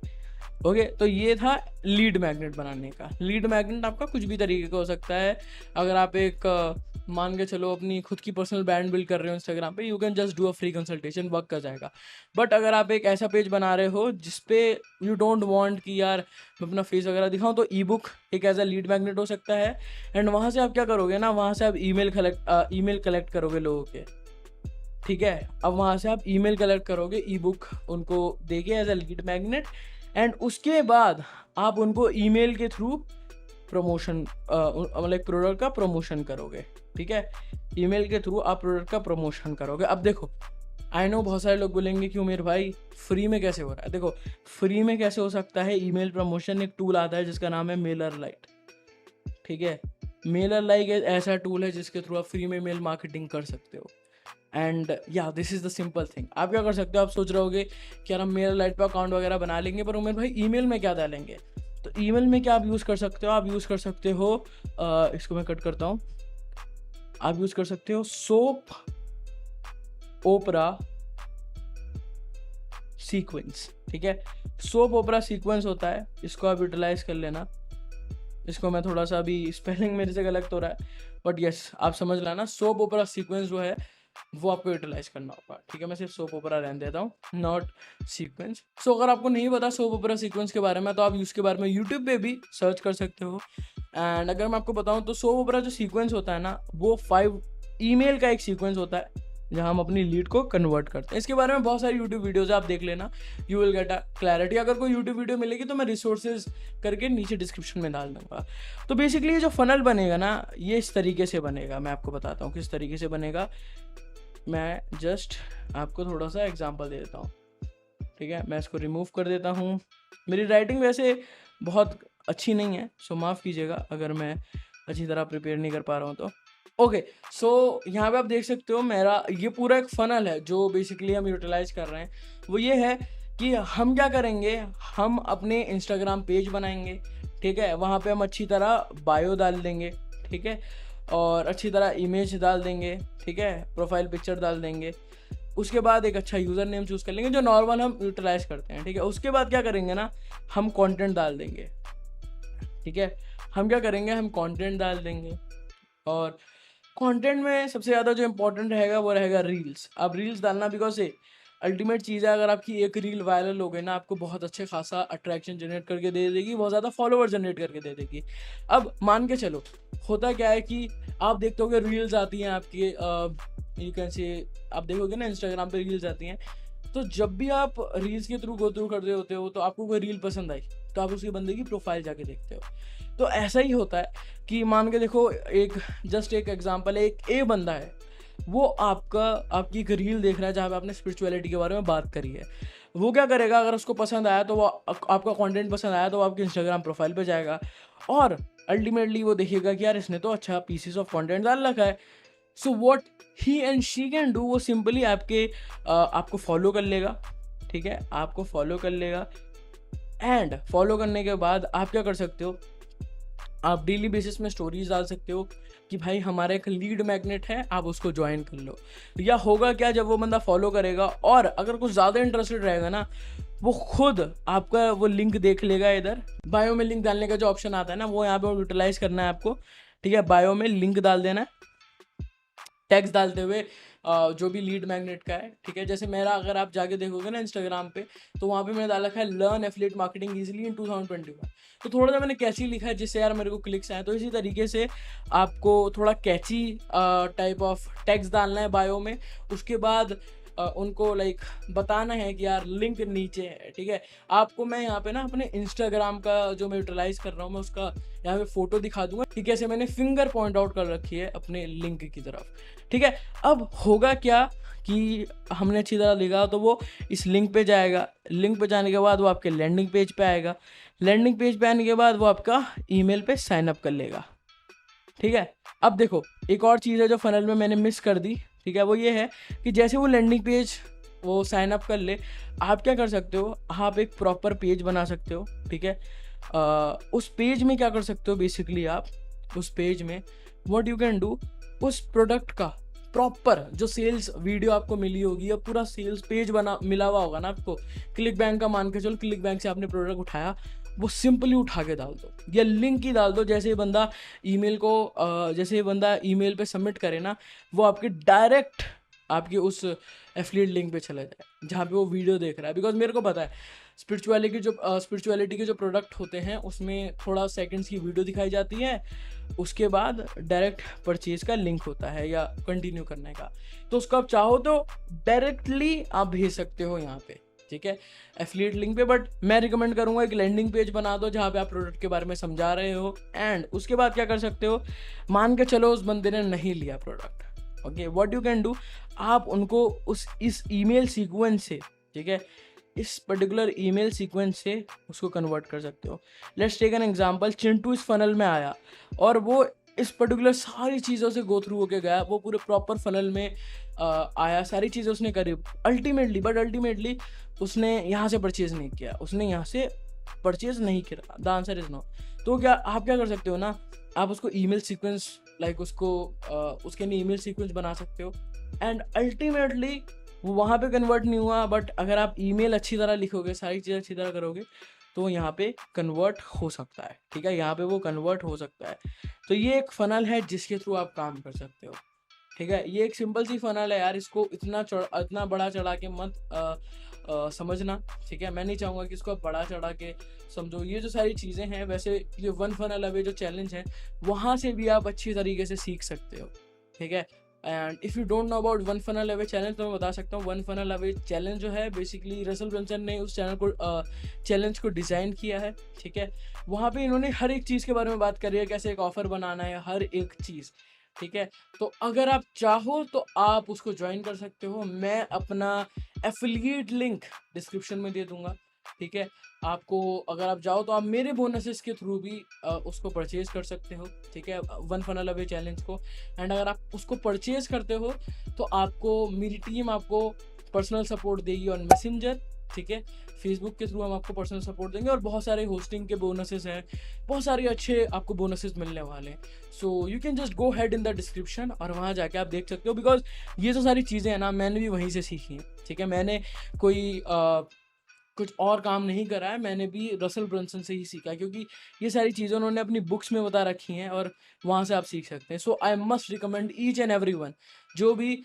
ओके, तो ये था लीड मैग्नेट बनाने का। लीड मैग्नेट आपका कुछ भी तरीके का हो सकता है। अगर आप एक मान के चलो अपनी खुद की पर्सनल ब्रांड बिल्ड कर रहे हो इंस्टाग्राम पे, you can just do a free consultation, work कर जाएगा। बट अगर आप एक ऐसा पेज बना रहे हो जिसपे यू डोंट वांट कि यार मैं अपना फेस वगैरह दिखाऊं, तो ई बुक एक एज अ लीड मैग्नेट हो सकता है। एंड वहाँ से आप क्या करोगे ना, वहाँ से आप ईमेल कलेक्ट करोगे लोगों के, ठीक है। अब वहाँ से आप ईमेल कलेक्ट करोगे, ई बुक उनको देके as a lead magnet, and उसके बाद आप उनको ईमेल के थ्रू प्रमोशन, मतलब एक प्रोडक्ट का प्रमोशन करोगे, ठीक है। ईमेल के थ्रू आप प्रोडक्ट का प्रमोशन करोगे। अब देखो, आई नो बहुत सारे लोग बोलेंगे कि उमेर भाई फ्री में कैसे हो रहा है। देखो, फ्री में कैसे हो सकता है, ईमेल प्रमोशन एक टूल आता है जिसका नाम है मेलर लाइट, ठीक है। मेलर लाइट एक ऐसा टूल है जिसके थ्रू आप फ्री में मेल मार्केटिंग कर सकते हो। एंड या this is the simple thing. आप क्या कर सकते हो, आप सोच रहे होगे कि यार हम मेल लाइट पर अकाउंट वगैरह बना लेंगे, पर उमेर भाई ईमेल में क्या डालेंगे। तो ईमेल में क्या आप यूज़ कर सकते हो, आप यूज़ कर सकते हो, इसको मैं कट करता हूँ, आप यूज़ कर सकते हो सोप ओपरा सीक्वेंस, ठीक है। सोप ओपरा सीक्वेंस होता है, इसको आप यूटिलाइज कर लेना। इसको मैं थोड़ा सा अभी स्पेलिंग मेरे से गलत हो रहा है, बट यस आप समझ लाना। सोप ओपरा सीक्वेंस जो है वो आपको यूटिलाइज करना होगा, ठीक है। मैं सिर्फ सोप ओपरा रहने देता हूँ, नॉट सीक्वेंस। सो अगर आपको नहीं पता सोप ओपरा सीक्वेंस के बारे में, तो आप उसके बारे में यूट्यूब पे भी सर्च कर सकते हो। एंड अगर मैं आपको बताऊँ तो सोप ओपरा जो सीक्वेंस होता है ना, वो 5 ईमेल का एक सीक्वेंस होता है जहाँ हम अपनी लीड को कन्वर्ट करते हैं। इसके बारे में बहुत सारी यूट्यूब वीडियोज़ आप देख लेना, you will get a clarity. अगर कोई यूट्यूब वीडियो मिलेगी तो मैं रिसोर्सेज करके नीचे डिस्क्रिप्शन में डाल दूंगा। तो बेसिकली ये जो फनल बनेगा ना, ये इस तरीके से बनेगा। मैं आपको बताता हूँ किस तरीके से बनेगा। मैं जस्ट आपको थोड़ा सा एग्जांपल दे देता हूँ, ठीक है। मैं इसको रिमूव कर देता हूँ। मेरी राइटिंग वैसे बहुत अच्छी नहीं है, सो माफ़ कीजिएगा अगर मैं अच्छी तरह प्रिपेयर नहीं कर पा रहा हूँ तो। ओके, सो यहाँ पे आप देख सकते हो मेरा ये पूरा एक फनल है जो बेसिकली हम यूटिलाइज कर रहे हैं। वो ये है कि हम क्या करेंगे, हम अपने इंस्टाग्राम पेज बनाएंगे, ठीक है। वहाँ पे हम अच्छी तरह बायो डाल देंगे, ठीक है, और अच्छी तरह इमेज डाल देंगे, ठीक है, प्रोफाइल पिक्चर डाल देंगे। उसके बाद एक अच्छा यूज़र नेम चूज़ कर लेंगे जो नॉर्मल हम यूटिलाइज करते हैं, ठीक है। उसके बाद क्या करेंगे ना, हम कंटेंट डाल देंगे, ठीक है। हम क्या करेंगे, हम कंटेंट डाल देंगे, और कंटेंट में सबसे ज़्यादा जो इम्पोर्टेंट रहेगा वो रहेगा रील्स। आप रील्स डालना, बिकॉज ये अल्टीमेट चीज़ है। अगर आपकी एक रील वायरल हो गई ना, आपको बहुत अच्छे खासा अट्रैक्शन जनरेट करके दे देगी, बहुत ज़्यादा फॉलोवर जनरेट करके दे देगी। अब मान के चलो, होता क्या है कि आप देखते होगे रील्स आती हैं आपकी, यू कैन से, आप देखोगे ना इंस्टाग्राम पे रील्स आती हैं, तो जब भी आप रील्स के थ्रू गो थ्रू कर रहे होते हो तो आपको कोई रील पसंद आई तो आप उसके बंदे की प्रोफाइल जाके देखते हो। तो ऐसा ही होता है कि मान के देखो, एक जस्ट एक एग्जांपल है, एक ए बंदा है, वो आपकी एक रील देख रहा है जहाँ पे आपने स्पिरिचुअलिटी के बारे में बात करी है। वो क्या करेगा, अगर उसको पसंद आया तो वो आपका कंटेंट पसंद आया तो वो आपके इंस्टाग्राम प्रोफाइल पे जाएगा, और अल्टीमेटली वो देखेगा कि यार इसने तो अच्छा पीसेस ऑफ कंटेंट डाल रखा है। So what he and she can do, वो सिंपली आपको फॉलो कर लेगा, ठीक है, आपको फॉलो कर लेगा। एंड फॉलो करने के बाद आप क्या कर सकते हो, आप डेली बेसिस में स्टोरीज डाल सकते हो कि भाई हमारा एक लीड मैग्नेट है, आप उसको ज्वाइन कर लो। या होगा क्या, जब वो बंदा फॉलो करेगा और अगर कुछ ज़्यादा इंटरेस्टेड रहेगा ना, वो खुद आपका वो लिंक देख लेगा। इधर बायो में लिंक डालने का जो ऑप्शन आता है ना, वो यहाँ पे यूटिलाइज करना है आपको, ठीक है। बायो में लिंक डाल देना है टैग्स डालते हुए, जो भी लीड मैग्नेट का है, ठीक है। जैसे मेरा अगर आप जाके देखोगे ना इंस्टाग्राम पे, तो वहाँ पे मैंने डाला है लर्न एफिलिएट मार्केटिंग इजीली इन 2021। तो थोड़ा सा मैंने कैची लिखा है जिससे यार मेरे को क्लिक्स आए। तो इसी तरीके से आपको थोड़ा कैची टाइप ऑफ टैग्स डालना है बायो में। उसके बाद उनको लाइक बताना है कि यार लिंक नीचे है, ठीक है। आपको मैं यहाँ पे ना अपने इंस्टाग्राम का जो मैं यूटिलाइज कर रहा हूँ, मैं उसका यहाँ पे फोटो दिखा दूंगा कि कैसे मैंने फिंगर पॉइंट आउट कर रखी है अपने लिंक की तरफ, ठीक है। अब होगा क्या कि हमने अच्छी तरह लिखा तो वो इस लिंक पे जाएगा, लिंक पे जाने के बाद वो आपके लैंडिंग पेज पे आएगा, लैंडिंग पेज पे आने के बाद वो आपका ईमेल पे साइन अप कर लेगा, ठीक है। अब देखो एक और चीज़ है जो फनल में मैंने मिस कर दी, ठीक है, वो ये है कि जैसे वो लैंडिंग पेज वो साइन अप कर ले, आप क्या कर सकते हो, आप एक प्रॉपर पेज बना सकते हो, ठीक है। उस पेज में क्या कर सकते हो बेसिकली, आप उस पेज में व्हाट यू कैन डू, उस प्रोडक्ट का प्रॉपर जो सेल्स वीडियो आपको मिली होगी या पूरा सेल्स पेज बना मिला हुआ होगा ना आपको, क्लिक बैंक का मान के चलो, क्लिक बैंक से आपने प्रोडक्ट उठाया, वो सिंपली उठा के डाल दो या लिंक ही डाल दो। जैसे ही बंदा ईमेल को जैसे ही बंदा ईमेल पे सबमिट करे ना, वो आपके डायरेक्ट आपके उस एफिलिएट लिंक पे चला जाए जहाँ पे वो वीडियो देख रहा है। बिकॉज मेरे को पता है स्पिरिचुअलिटी के जो प्रोडक्ट होते हैं उसमें थोड़ा सेकंड्स की वीडियो दिखाई जाती है, उसके बाद डायरेक्ट परचेज का लिंक होता है या कंटिन्यू करने का, तो उसको आप चाहो तो डायरेक्टली आप भेज सकते हो यहाँ पे, ठीक है, एफिलिएट लिंक पे। बट मैं रिकमेंड करूंगा एक लैंडिंग पेज बना दो जहाँ पे आप प्रोडक्ट के बारे में समझा रहे हो, एंड उसके बाद क्या कर सकते हो, मान के चलो उस बंदे ने नहीं लिया product, okay, what you can do, आप उनको इस ईमेल सीक्वेंस से, ठीक है, इस पर्टिकुलर ईमेल सीक्वेंस से उसको कन्वर्ट कर सकते हो। Let's take an example, Chintu इस फनल में आया और वो इस पर्टिकुलर सारी चीज़ों से गो थ्रू होके गया, वो पूरे प्रॉपर फनल में आया, सारी चीज़ें उसने करी, अल्टीमेटली उसने यहाँ से परचेज नहीं किया, उसने यहाँ से परचेज नहीं किया, द आंसर इज नो। तो क्या आप क्या कर सकते हो ना, आप उसको ईमेल सीक्वेंस लाइक उसको उसके लिए ईमेल सीक्वेंस बना सकते हो, एंड अल्टीमेटली वो वहाँ पे कन्वर्ट नहीं हुआ, बट अगर आप ईमेल अच्छी तरह लिखोगे, सारी चीज़ें अच्छी तरह करोगे, तो यहाँ पे कन्वर्ट हो सकता है, ठीक है, यहाँ पे वो कन्वर्ट हो सकता है। तो ये एक फनल है जिसके थ्रू आप काम कर सकते हो, ठीक है। ये एक सिंपल सी फनल है यार, इसको इतना बड़ा चढ़ा के मत समझना, ठीक है। मैं नहीं चाहूँगा कि इसको आप बड़ा चढ़ा के समझो। ये जो सारी चीज़ें हैं, वैसे ये वन फनल अवे जो चैलेंज है वहाँ से भी आप अच्छी तरीके से सीख सकते हो, ठीक है। And if you don't know about one funnel away challenge, तो मैं बता सकता हूँ, वन फनल अवे चैलेंज जो है बेसिकली रसल ब्रंसन ने उस चैलेंज को डिज़ाइन किया है, ठीक है। वहाँ पे इन्होंने हर एक चीज़ के बारे में बात करी है, कैसे एक ऑफ़र बनाना है, हर एक चीज़, ठीक है। तो अगर आप चाहो तो आप उसको ज्वाइन कर सकते हो, मैं अपना एफिलिएट लिंक डिस्क्रिप्शन में दे दूंगा, ठीक है। आपको अगर आप जाओ तो आप मेरे बोनसेस के थ्रू भी उसको परचेज कर सकते हो, ठीक है, वन फनल अवे चैलेंज को। एंड अगर आप उसको परचेज करते हो तो आपको मेरी टीम आपको पर्सनल सपोर्ट देगी ऑन मैसेंजर, ठीक है, फेसबुक के थ्रू हम आपको पर्सनल सपोर्ट देंगे, और बहुत सारे होस्टिंग के बोनसेस हैं, बहुत सारे अच्छे आपको बोनसेस मिलने वाले हैं। So you can just go head in the description और वहाँ जाके आप देख सकते हो, बिकॉज ये जो सारी चीज़ें हैं ना मैंने भी वहीं से सीखी हैं, ठीक है। मैंने कोई कुछ और काम नहीं करा है, मैंने भी रसल ब्रंसन से ही सीखा, क्योंकि ये सारी चीज़ें उन्होंने अपनी बुक्स में बता रखी हैं और वहाँ से आप सीख सकते हैं। So I must recommend each and every one जो भी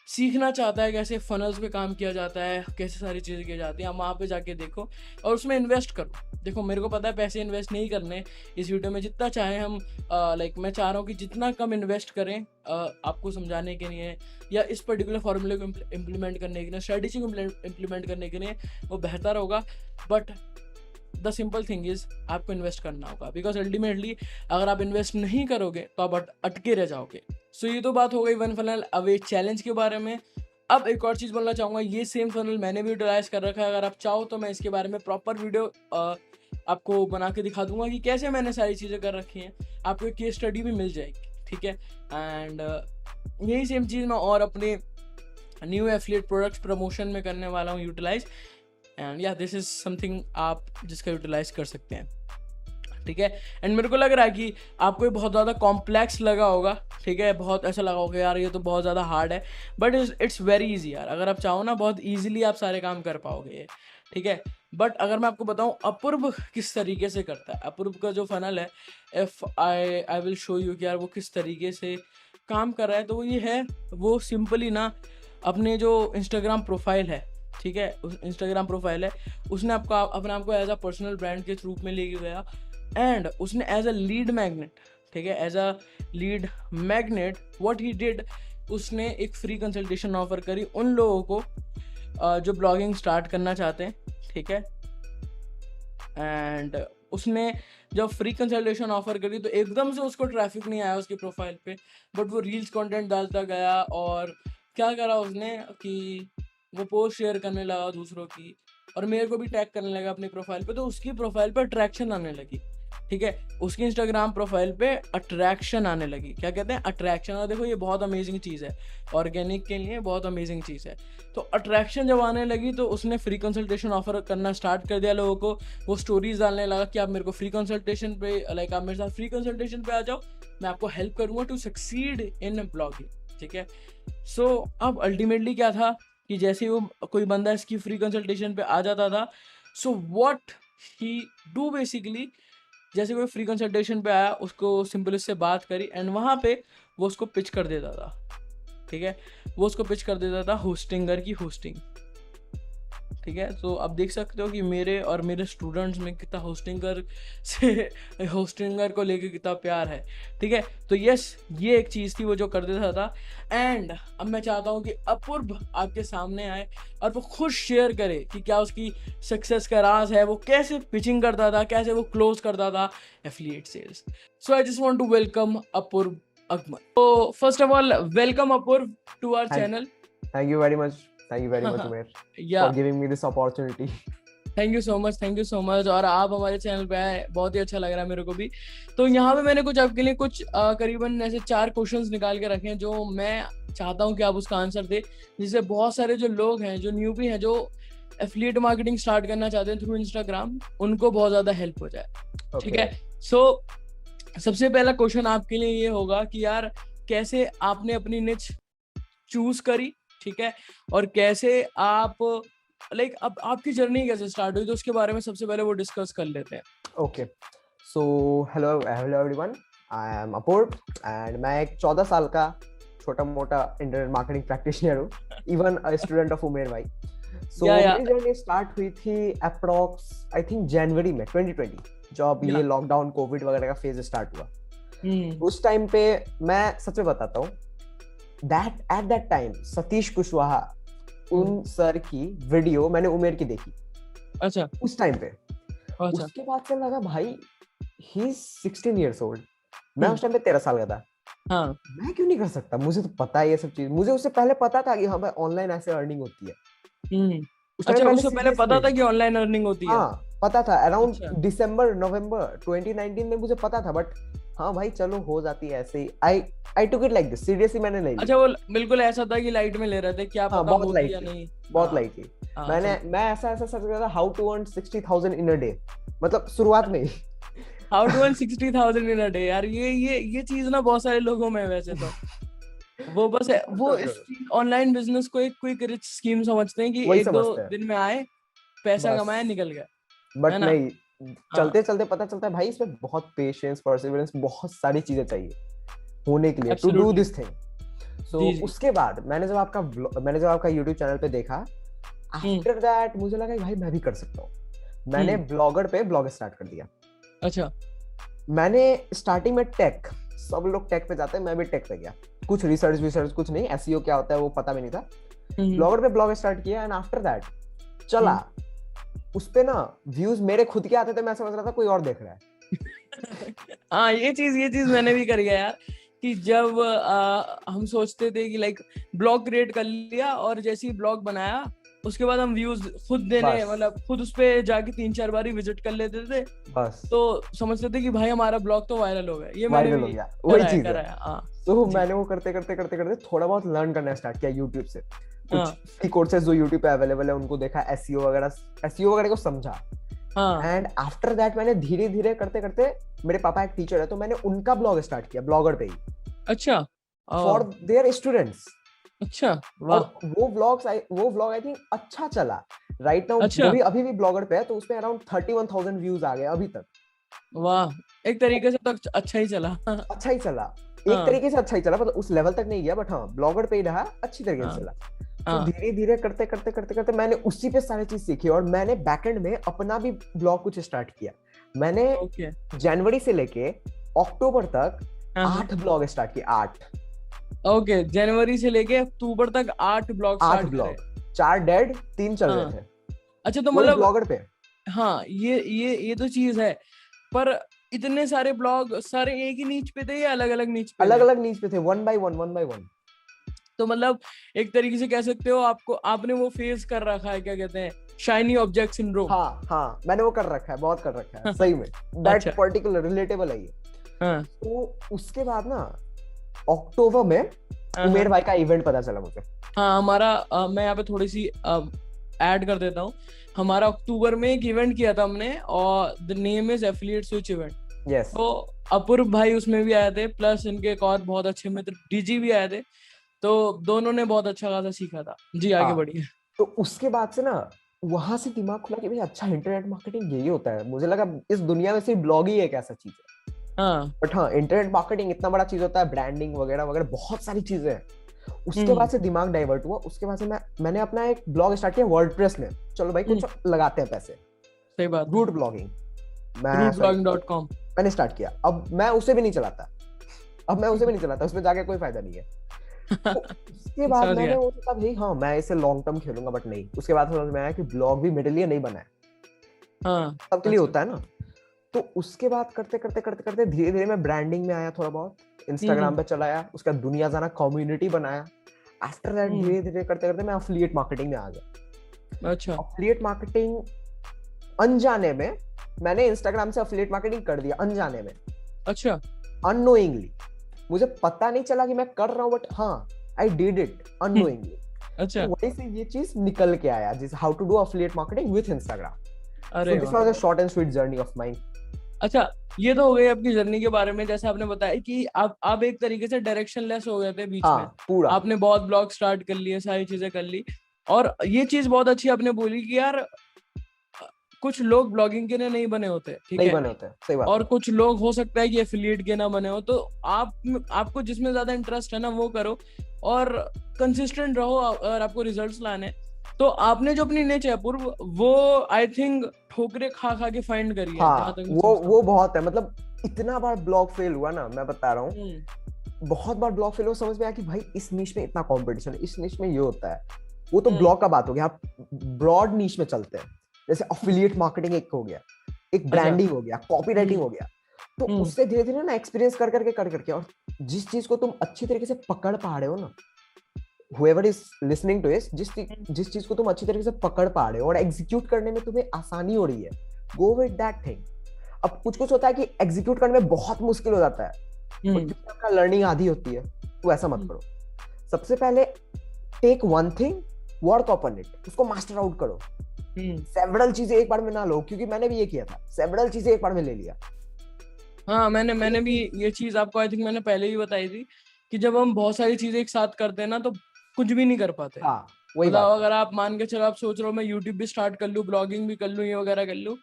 सीखना चाहता है कैसे फनल्स पे काम किया जाता है, कैसे सारी चीज़ें की जाती हैं, आप वहाँ पे जाके देखो और उसमें इन्वेस्ट करो। देखो मेरे को पता है पैसे इन्वेस्ट नहीं करने इस वीडियो में, जितना चाहे हम लाइक मैं चाह रहा हूँ कि जितना कम इन्वेस्ट करें आपको समझाने के लिए या इस पर्टिकुलर फॉर्मूले को इम्प्लीमेंट करने के लिए, स्ट्रेटेजी को इम्प्लीमेंट करने के लिए, वो बेहतर होगा। But the simple thing is आपको इन्वेस्ट करना होगा, बिकॉज अल्टीमेटली अगर आप इन्वेस्ट नहीं करोगे तो आप अटके रह जाओगे। सो ये तो बात हो गई वन फनल अवे चैलेंज के बारे में। अब एक और चीज़ बोलना चाहूँगा, ये सेम फनल मैंने भी यूटिलाइज कर रखा है, अगर आप चाहो तो मैं इसके बारे में प्रॉपर वीडियो आपको बना के दिखा दूंगा कि कैसे मैंने सारी चीज़ें कर रखी हैं, आपको एक केस स्टडी भी मिल जाएगी, ठीक है। एंड यही सेम चीज़ मैं और अपने न्यू एफिलिएट प्रोडक्ट्स प्रमोशन में करने वाला हूँ यूटिलाइज, एंड या दिस इज़ समथिंग आप जिसका यूटिलाइज कर सकते हैं, ठीक है। एंड मेरे को लग रहा है कि आपको ये बहुत ज़्यादा कॉम्प्लेक्स लगा होगा, ठीक है, बहुत ऐसा लगा होगा यार ये तो बहुत ज़्यादा हार्ड है, बट इट्स वेरी इजी यार, अगर आप चाहो ना बहुत ईजिली आप सारे काम कर पाओगे, ठीक है। बट अगर मैं आपको बताऊं अपूर्व किस तरीके से करता है, अपूर्व का जो फनल है, if I will show you कि यार वो किस तरीके से काम कर रहा है, तो वो ये है, वो सिंपली ना अपने जो इंस्टाग्राम प्रोफाइल है, ठीक है, उस इंस्टाग्राम प्रोफाइल है उसने आपको अपने आप को एज अ पर्सनल ब्रांड के रूप में लेके गया, एंड उसने एज अ लीड मैग्नेट, ठीक है, as a lead magnet what he did उसने एक फ्री कंसल्टेशन ऑफर करी उन लोगों को जो ब्लॉगिंग स्टार्ट करना चाहते हैं, ठीक है। एंड उसने जब फ्री कंसल्टेशन ऑफर करी तो एकदम से उसको ट्रैफिक नहीं आया उसकी प्रोफाइल पे, बट वो रील्स कंटेंट डालता गया और क्या करा उसने कि वो पोस्ट शेयर करने लगा दूसरों की, और मेरे को भी टैग करने लगा अपनी प्रोफाइल पे, तो उसकी प्रोफाइल पे अट्रैक्शन आने लगी, ठीक है। उसकी इंस्टाग्राम प्रोफाइल पे अट्रैक्शन आने लगी, क्या कहते हैं, अट्रैक्शन। और देखो ये बहुत अमेजिंग चीज़ है, ऑर्गेनिक के लिए बहुत अमेजिंग चीज़ है। तो अट्रैक्शन जब आने लगी तो उसने फ्री कंसल्टेशन ऑफर करना स्टार्ट कर दिया लोगों को। वो स्टोरीज डालने लगा कि आप मेरे को फ्री कंसल्टेशन पे, लाइक आप मेरे साथ फ्री कंसल्टेशन पे आ जाओ, मैं आपको हेल्प करूँगा टू सक्सीड इन ब्लॉगिंग, ठीक है। सो अब अल्टीमेटली क्या था कि जैसे ही वो कोई बंदा इसकी फ्री कंसल्टेशन पे आ जाता था, so what he do basically, जैसे कोई फ्री कंसल्टेशन पे आया उसको सिंपल इससे बात करी एंड वहाँ पे वो उसको पिच कर देता था, ठीक है। वो उसको पिच कर देता था होस्टिंगर की होस्टिंग, ठीक है। तो आप देख सकते हो कि मेरे और मेरे स्टूडेंट्स में कितना होस्टिंगर से होस्टिंगर को लेके कितना प्यार है, ठीक है। तो यस, ये एक चीज़ थी वो जो कर देता था। एंड अब मैं चाहता हूँ कि अपूर्व आपके सामने आए और वो खुद शेयर करे कि क्या उसकी सक्सेस का राज है, वो कैसे पिचिंग करता था, कैसे वो क्लोज करता था affiliate sales. So I just want to welcome Apoorv Agaman. तो first of all welcome Apoorv to our channel. Thank you very much. Thank you very much, Umer, या for giving me this opportunity. Thank you so much. और आप हमारे चैनल पे आए, बहुत ही अच्छा लग रहा है मेरे को भी। तो यहाँ पे मैंने कुछ आपके लिए कुछ करीबन ऐसे 4 क्वेश्चंस निकाल के रखे हैं जो मैं चाहता हूँ कि आप उसका आंसर दे, जिससे बहुत सारे जो लोग हैं, जो न्यूबी हैं, जो एफिलिएट मार्केटिंग स्टार्ट करना चाहते हैं थ्रू इंस्टाग्राम, उनको बहुत ज़्यादा हेल्प हो जाए, ठीक है। सो सबसे पहला क्वेश्चन आपके लिए ये होगा कि यार कैसे आपने अपनी निच चूज करी, ठीक है, और कैसे आप लाइक अब आपकी जर्नी कैसे स्टार्ट हुई, तो उसके बारे में सबसे पहले वो डिस्कस कर लेते हैं। Okay. So hello everyone. I am Apurv and मैं एक 14 साल का छोटा मोटा इंटरनेट मार्केटिंग प्रैक्टिशनर हूँ, इवन अ स्टूडेंट ऑफ उमेर भाई। So मेरी जर्नी स्टार्ट हुई थी अप्रॉक्स आई थिंक जनवरी में 2020, जब ये लॉकडाउन कोविड वगैरह का फेज स्टार्ट हुआ। उस टाइम पे मैं सच में बताता हूँ, at that time Satish Kushwaha उन सर की वीडियो मैंने उमेर की देखी। अच्छा। उस टाइम पे। अच्छा। उसके बाद से लगा भाई he is 16 years old, मैं उस टाइम पे 13 साल का था। हाँ। मैं क्यों नहीं कर सकता, मुझे तो पता है ये सब चीज, मुझे उससे पहले पता था कि हाँ भाई ऑनलाइन ऐसे अर्निंग होती है। अच्छा, उससे पहले पता था कि ऑनलाइन अर्निंग होती है? हाँ पता था, अराउंड दिसंबर नवंबर 2019 में मुझे पता था, बट हाँ भाई चलो हो जाती है ऐसे ही। I took it like this, seriously मैंने नहीं। अच्छा, वो बिल्कुल ऐसा था कि लाइट में ले रहे थे, क्या पता होती या नहीं। बहुत लाइटली मैं ऐसा सर्च कर रहा था, how to earn 60,000 in a day, मतलब शुरुआत में ही how to earn 60,000 in a day. यार ये चीज ना बहुत सारे लोगों में वैसे तो वो बस है, वो ऑनलाइन बिजनेस को एक क्विक रिच स्कीम समझते हैं कि 1-2 दिन में आए, पैसा कमाया, निकल गया। बट नहीं, चलते चलते पता चलता है भाई इसमें बहुत पेशेंस, परसिवरेंस, बहुत सारी चीजें चाहिए होने के लिए, टू डू दिस थिंग। सो उसके बाद मैंने जब आपका YouTube चैनल पे देखा, आफ्टर दैट मुझे लगा भाई मैं भी कर सकता हूँ। मैंने ब्लॉगर पे ब्लॉग स्टार्ट कर दिया। अच्छा। मैंने स्टार्टिंग में टेक, सब लोग टेक पे जाते हैं, मैं भी टेक पे गया, कुछ रिसर्च कुछ नहीं, एसईओ क्या होता है वो पता भी नहीं था। ब्लॉगर पे ब्लॉग स्टार्ट किया एंड आफ्टर दैट चला। उस पे ना व्यूज मेरे खुद के आते थे, मैं समझ रहा था कोई और देख रहा है। हाँ, ये चीज मैंने भी करी है यार, कि जब हम सोचते थे कि लाइक ब्लॉग क्रिएट कर लिया और जैसे ही ब्लॉग बनाया उसके बाद हम व्यूज खुद देने, मतलब खुद उस पे जाके 3-4 बार ही विजिट कर लेते थे बस, तो समझते थे कि भाई हमारा ब्लॉग तो वायरल हो गया। ये मैंने भी वही चीज है। तो मैंने वो करते थोड़ा बहुत लर्न करना स्टार्ट किया यूट्यूब से, कुछ फ्री कोर्सेज जो यूट्यूब पे अवेलेबल है उनको देखा, एसईओ वगैरह को समझा। एंड आफ्टर दैट मैंने धीरे धीरे करते करते, मेरे पापा एक टीचर है तो मैंने उनका ब्लॉग स्टार्ट किया ब्लॉगर पे ही। अच्छा। For their students. अच्छा, वाह। वो ब्लॉग आई थिंक अच्छा चला राइट नाउ। अच्छा। अभी भी ब्लॉगर पे है, तो उसमें अराउंड 31,000 व्यूज आ गए अभी तक। वाह, एक तरीके से तो अच्छा ही चला। एक तरीके से अच्छा ही चला, मतलब उस लेवल तक नहीं गया, बट हाँ ब्लॉगर पे ही रहा, अच्छी तरीके से चला। तो धीरे धीरे करते मैंने उसी पे सारी चीज सीखी और मैंने बैकएंड में अपना भी ब्लॉग कुछ स्टार्ट किया। मैंने जनवरी से लेके अक्टूबर तक 8 ब्लॉग स्टार्ट किए, 8। ओके, जनवरी से लेके अक्टूबर तक 8 ब्लॉग 8 स्टार्ट करे। ब्लॉग, 4 डेड, 3 चल हाँ। रहे थे, अच्छा तो वही मतलब ब्लॉगर पे। हाँ, ये तो चीज है, पर इतने सारे ब्लॉग सारे एक ही नीच पे थे या अलग अलग नीच पे अलग थे? अलग नीच पे थे, 1 by 1, 1 by 1। तो मतलब एक तरीके से कह सकते हो आपको, आपने वो फेस कर रखा है, क्या कहते हैं, शाइनी ऑब्जेक्ट सिंड्रोम। हाँ हाँ, मैंने वो कर रखा है, बहुत कर रखा है सही में। दैट अच्छा। पर्टिकुलर रिलेटेबल है ये। हाँ तो उसके बाद ना अक्टूबर में हाँ उमेर भाई का इवेंट पता चला मुझे। हाँ, हमारा मैं यहाँ पे थोड़ी सी ऐड कर देता हूँ। हमारा अक्टूबर में एक इवेंट किया था हमने, और the name is affiliate switch event. Yes. तो अपूर्व भाई उसमें भी आए थे, प्लस इनके एक और बहुत अच्छे मित्र डीजी भी आए थे। तो दोनों ने बहुत अच्छा खासा सीखा था। जी आगे हाँ, बढ़िए। तो उसके बाद से ना वहां से दिमाग खुला कि भाई अच्छा, इंटरनेट मार्केटिंग यही होता है। मुझे लगा इस दुनिया में सिर्फ ब्लॉग ही एक ऐसा चीज है, हाँ। बट हाँ, इंटरनेट मार्केटिंग इतना बड़ा चीज होता है, ब्रांडिंग वगैरह वगैरह बहुत सारी चीजें हैं। उसके बाद से दिमाग डाइवर्ट हुआ। उसके बाद से मैंने अपना एक ब्लॉग स्टार्ट किया वर्डप्रेस में। चलो भाई कुछ लगाते हैं पैसे, सही बात। Root Blogging, rootblogging.com। मैंने स्टार्ट किया। अब मैं उसे भी नहीं चलाता, उसमें जाके कोई फायदा नहीं है। तो उसके बाद समझ मैंने गया। वो सोचा भाई हाँ मैं इसे लॉन्ग टर्म खेलूंगा, बट नहीं। उसके बाद समझ में आया कि ब्लॉग भी मेरे लिए नहीं बना है, हाँ सबके लिए अच्छा। होता है ना। तो उसके बाद करते करते करते करते धीरे धीरे मैं ब्रांडिंग में आया, थोड़ा बहुत इंस्टाग्राम पे चलाया, उसका दुनिया जाना कम्युनिटी बनाया। आफ्टर दैट धीरे धीरे करते करते मैं एफिलिएट मार्केटिंग में आ गया। अच्छा एफिलिएट मार्केटिंग अनजाने में, मैंने इंस्टाग्राम से एफिलिएट मार्केटिंग कर दिया अनजाने में, अच्छा अननोइंगली। मुझे पता नहीं चला कि मैं कर रहा हूँ, बट हाँ आई डिड इट अननोइंगली। अच्छा। तो वहीं से ये चीज निकल के आया, जिस how to do affiliate marketing with Instagram. अरे so this was a short and sweet journey of mine. अच्छा, ये तो हो गई आपकी जर्नी के बारे में। जैसे आपने बताया कि आप एक तरीके से डायरेक्शनलेस हो गए थे बीच में। हाँ पूरा। आपने बहुत ब्लॉग स्टार्ट कर लिए, सारी चीजें कर ली, और ये चीज बहुत अच्छी आपने बोली कि यार कुछ लोग ब्लॉगिंग के लिए नहीं बने होते, ठीक नहीं है, बने होते, सही बात और है। कुछ लोग हो सकता है कि एफिलिएट के ना बने हो। तो आपको जिसमें ज्यादा इंटरेस्ट है ना वो करो, और कंसिस्टेंट रहो अगर आपको रिजल्ट्स लाने। तो आपने जो अपनी निच है पूर्व, वो आई थिंक ठोकरे खा खा के फाइंड करी है, जहां हाँ तक मैं वो समझता वो बहुत है। मतलब इतना बार ब्लॉग फेल हुआ ना, मैं बता रहा हूँ, हूँ। बहुत बार ब्लॉग फेल हुआ, समझ में आया कि भाई इस निश में इतना कंपटीशन है, इस निश में ये होता है। वो तो ब्लॉग का बात हो गया, आप ब्रॉड निश में चलते हैं। जैसे एफिलिएट मार्केटिंग एक हो गया, एक ब्रांडिंग हो गया, कॉपीराइटिंग हो गया। तो उससे धीरे धीरे ना एक्सपीरियंस कर करके और जिस चीज को तुम अच्छी तरीके से पकड़ पा रहे हो ना, whoever is listening to this, जिस चीज को तुम अच्छी तरीके से पकड़ पा रहे हो और एग्जीक्यूट करने में तुम्हें आसानी हो रही है, गो विद दैट थिंग। अब कुछ कुछ होता है कि एग्जीक्यूट करने में बहुत मुश्किल हो जाता है, क्योंकि आपका लर्निंग आधी होती है, तो ऐसा मत करो। सबसे पहले take one thing, work upon it, उसको मास्टर आउट करो। सेवरल चीजें एक बार में ना लो, क्योंकि मैंने भी ये किया था, सेवरल चीजें एक बार में ले लिया। हाँ, मैंने भी ये चीज आपको आई थिंक मैंने पहले ही बताई थी कि जब हम बहुत सारी चीजें एक साथ करते हैं ना तो कुछ भी नहीं कर पाते। हाँ वही मतलब बात। अगर आप मान के चलो, आप सोच रहे हो मैं यूट्यूब भी स्टार्ट कर लूँ, ब्लॉगिंग भी कर लूँ, ये वगैरह कर लूँ,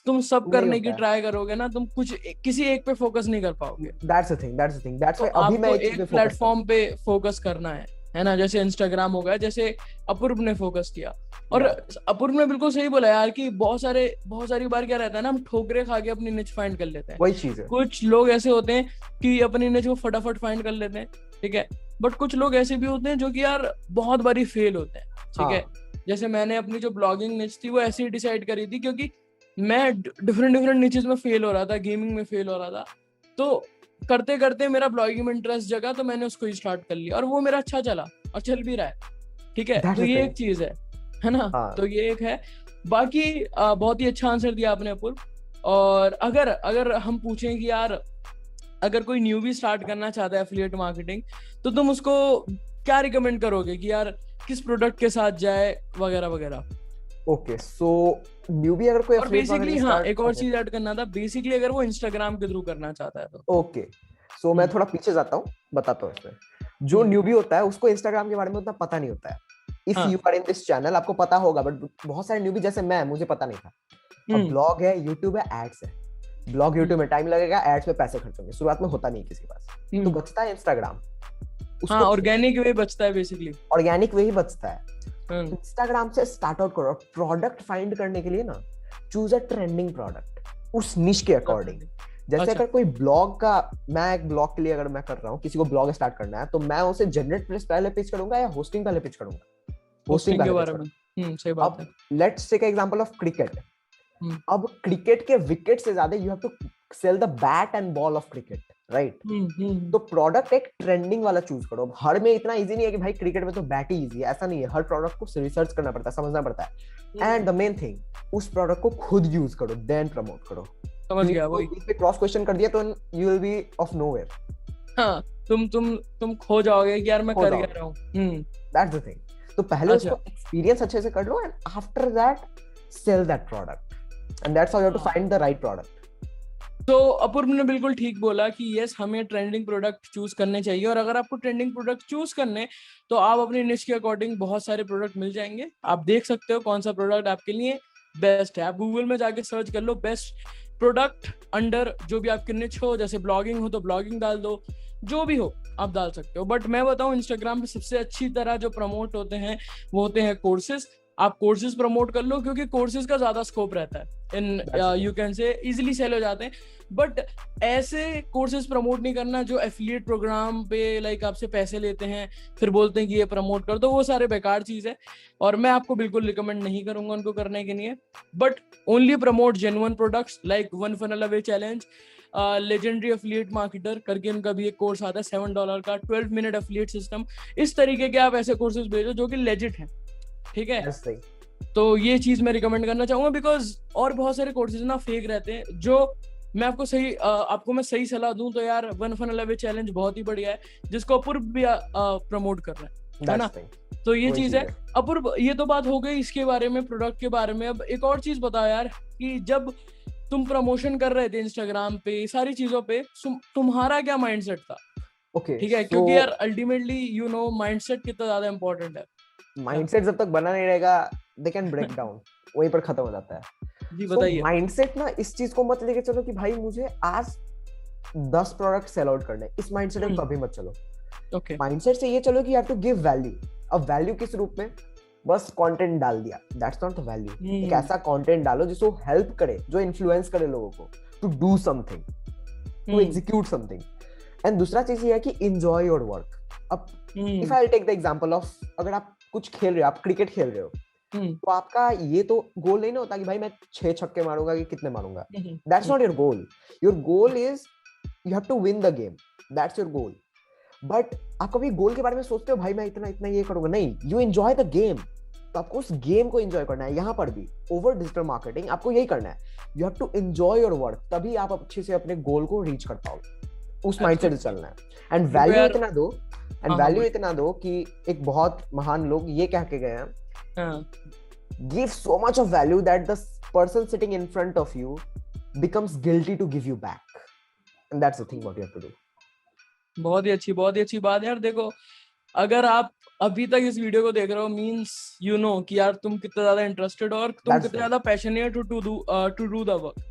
तुम सब करने की ट्राई करोगे ना, तुम किसी एक पे फोकस नहीं कर पाओगे। That's the thing, that's the thing, that's why अभी मैं आपको एक चीज पे एक फोकस प्लेटफॉर्म पे फोकस करना है ना। जैसे इंस्टाग्राम हो गया, जैसे अपूर्व ने फोकस किया, और अपूर्व ने बिल्कुल सही बोला यार कि बहुत सारी बार क्या रहता है ना, हम ठोकरे खा के अपनी निच फाइंड कर लेते हैं। वही चीज है। कुछ लोग ऐसे होते हैं कि अपनी निच को फटाफट फाइंड कर लेते हैं, ठीक है, बट कुछ लोग ऐसे भी होते हैं जो कि यार बहुत बारी फेल होते हैं, ठीक है। जैसे मैंने अपनी जो ब्लॉगिंग निच थी वो ऐसे ही डिसाइड करी थी, क्योंकि मैं डिफरेंट निचेस में फेल हो रहा था, गेमिंग में फेल हो रहा था, तो करते करते मेरा ब्लॉगिंग में इंटरेस्ट जगा, तो मैंने उसको ही स्टार्ट कर लिया, और वो मेरा अच्छा चला और चल भी रहा है, ठीक है। तो ये एक चीज है ना। तो ये एक है। बाकी बहुत ही अच्छा आंसर दिया आपने अपूर्व। और अगर हम पूछें कि यार अगर कोई न्यूबी स्टार्ट करना चाहता है एफिलिएट मार्केटिंग, तो तुम उसको क्या रिकमेंड करोगे कि यार किस प्रोडक्ट के साथ जाए वगैरह वगैरह? ओके, सो न्यूबी अगर कोई और बेसिकली हाँ, एक और चीज ऐड करना था, बेसिकली अगर वो इंस्टाग्राम के थ्रू करना चाहता है तो। ओके, सो मैं थोड़ा पीछे जाता हूँ, बताता हूँ इसमें। जो न्यूबी होता है उसको इंस्टाग्राम के बारे में उतना पता नहीं होता है। If you are in this channel आपको पता होगा, बट बहुत सारे न्यूबी जैसे मुझे पता नहीं था। अब ब्लॉग है, यूट्यूब है, एड्स है। ब्लॉग यूट्यूब में टाइम लगेगा, एड्स में पैसे खर्च होंगे, शुरुआत में होता नहीं किसी के पास, तो बचता है इंस्टाग्राम। हाँ, ऑर्गेनिक वे बचता है, बेसिकली ऑर्गेनिक वे ही बचता है। इंस्टाग्राम से स्टार्ट आउट करो। प्रोडक्ट फाइंड करने के लिए ना, चूज अ ट्रेंडिंग प्रोडक्ट उस निश के अकॉर्डिंग। जैसे अच्छा अगर कोई ब्लॉग का, मैं एक ब्लॉग के लिए अगर मैं कर रहा हूँ, किसी को ब्लॉग स्टार्ट करना है, तो मैं उसे जनरेट प्रेस पहले पिच करूंगा या होस्टिंग पहले पिच करूंगा? होस्टिंग होस्टिंग के पहले पिच बारे में करूंगा। सही बात अब है। Let's take example of cricket. हम्म अब क्रिकेट के विकेट से ज्यादा you have to sell the bat and ball of cricket, right? तो प्रोडक्ट एक ट्रेंडिंग वाला चूज करो। अब हर में इतना इजी नहीं है कि भाई क्रिकेट में तो बैट ही इजी है, ऐसा नहीं है। हर प्रोडक्ट को रिसर्च करना पड़ता है, समझना पड़ता है। एंड द मेन थिंग, उस प्रोडक्ट को खुद यूज करो, देन प्रमोट करो। समझ गया वही। इस पे क्रॉस क्वेश्चन कर दिया तो you will be of nowhere. हाँ, तुम खो जाओगे कि यार मैं कर क्या रहा हूँ। That's the thing. तो पहले अच्छा। उसको एक्सपीरियंस अच्छे से कर लो and after that sell that product, and that's how you have to find the right product. तो अपूर्व ने बिल्कुल ठीक बोला कि यस, हमें ट्रेंडिंग प्रोडक्ट चूज करने चाहिए, और अगर आपको ट्रेंडिंग प्रोडक्ट चूज करने तो आप अपनी निश के अकॉर्डिंग बहुत सारे प्रोडक्ट मिल जाएंगे। आप देख सकते हो कौन सा प्रोडक्ट आपके लिए बेस्ट है। आप गूगल में जाके सर्च कर लो बेस्ट प्रोडक्ट अंडर जो भी आपकी निश हो। जैसे ब्लॉगिंग हो तो ब्लॉगिंग डाल दो, जो भी हो आप डाल सकते हो। बट मैं बताऊं, इंस्टाग्राम पे सबसे अच्छी तरह जो प्रमोट होते हैं वो होते हैं कोर्सेज। आप कोर्सेज प्रमोट कर लो, क्योंकि कोर्सेज का ज्यादा स्कोप रहता है। In you can say easily sell हो जाते हैं। बट ऐसे कोर्सेज प्रमोट नहीं करना जो एफिलिएट प्रोग्राम पे लाइक आपसे पैसे लेते हैं, फिर बोलते हैं कि ये प्रमोट कर दो। वो सारे बेकार चीज है, और मैं आपको बिल्कुल रिकमेंड नहीं करूंगा उनको करने के लिए। But only promote genuine products like one funnel away challenge, legendary affiliate marketer करके उनका भी एक कोर्स आता है $7 का, 12 मिनट एफिलिएट सिस्टम। इस तरीके के आप ऐसे कोर्सेज भेजो जो कि लेजिट हैं, ठीक है? तो ये चीज मैं रिकमेंड करना चाहूंगा, बिकॉज और बहुत सारे कोर्सेज ना फेक रहते हैं। जो मैं आपको मैं सही सलाह दूं तो यार वन फनल अवे चैलेंज बहुत ही बढ़िया है, जिसको अपूर्व भी प्रमोट कर रहा है ना? तो ये चीज है। अपूर्व, ये तो बात हो गई इसके बारे में, प्रोडक्ट के बारे में। अब एक और चीज बताओ यार, कि जब तुम प्रमोशन कर रहे थे इंस्टाग्राम पे, सारी चीजों पे, तुम्हारा क्या माइंडसेट था? ओके, ठीक है, क्योंकि यार अल्टीमेटली यू नो माइंडसेट कितना ज्यादा इंपॉर्टेंट है। माइंडसेट जब तक बना नहीं रहेगा, दे कैन ब्रेक डाउन, वहीं पर खत्म हो जाता है। जी बताइए। माइंडसेट ना, इस चीज को मत लेके चलो कि भाई मुझे आज 10 प्रोडक्ट सेल आउट करने, इस माइंडसेट में कभी मत चलो। ओके, माइंडसेट से ये चलो कि you have to give value. अब वैल्यू किस रूप में? बस कंटेंट डाल दिया, दैट्स नॉट द वैल्यू। एक ऐसा कंटेंट डालो जिसको हेल्प करे, जो इन्फ्लुएंस करे लोगों को to do something, to execute something. And दूसरा चीज ये है कि एंजॉय योर वर्क। अब if I take the example of, अगर आप कुछ खेल रहे हो, आप क्रिकेट खेल रहे हो, तो आपका ये तो गोल नहीं ना होता कि भाई मैं 6 छक्के मारूंगा कि कितने मारूंगा। That's not your goal. Your goal is you have to win the game, that's your goal. But आप कभी गोल के बारे में सोचते हो भाई मैं इतना इतना ये करूंगा? नहीं, यू एंजॉय द गेम। तो आपको उस गेम को एंजॉय करना है। यहाँ पर भी ओवर डिजिटल मार्केटिंग आपको यही करना है, you have to enjoy your work, तभी आप अच्छे से अपने गोल को रीच कर पाओगे। उस माइंडसेट से चलना है। एंड वैल्यू इतना दो, कि एक बहुत महान लोग ये कह के गए हैं, give so much of value that the person sitting in front of you becomes guilty to give you back, and that's the thing what you have to do. बहुत ही अच्छी बात यार। देखो, अगर आप अभी तक इस वीडियो को देख रहे हो, मींस यू नो कि यार तुम कितना ज्यादा इंटरेस्टेड हो और तुम कितना ज्यादा पैशनेट हो टू डू द वर्क।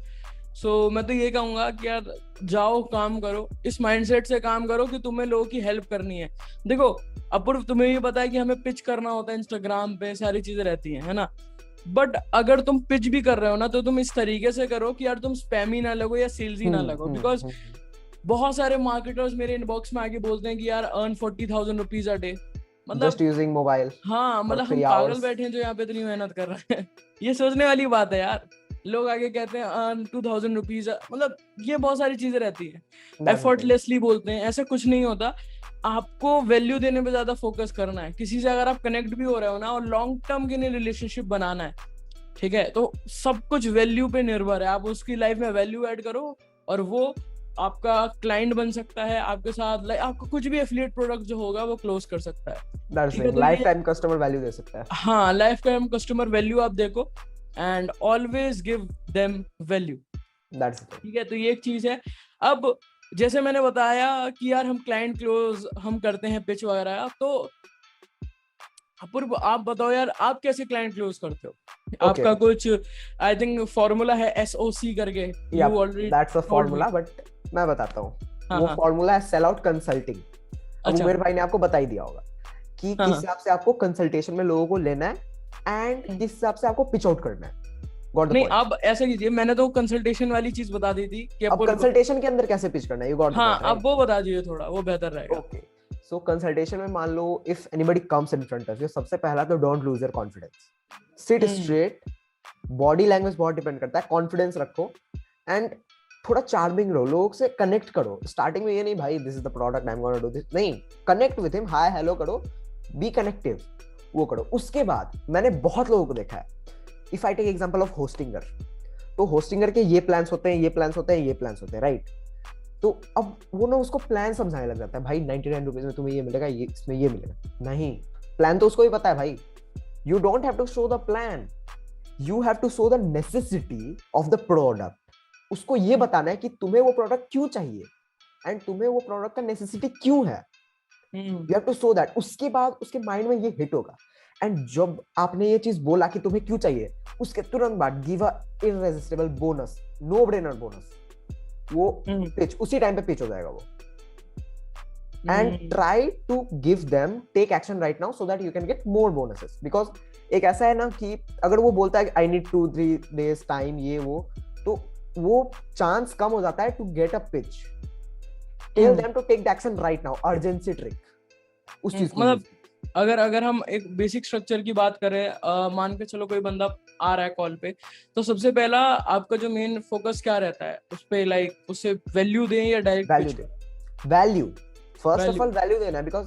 सो मैं तो ये कहूंगा कि यार जाओ, काम करो, इस माइंडसेट से काम करो कि तुम्हें लोगों की हेल्प करनी है। देखो अपूर्व, तुम्हें भी पता है कि हमें पिच करना होता है इंस्टाग्राम पे, सारी चीजें रहती हैं, है ना? बट अगर तुम पिच भी कर रहे हो ना, तो तुम इस तरीके से करो कि यार तुम स्पैमी ना लगो या सेल्सी ना लगो। बिकॉज बहुत सारे मार्केटर्स मेरे इनबॉक्स में आके बोलते हैं कि यार अर्न 40,000 रुपीज अ डे, मतलब जस्ट यूजिंग मोबाइल। हाँ, मतलब हम पागल बैठे हैं जो यहाँ पे इतनी मेहनत कर रहे हैं। ये सोचने वाली बात है यार। लोग आगे कहते हैं अर्न 2,000 रुपीज, मतलब ये बहुत सारी चीजें रहती है, एफर्टलेसली बोलते हैं। ऐसा कुछ नहीं होता। आपको वैल्यू देने पे ज्यादा फोकस करना है। किसी से अगर आप कनेक्ट भी हो रहे हो ना, और लॉन्ग टर्म के लिए रिलेशनशिप बनाना है, ठीक है, तो सब कुछ वैल्यू पे निर्भर है। आप उसकी लाइफ में वैल्यू ऐड करो, और वो आपका क्लाइंट बन सकता है आपके साथ। आपको कुछ भी एफिलिएट प्रोडक्ट जो होगा वो क्लोज कर सकता है। लाइफ टाइम कस्टमर वैल्यू दे सकता है। हाँ, लाइफ टाइम कस्टमर वैल्यू आप देखो, and always give them value. ठीक है, तो ये एक चीज है। अब जैसे मैंने बताया कि यार हम क्लाइंट क्लोज हम करते हैं, पिच वगैरह, तो अपूर्व आप बताओ यार, आप कैसे क्लाइंट क्लोज करते हो? आपका कुछ आई थिंक फॉर्मूला है SOC करके, you already that's a formula, but मैं बताता हूँ। वो फॉर्मूला है सेल आउट कंसल्टिंग। अब मेरे भाई ने आपको बता ही दिया होगा कि किस हिसाब से आपको कंसल्टेशन में लोगों को लेना है एंड किस हिसाब से आपको पिच आउट करना है। गॉट द नहीं पॉइंट। अब ऐसा कीजिए, मैंने तो कंसल्टेशन वाली चीज बता दी थी कि अब अपूर्व, कंसल्टेशन के अंदर कैसे पिच करना है, यू गॉट द हाँ पॉइंट, राइट? अब वो बता दीजिए थोड़ा, वो बेहतर रहेगा। ओके, सो कंसल्टेशन में मान लो if anybody comes in front of you, सबसे पहला तो don't lose your confidence, sit straight, body language बहुत डिपेंड करता है, कॉन्फिडेंस रखो एंड थोड़ा चार्मिंग रहो, लोगों से कनेक्ट करो। स्टार्टिंग में ये नहीं भाई this is the product I am gonna do this, नहीं, connect with him, hi hello करो, बी कनेक्टिव, वो करो। उसके बाद मैंने बहुत लोगों को देखा है, if I take example of Hostinger, तो होस्टिंगर के ये प्लान्स होते हैं, ये प्लान्स होते हैं, ये प्लान्स होते हैं, राइट? तो अब वो ना उसको प्लान समझाने लग जाता है, भाई 99 रुपीज में तुम्हें ये मिलेगा, ये इसमें ये मिलेगा। नहीं, प्लान तो उसको ही पता है भाई। You don't have to show the plan, you have to show the necessity of the product. उसको ये बताना है कि तुम्हें वो प्रोडक्ट क्यों चाहिए एंड तुम्हें वो प्रोडक्ट का नेसेसिटी क्यों है, you have to show that. उसके बाद उसके माइंड में ये हिट होगा एंड जब आपने ये चीज बोला कि तुम्हें क्यों चाहिए, उसके तुरंत बाद give a irresistible bonus, no brainer bonus, वो पिच उसी टाइम पे पिच हो जाएगा वो। And try to give them, take action right now so that you can get more bonuses, because एक ऐसा है ना कि अगर वो बोलता है आई नीड 2-3 days टाइम, ये वो, तो वो चांस कम हो जाता है to get a pitch. Tell them to take the action right now, urgency trick उस चीज को। मतलब अगर हम एक बेसिक स्ट्रक्चर की बात करें, मान के चलो कोई बंदा आ रहा है कॉल पे, तो सबसे पहला आपका जो मेन फोकस क्या रहता है उस पे, लाइक उससे वैल्यू दें या direct value they, value first of all value देना है, बिकॉज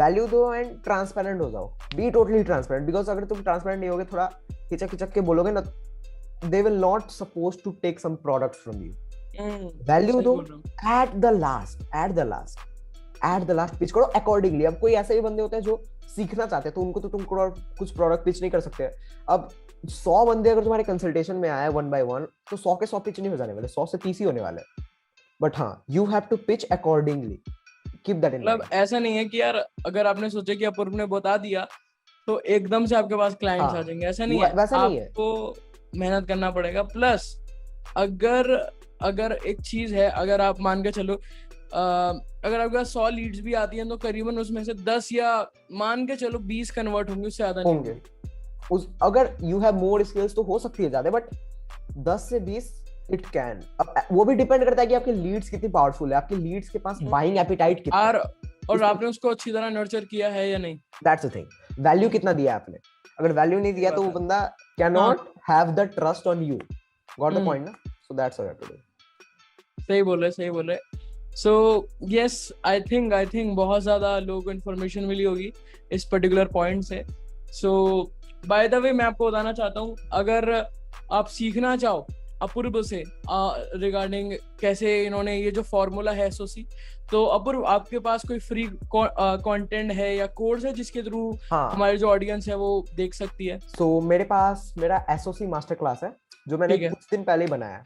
वैल्यू दो एंड ट्रांसपेरेंट हो जाओ, बी टोटली ट्रांसपेरेंट, बिकॉज अगर तुम ट्रांसपेरेंट नहीं होगे, थोड़ा हिचक हिचक के बोलोगे ना, they will not supposed to take some products from you. Value दो at the last पिच करो accordingly। अब कोई ऐसे भी बंदे होते हैं जो सीखना चाहते हैं, तो उनको तो तुम कुछ प्रोडक्ट पिच नहीं कर सकते। अब 100 बंदे अगर तुम्हारे कंसल्टेशन में आए 1 by 1, तो 100 के 100 पिच नहीं हो जाने वाले, 100 से 30 ही होने वाले। बट हाँ, you have to pitch accordingly, keep that in mind। मतलब ऐसा नहीं है कि यार अगर आपने सोचा कि अपूर्व ने बता दिया तो एकदम से आपके पास क्लाइंट्स आ जाएंगे, ऐसा नहीं है, वैसा नहीं है, आपको मेहनत करना पड़ेगा। प्लस अगर एक चीज है, अगर आप मान के चलो अगर आपके पास 100 लीड्स भी आती हैं तो करीबन उसमें से 10 या मान के चलो 20 कन्वर्ट होंगे, उससे ज्यादा नहीं होंगे। अगर यू हैव मोर स्किल्स तो हो सकती है ज्यादा, बट 10 से 20 इट कैन। अब वो भी डिपेंड करता है कि आपके लीड्स कितनी पावरफुल है, आपके लीड्स के पास बाइंग एपिटाइट कितना है, और आपने उसको अच्छी तरह नर्चर किया है या नहीं, दैट्स द थिंग। वैल्यू कितना दिया आपने, अगर वैल्यू नहीं दिया तो वो बंदा can not have the trust on you, got the point ना? So that's how you have to do. सही बोले। सो यस, आई थिंक बहुत ज्यादा लोगों को इन्फॉर्मेशन मिली होगी इस पर्टिकुलर पॉइंट से। सो बाय द वे मैं आपको बताना चाहता हूँ, अगर आप सीखना चाहो अपूर्व से रिगार्डिंग कैसे इन्होंने ये जो फॉर्मूला है एसओसी, तो अपूर्व आपके पास कोई फ्री कंटेंट है या कोर्स है जिसके थ्रू हमारे जो ऑडियंस है वो देख सकती है? सो मेरे पास मेरा एसओसी मास्टर क्लास है जो मैंने कुछ दिन पहले ही बनाया है।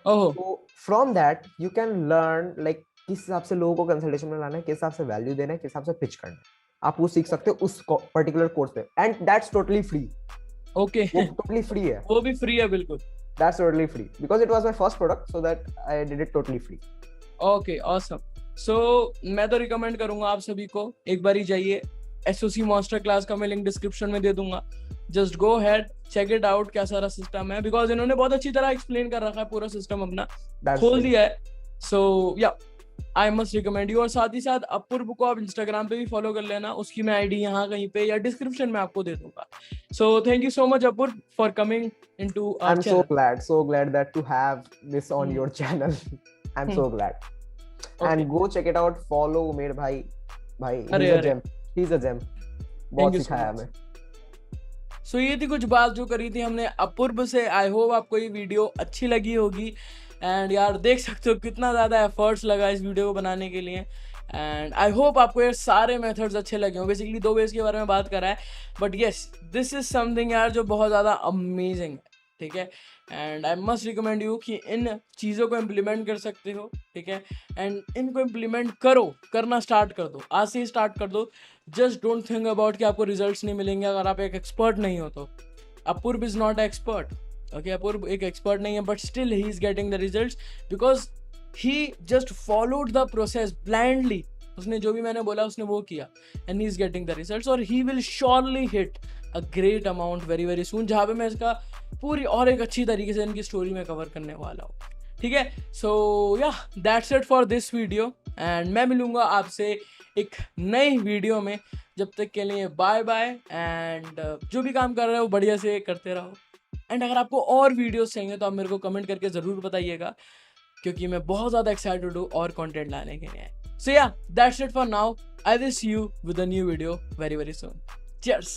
तो from that you can learn like किस हिसाब से लोगों को कंसल्टेशन में लाना है, किस हिसाब से वैल्यू देना है, किस हिसाब से पिच करना है, आप वो सीख सकते हो उस पर्टिकुलर कोर्स पे, and that's totally free. Okay, वो टोटली फ्री है, वो भी फ्री है बिल्कुल। That's totally free because it was my first product, so that I did it totally free. Okay, awesome. So मैं तो रिकमेंड करूंगा आप सभी को एक बारी जाइए, एसओसी मास्टर क्लास का मैं लिंक डिस्क्रिप्शन में दे दूंगा, just go head check it out, क्या सारा सिस्टम है, बिकॉज इन्होंने बहुत अच्छी तरह एक्सप्लेन कर रखा है, पूरा सिस्टम अपना खोल दिया है। सो या आई मस्ट रिकमेंड यू। और साथ ही साथ अपूर्व को आप इंस्टाग्राम पे भी फॉलो कर लेना, उसकी मैं आईडी यहाँ कहीं पे या डिस्क्रिप्शन में आपको दे दूंगा। So thank you so much Apoorv for coming into our I'm channel. so glad that to have this on your channel. I'm so glad. And go check it out, follow उमेर भाई, he's a gem. बहुत सिखाया हमें। So ये थी कुछ बात जो करी थी हमने अपूर्व से। आई होप आपको ये वीडियो अच्छी लगी होगी, एंड यार देख सकते हो कितना ज़्यादा एफर्ट्स लगा इस वीडियो को बनाने के लिए, एंड आई होप आपको ये सारे मेथड्स अच्छे लगे हों। बेसिकली 2 वेज के बारे में बात करा है, but yes this is something यार जो बहुत ज़्यादा अमेजिंग है, ठीक है। And I must recommend you कि इन चीज़ों को इम्प्लीमेंट कर सकते हो, ठीक है, एंड इनको इम्प्लीमेंट करना स्टार्ट कर दो, आज से ही स्टार्ट कर दो। जस्ट डोंट थिंक अबाउट कि आपको रिजल्ट्स नहीं मिलेंगे अगर आप एक एक्सपर्ट नहीं हो तो। अपूर्व इज नॉट एक्सपर्ट, ओके, अपूर्व एक एक्सपर्ट नहीं है, but still he is getting the results because he just followed the process blindly. उसने जो भी मैंने बोला उसने वो किया, and he is getting the results, और he will surely hit a great amount very very soon, जहाँ पे मैं इसका पूरी और एक अच्छी तरीके से इनकी स्टोरी में कवर करने वाला हूँ। ठीक है, सो या that's it for this video and मैं मिलूंगा आपसे एक नई वीडियो में। जब तक के लिए बाय बाय एंड जो भी काम कर रहे हो बढ़िया से करते रहो। एंड अगर आपको और वीडियोस चाहिए तो आप मेरे को कमेंट करके ज़रूर बताइएगा, क्योंकि मैं बहुत ज़्यादा एक्साइटेड हूँ और कंटेंट लाने के लिए। सो या that's it for now, I will see you with a new video very very soon. Cheers.